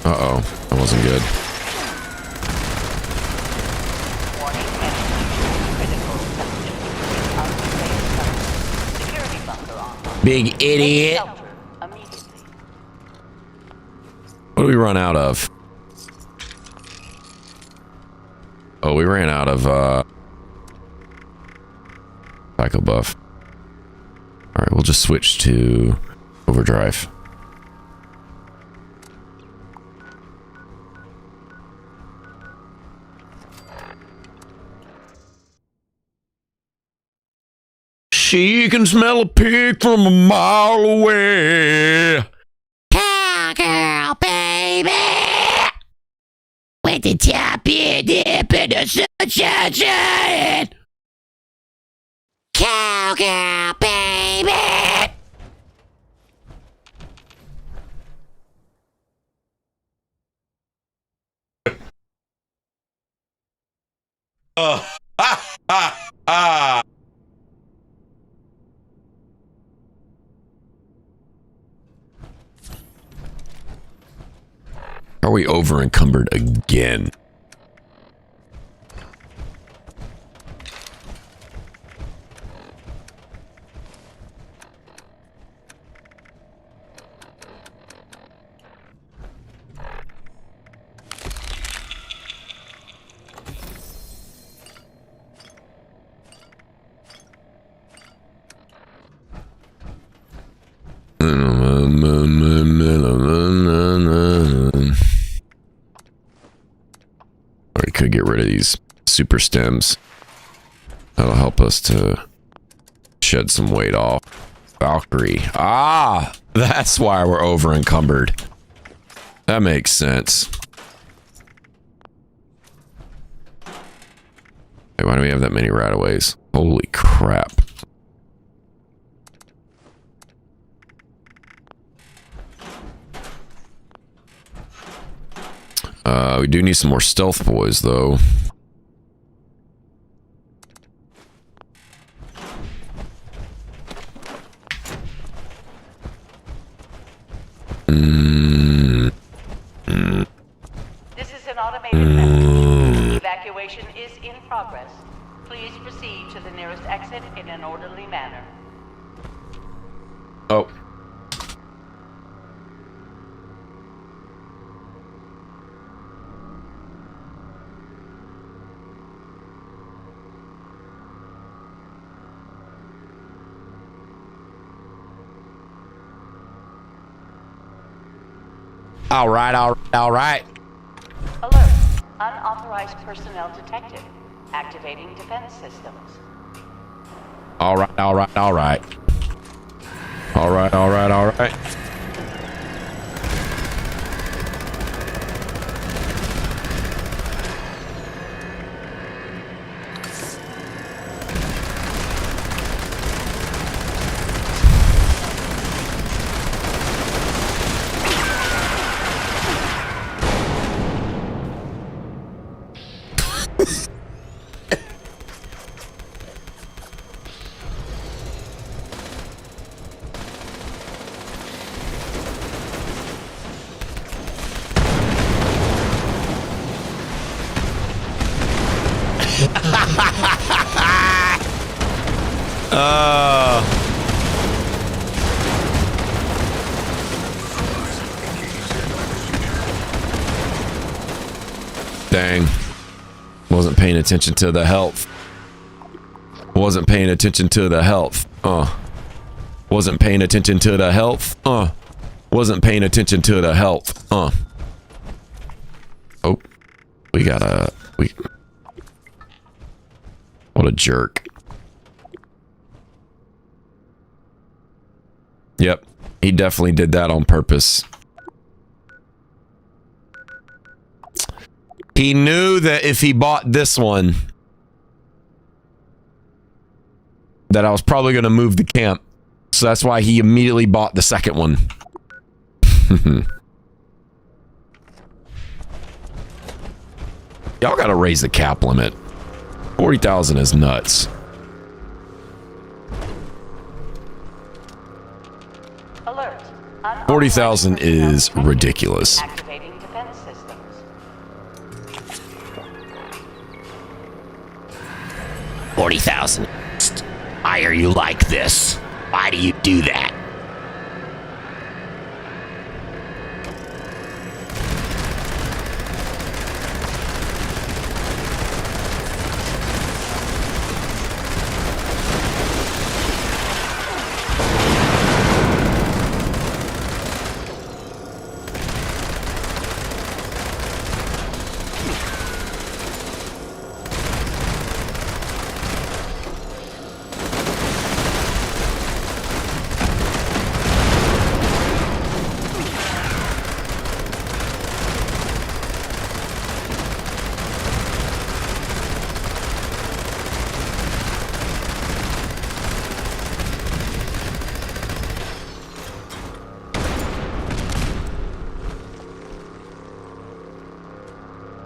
B: Uh-oh. That wasn't good.
D: Warning, critical security bunker on.
B: Big idiot.
D: Shelter immediately.
B: What do we run out of? Oh, we ran out of, Psycho buff. Alright, we'll just switch to overdrive. She can smell a pig from a mile away. Cowgirl, baby. With the top here, dip in the sunshine. Cowgirl, baby. Are we over encumbered again? We could get rid of these super stems. That'll help us to shed some weight off. Valkyrie. Ah, that's why we're over encumbered. That makes sense. Hey, why do we have that many right-of-ways? Holy crap. We do need some more stealth boys, though.
D: This is an automated message. Evacuation is in progress. Please proceed to the nearest exit in an orderly manner.
B: Oh. All right.
D: Alert. Unauthorized personnel detected. Activating defense systems.
B: All right. Dang. Wasn't paying attention to the health. Wasn't paying attention to the health. Wasn't paying attention to the health. Wasn't paying attention to the health. Oh. We gotta... What a jerk. Yep. He definitely did that on purpose. He knew that if he bought this one, that I was probably going to move the camp. So that's why he immediately bought the second one. Y'all got to raise the cap limit. 40,000 is nuts.
D: Alert.
B: 40,000 is ridiculous.
D: Activating defense
E: 40,000. Why are you like this? Why do you do that?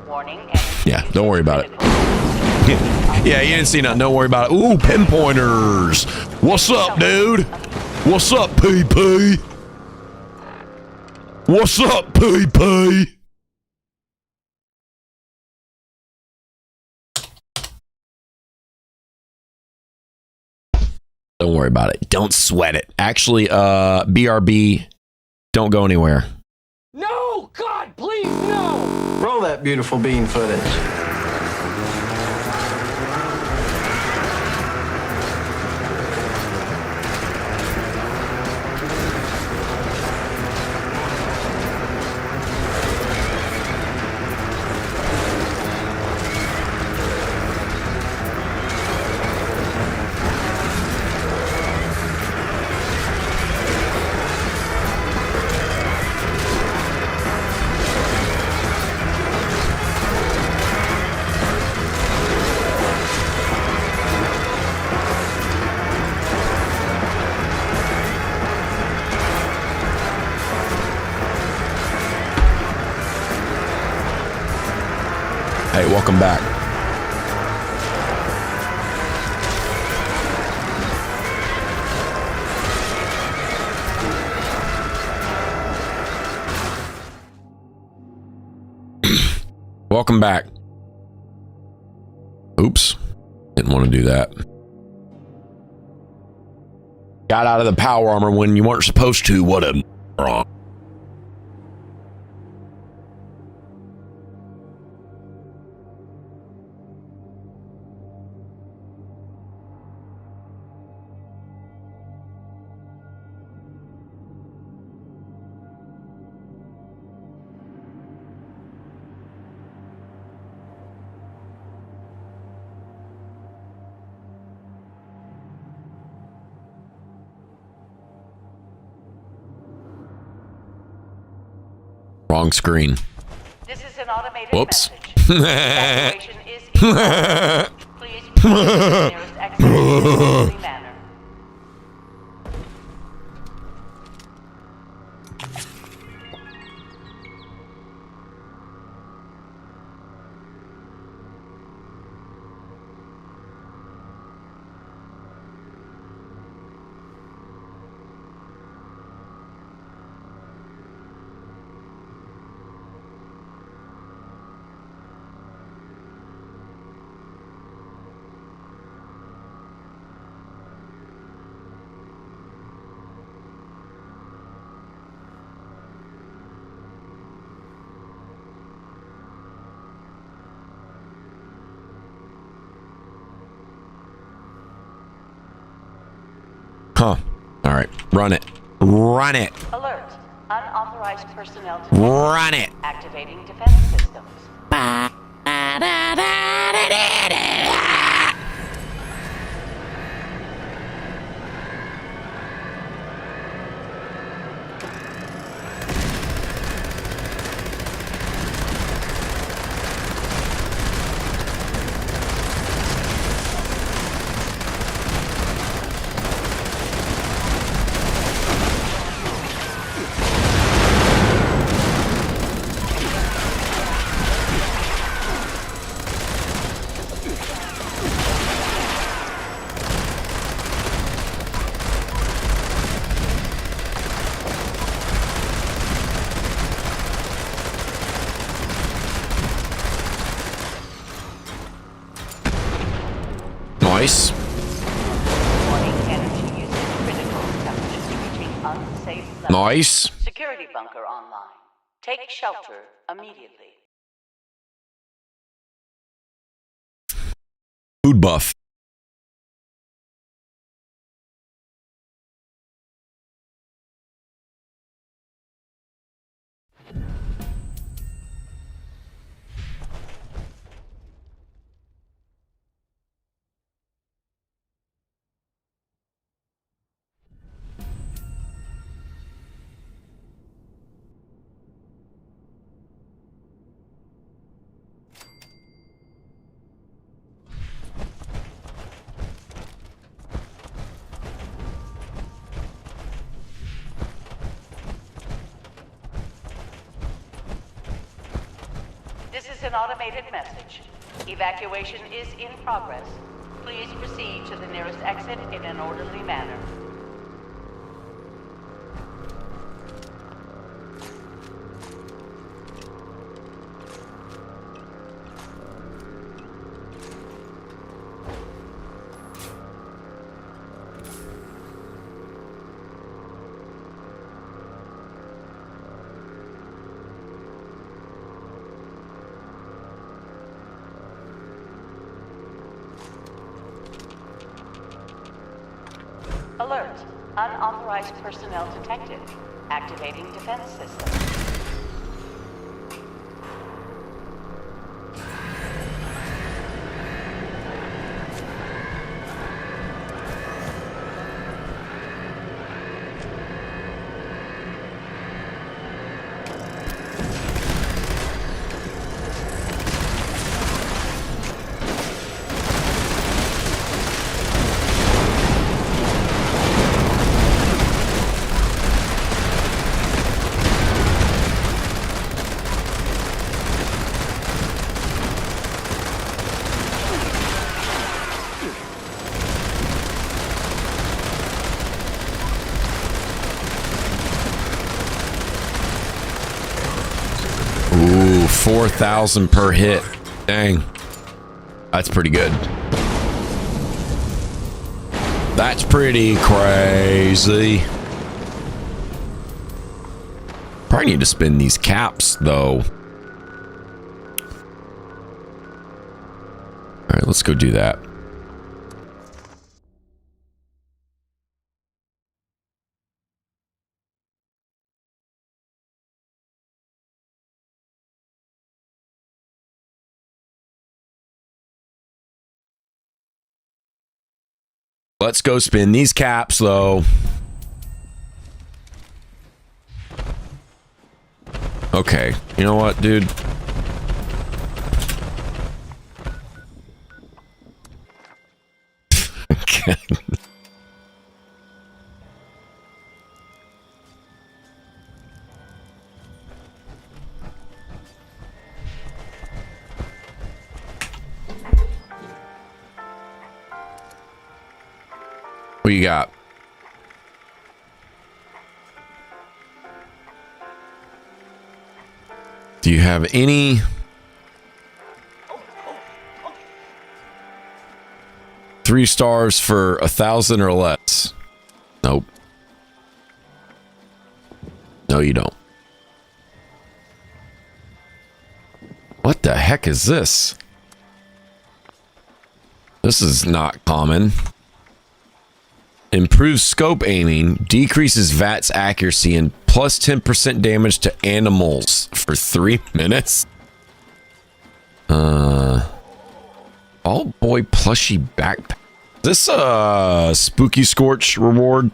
D: Warning.
B: Yeah, don't worry about it. Yeah, you didn't see nothing. Don't worry about it. Ooh, pinpointers. What's up, dude? What's up, PP? What's up, PP? Don't worry about it. Don't sweat it. Actually, BRB, don't go anywhere.
F: No! God, please, no!
G: Roll that beautiful bean footage.
B: Hey, welcome back. Welcome back. Oops. Didn't want to do that. Got out of the power armor when you weren't supposed to. What a wrong. Wrong screen.
D: This is an automated
B: Whoops.
D: message. Evacuation is in progress. Please proceed to the nearest exit in an orderly manner.
B: Huh. All right. Run it. Run it.
D: Alert. Unauthorized personnel to
B: Run it.
D: activating defense systems.
B: Nice.
D: Warning, energy usage critical. Temperatures reaching unsafe levels.
B: Nice.
D: Security bunker online. Take shelter immediately.
B: Food buff.
D: This is an automated message. Evacuation is in progress. Please proceed to the nearest exit in an orderly manner. Alert. Unauthorized personnel detected. Activating defense system.
B: Ooh, 4,000 per hit. Dang. That's pretty good. That's pretty crazy. Probably need to spin these caps, though. All right, let's go do that. Let's go spin these caps, though. Okay, you know what, dude? Okay. What you got? Do you have any 3 stars for 1,000 or less? Nope. No, you don't. What the heck is this? This is not common. Improves scope aiming, decreases VATS accuracy, and plus 10% damage to animals for 3 minutes. All boy plushy backpack. Is this a spooky Scorched reward?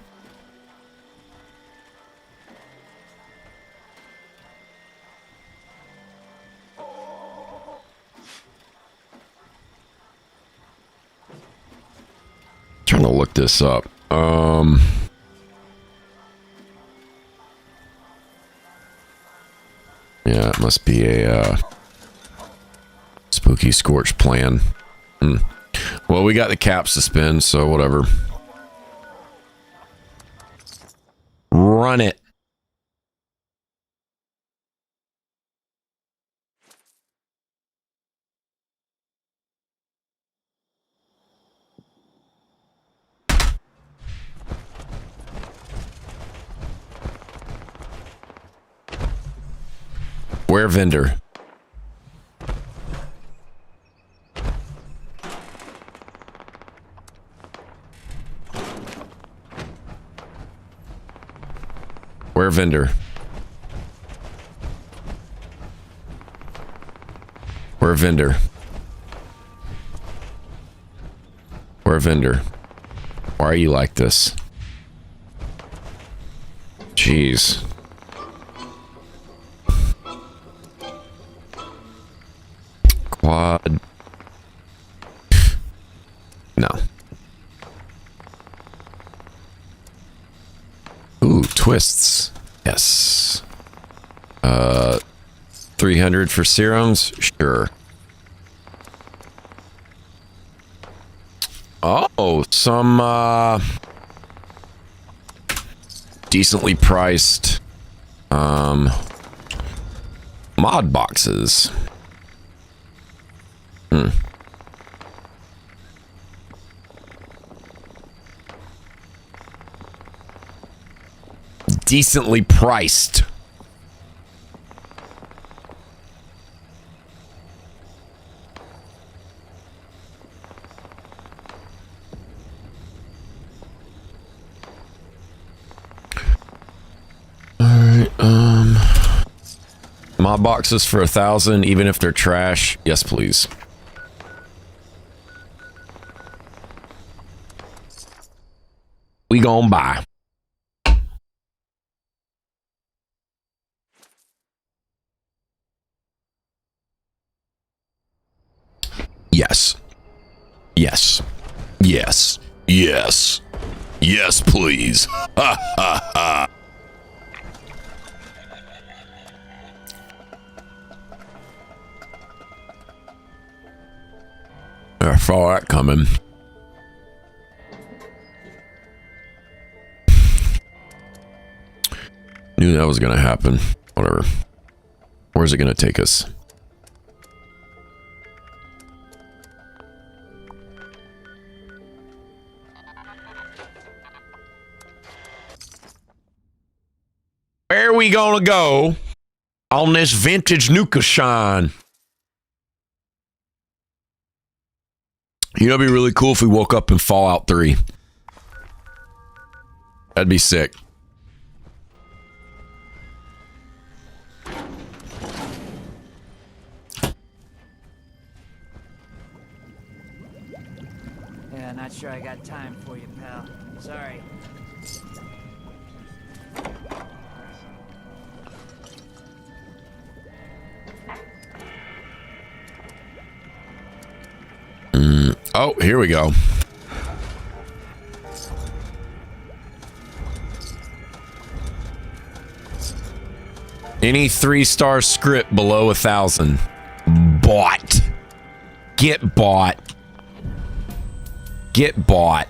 B: Trying to look this up. Yeah, it must be a spooky Scorched plan. Well, we got the caps to spin, so whatever. Run it. Where vendor? Where vendor? Where vendor? Where vendor? Why are you like this? Jeez. Quad. No. Ooh, twists. Yes. 300 for serums? Sure. Oh, some decently priced mod boxes. Decently priced. Mod boxes for 1,000, even if they're trash. Yes, please. We gon' buy. Yes. Yes. Yes. Yes. Yes, please. Ha ha ha. I saw that coming. Knew that was gonna happen. Whatever. Where's it gonna take us? Where are we gonna go on this vintage Nuka shine? You know, it'd be really cool if we woke up in Fallout 3. That'd be sick.
H: Yeah, not sure I got time for you, pal. Sorry.
B: Oh, here we go. Any 3-star script below 1,000. Bought. Get bought. Get bought.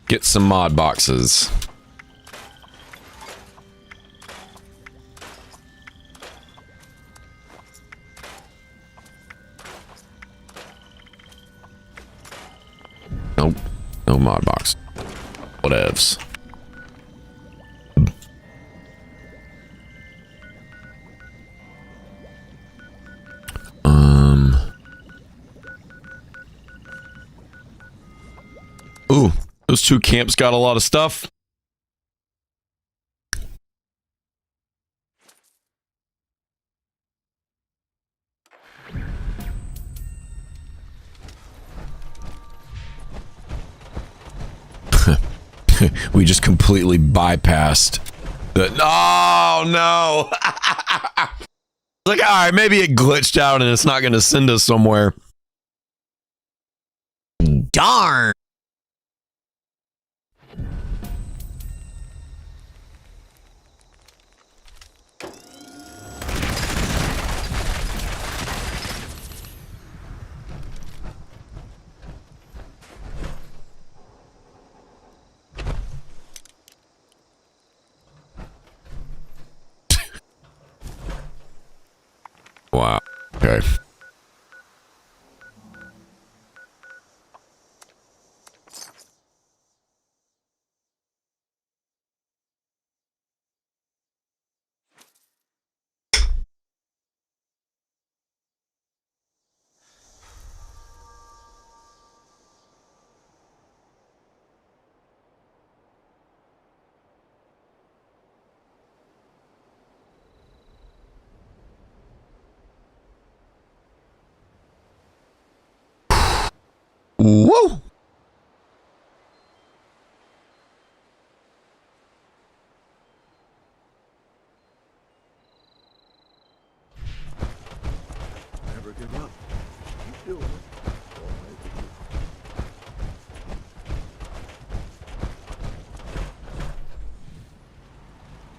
B: Get some mod boxes. Nope. No mod box. Whatevs. Ooh. Those two camps got a lot of stuff. We just completely bypassed the... Oh, no. Like, all right, maybe it glitched out and it's not going to send us somewhere. Darn. Wow. Okay. Woo!
I: Never give up. Keep doing it. Don't make it.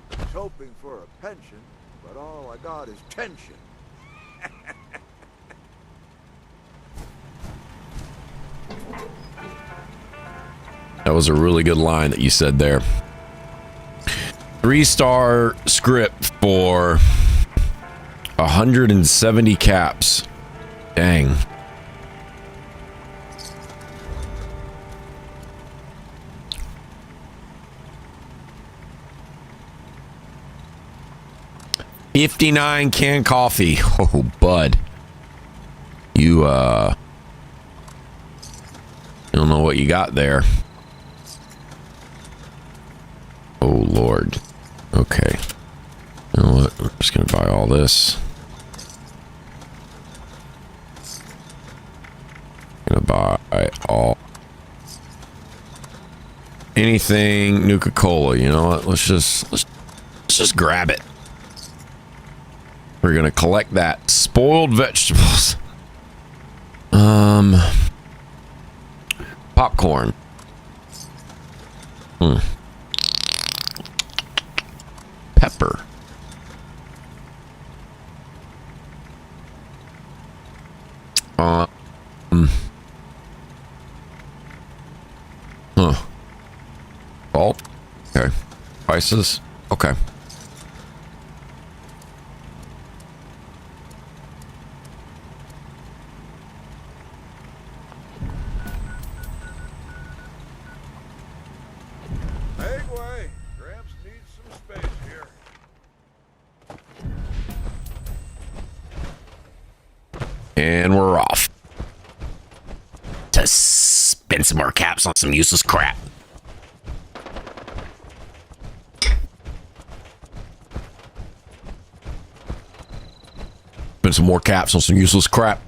I: I was hoping for a pension, but all I got is tension.
B: That was a really good line that you said there. 3-star script for 170 caps. Dang. $59 canned coffee. Oh, bud. You don't know what you got there. Oh, Lord. Okay. You know what? I'm just going to buy all this. Going to buy all. Anything Nuka-Cola. You know what? Let's just grab it. We're going to collect that. Spoiled vegetables. Popcorn. Pepper. Salt. Okay. Spices. Okay. And we're off. To spend some more caps on some useless crap. Spend some more caps on some useless crap.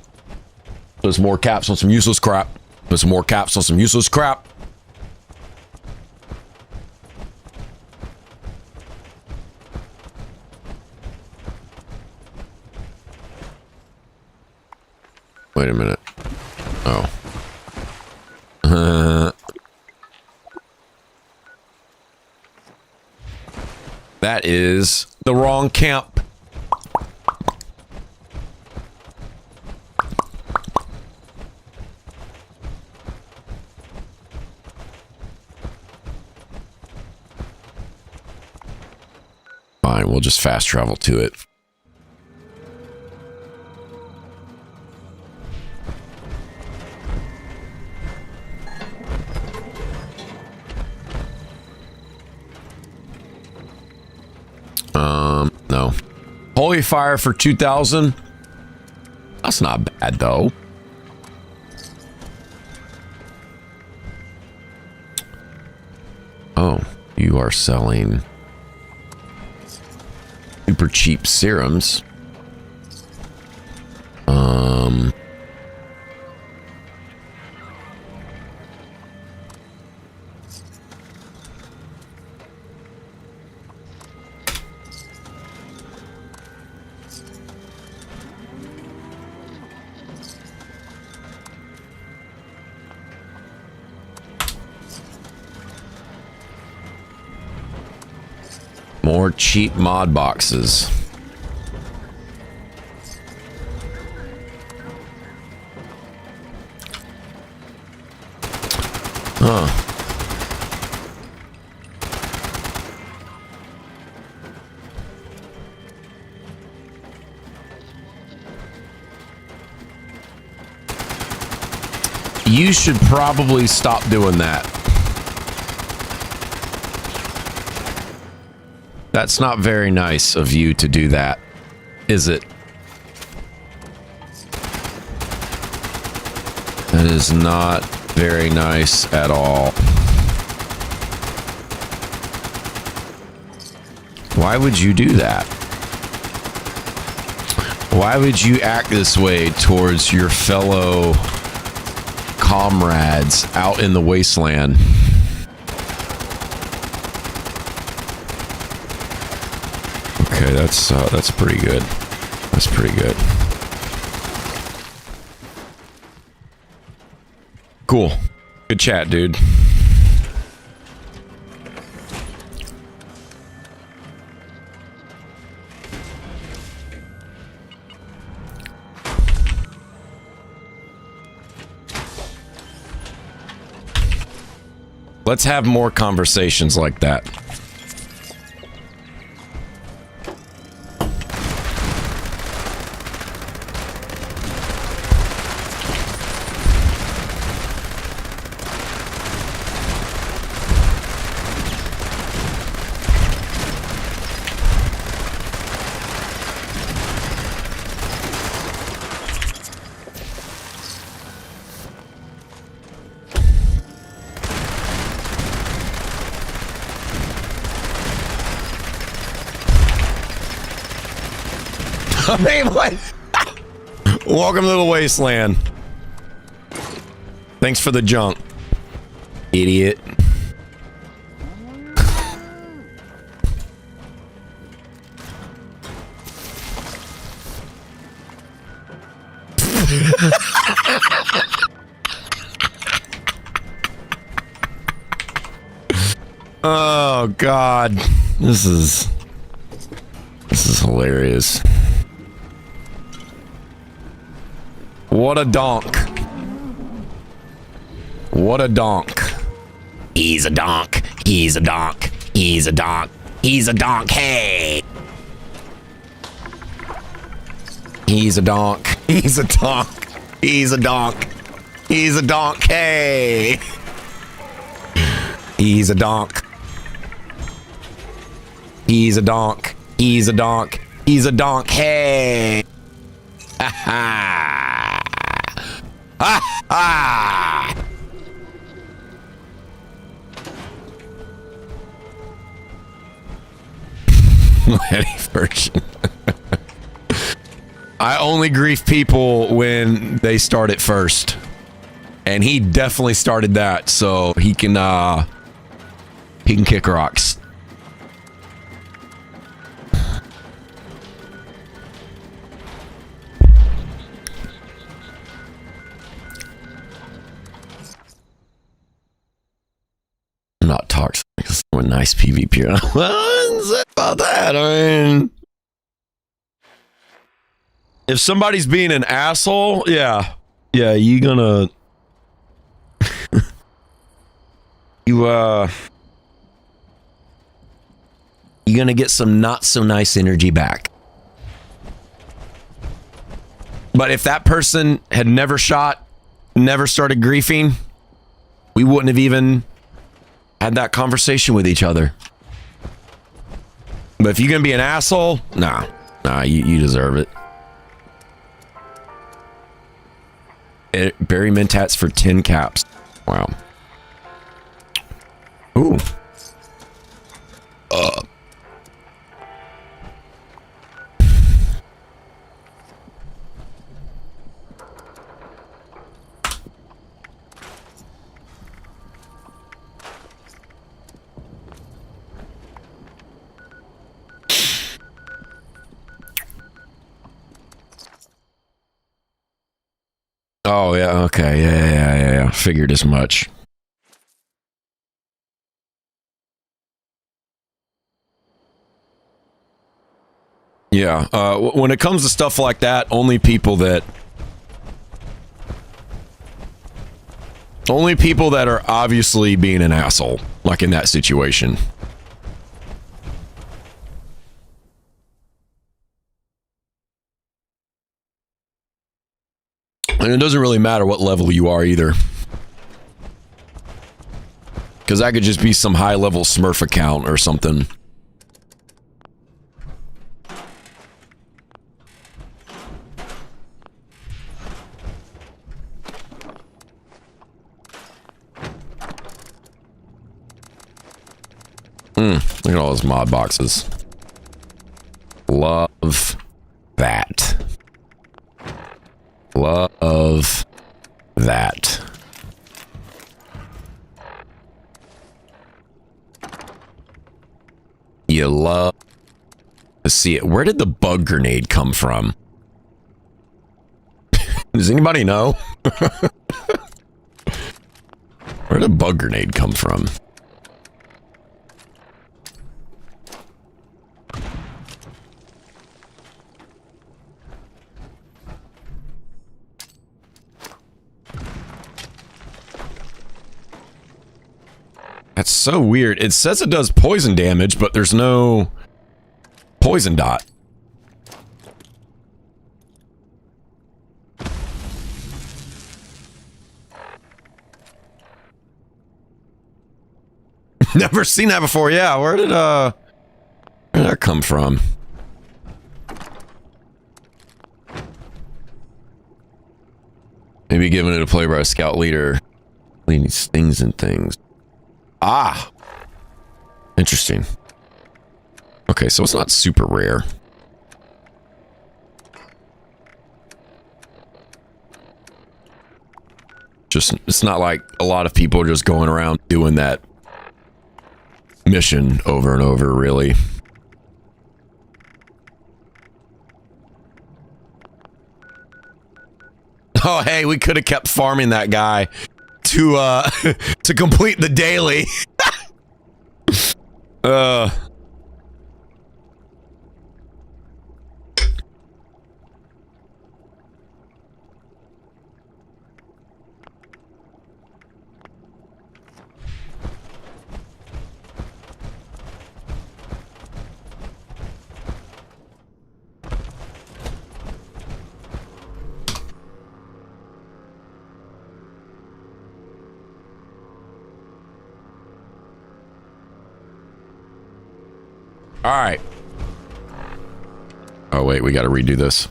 B: Spend some more caps on some useless crap. Spend some more caps on some useless crap. Wait a minute. Oh. That is the wrong camp. Fine, we'll just fast travel to it. No. Holy Fire for 2,000. That's not bad, though. Oh, you are selling super cheap serums. More cheap mod boxes. Huh. You should probably stop doing that. That's not very nice of you to do that, is it? That is not very nice at all. Why would you do that? Why would you act this way towards your fellow comrades out in the wasteland? Okay, that's pretty good. That's pretty good. Cool. Good chat, dude. Let's have more conversations like that. Hey, what? Welcome to the wasteland. Thanks for the junk, idiot. Oh God, this is hilarious. What a donk. What a donk. He's a donk. He's a donk. He's a donk. He's a donk. Hey. He's a donk. He's a donk. He's a donk. He's a donk. Hey. He's a donk. He's a donk. He's a donk. He's a donk. Hey. Ha ha. Ha ha. Any version. I only grief people when they start it first. And he definitely started that, so he can kick rocks. I'm not toxic. It's a nice PvP. What's about that? I mean, if somebody's being an asshole, yeah, you gonna you're gonna get some not so nice energy back. But if that person had never shot, never started griefing, we wouldn't have even had that conversation with each other. But if you're gonna be an asshole, nah, you deserve it. Barry Mentats for 10 caps. Wow. Ooh. Oh, yeah, okay, yeah. Figured as much. Yeah, when it comes to stuff like that, only people that are obviously being an asshole, like in that situation. And it doesn't really matter what level you are either. Because that could just be some high-level Smurf account or something. Look at all those mod boxes. Love that. Love that. You love to see it. Where did the bug grenade come from? Does anybody know? Where did the bug grenade come from? That's so weird. It says it does poison damage, but there's no poison dot. Never seen that before. Yeah, where did that come from? Maybe giving it a play by a scout leader. Leading stings and things. Ah, interesting. Okay, so it's not super rare. Just, it's not like a lot of people are just going around doing that mission over and over, really. Oh, hey, we could have kept farming that guy to to complete the daily. All right. Oh, wait, we got to redo this.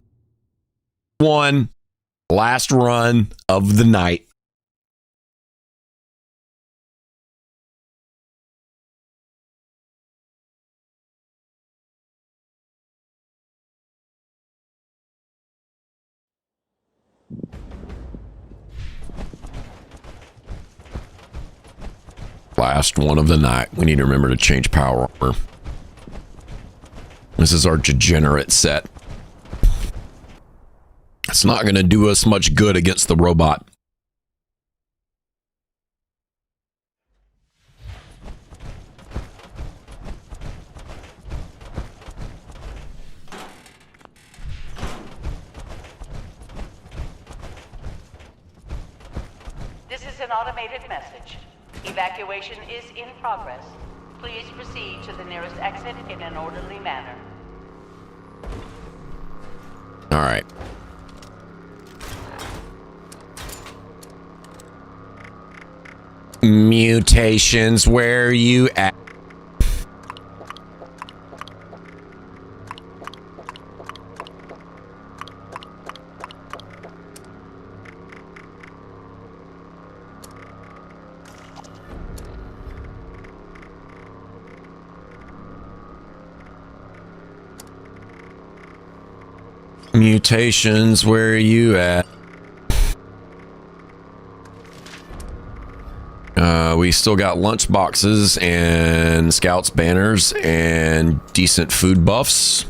B: One last run of the night. Last one of the night. We need to remember to change power armor. This is our degenerate set. It's not going to do us much good against the robot.
D: This is an automated message. Evacuation is in progress. Please proceed to the nearest exit in an orderly manner.
B: All right. Mutations, where are you at? Mutations, where are you at? We still got lunch boxes and scouts banners and decent food buffs.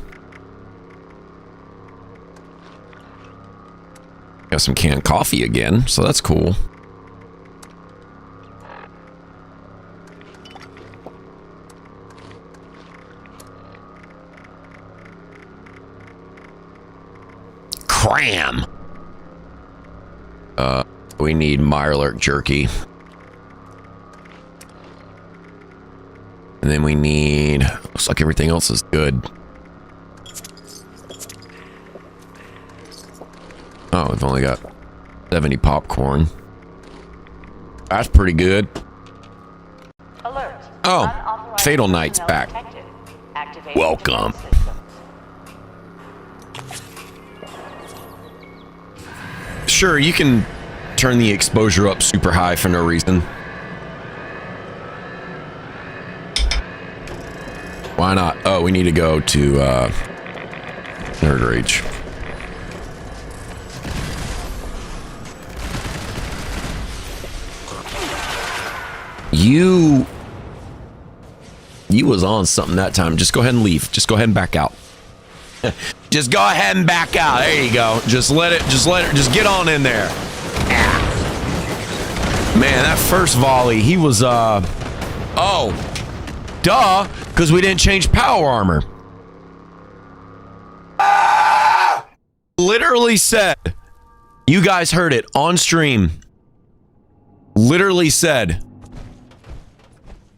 B: Got some canned coffee again, so that's cool. Cram! We need Mirelurk jerky. And then we need... Looks like everything else is good. Oh, we've only got 70 popcorn. That's pretty good. Fatal Knight's back. Welcome. Sure, you can turn the exposure up super high for no reason. Why not? Oh, we need to go to Nerd Rage. You was on something that time. Just go ahead and leave. Just go ahead and back out. Just go ahead and back out. There you go. Just get on in there. Man, that first volley, he was, oh, duh, because we didn't change power armor. Literally said, you guys heard it on stream. Literally said,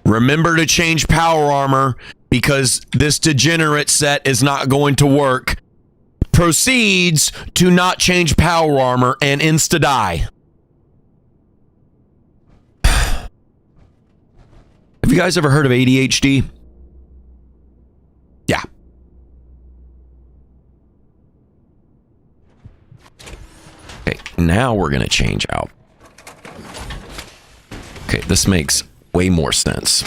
B: remember to change power armor because this degenerate set is not going to work. Proceeds to not change power armor and insta-die. Have you guys ever heard of ADHD? Yeah. Okay, now we're going to change out. Okay, this makes way more sense.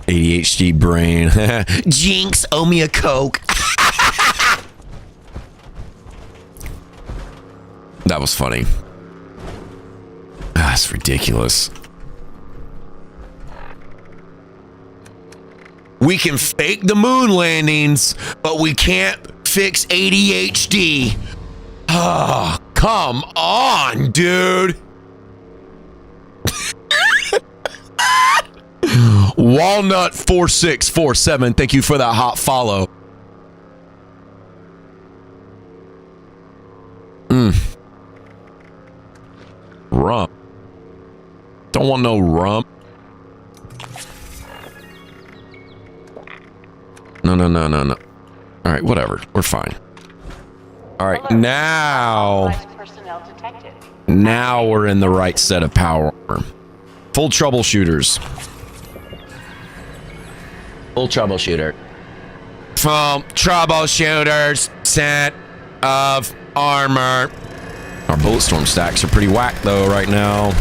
B: ADHD brain. Jinx, owe me a Coke. That was funny. That's ridiculous. We can fake the moon landings, but we can't fix ADHD. Oh, come on, dude. Walnut4647, thank you for that hot follow. Rump. Don't want no rump. No. All right, whatever. We're fine. All right, now we're in the right set of power armor. Full troubleshooters. Full troubleshooter. Full troubleshooters set of armor. Our bullet storm stacks are pretty whack though right now.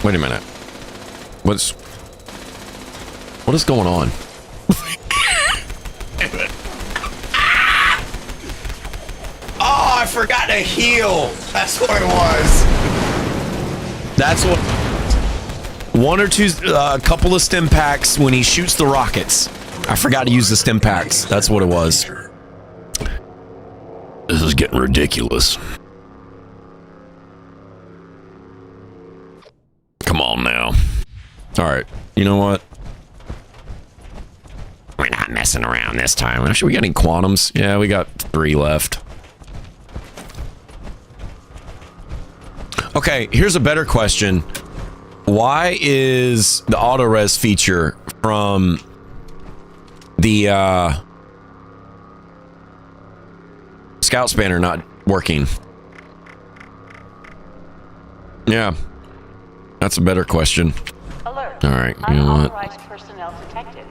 B: Wait a minute. What is going on? Oh, I forgot to heal. That's what it was. That's what. One or two, a couple of stim packs when he shoots the rockets. I forgot to use the stim packs. That's what it was. This is getting ridiculous. Come on now. All right. You know what? We're not messing around this time. Actually, we got any quantums? Yeah, we got 3 left. Okay, here's a better question. Why is the auto res feature from the scout spanner not working? Yeah, that's a better question.
D: Alert.
B: All right, you know what?
D: Unauthorized personnel detected.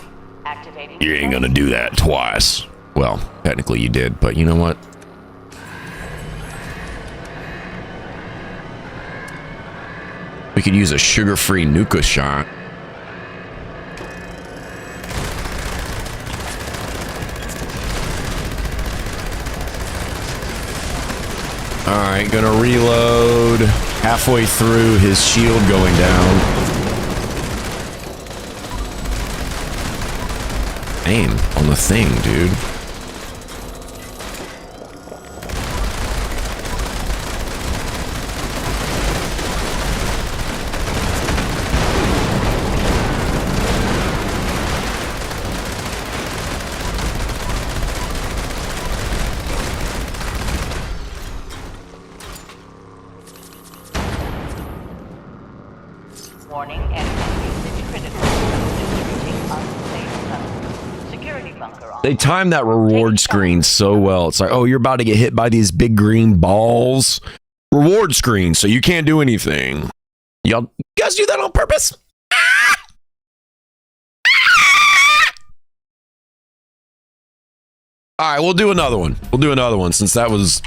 D: Activating.
B: You ain't gonna do that twice. Well, technically you did, but you know what? We could use a sugar-free Nuka shot. Alright, gonna reload. Halfway through, his shield going down. Aim on the thing, dude. They time that reward screen so well. It's like, oh, you're about to get hit by these big green balls. Reward screen, so you can't do anything. You guys do that on purpose? All right, we'll do another one. We'll do another one since that was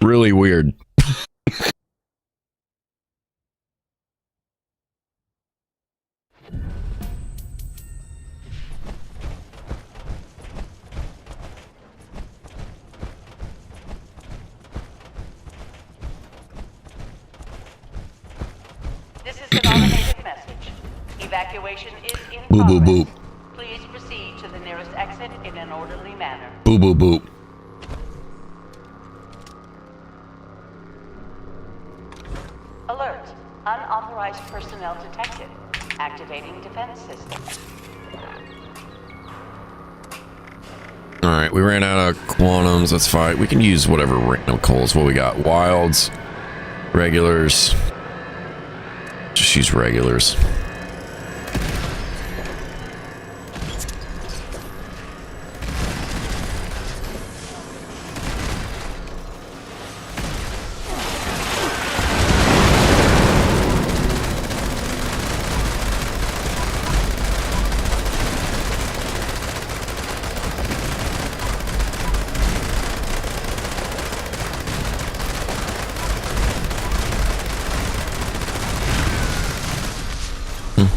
B: really weird.
D: This is an automated message. Evacuation is in
B: Boop, boop,
D: progress.
B: boop.
D: Please proceed to the nearest exit in an orderly manner.
B: Boop, boop, boop.
D: Alert. Unauthorized personnel detected. Activating defense system.
B: All right, we ran out of quantums. That's fine. We can use whatever random coals. What we got? Wilds, regulars. Just use regulars.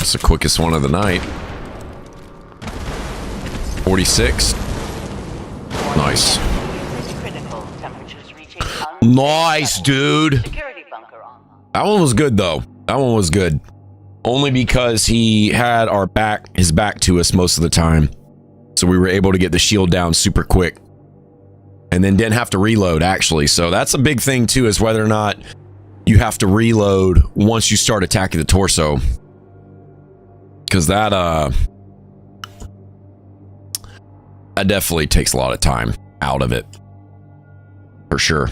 B: It's the quickest one of the night. 46. Nice.
D: Critical. Temperatures reaching
B: Nice, dude.
D: security bunker online.
B: That one was good, though. That one was good. Only because he had his back to us most of the time. So we were able to get the shield down super quick. And then didn't have to reload, actually. So that's a big thing, too, is whether or not you have to reload once you start attacking the torso. Because that definitely takes a lot of time out of it. For sure.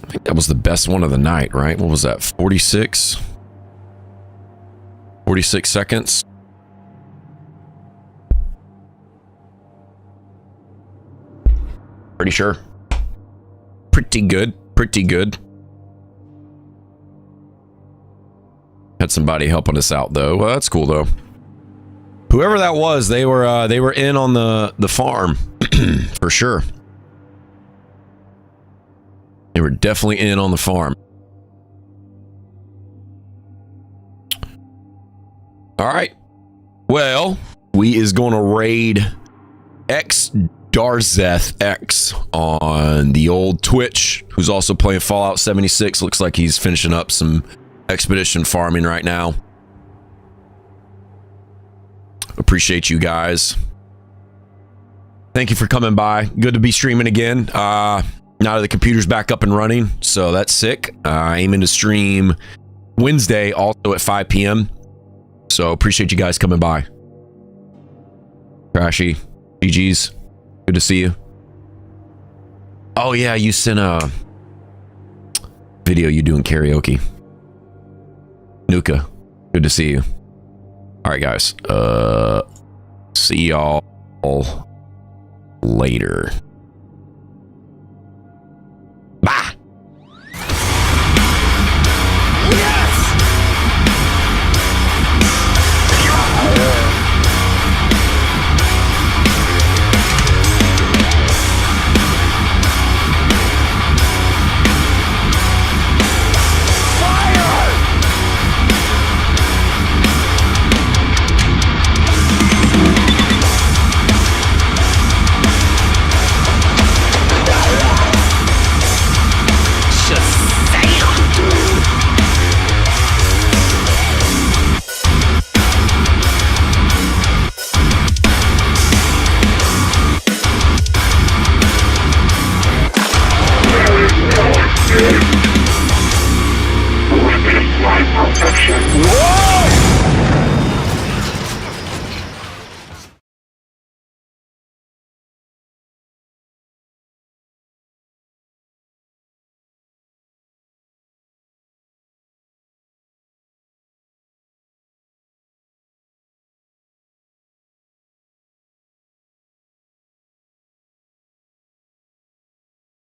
B: I think that was the best one of the night, right? What was that? 46? 46 seconds? Pretty sure. Pretty good. Pretty good. Had somebody helping us out though. Well, that's cool though. Whoever that was, they were in on the farm for sure. They were definitely in on the farm. All right. Well, we is going to raid X Darzeth X on the old Twitch, who's also playing Fallout 76. Looks like he's finishing up some expedition farming right now. Appreciate you guys. Thank you for coming by. Good to be streaming again. Now that the computer's back up and running, so that's sick. Aiming to stream Wednesday also at 5 p.m. So appreciate you guys coming by. Crashy, GG's. Good to see you. Oh yeah, you sent a video you doing karaoke. Nuka, good to see you. All right, guys. See y'all later.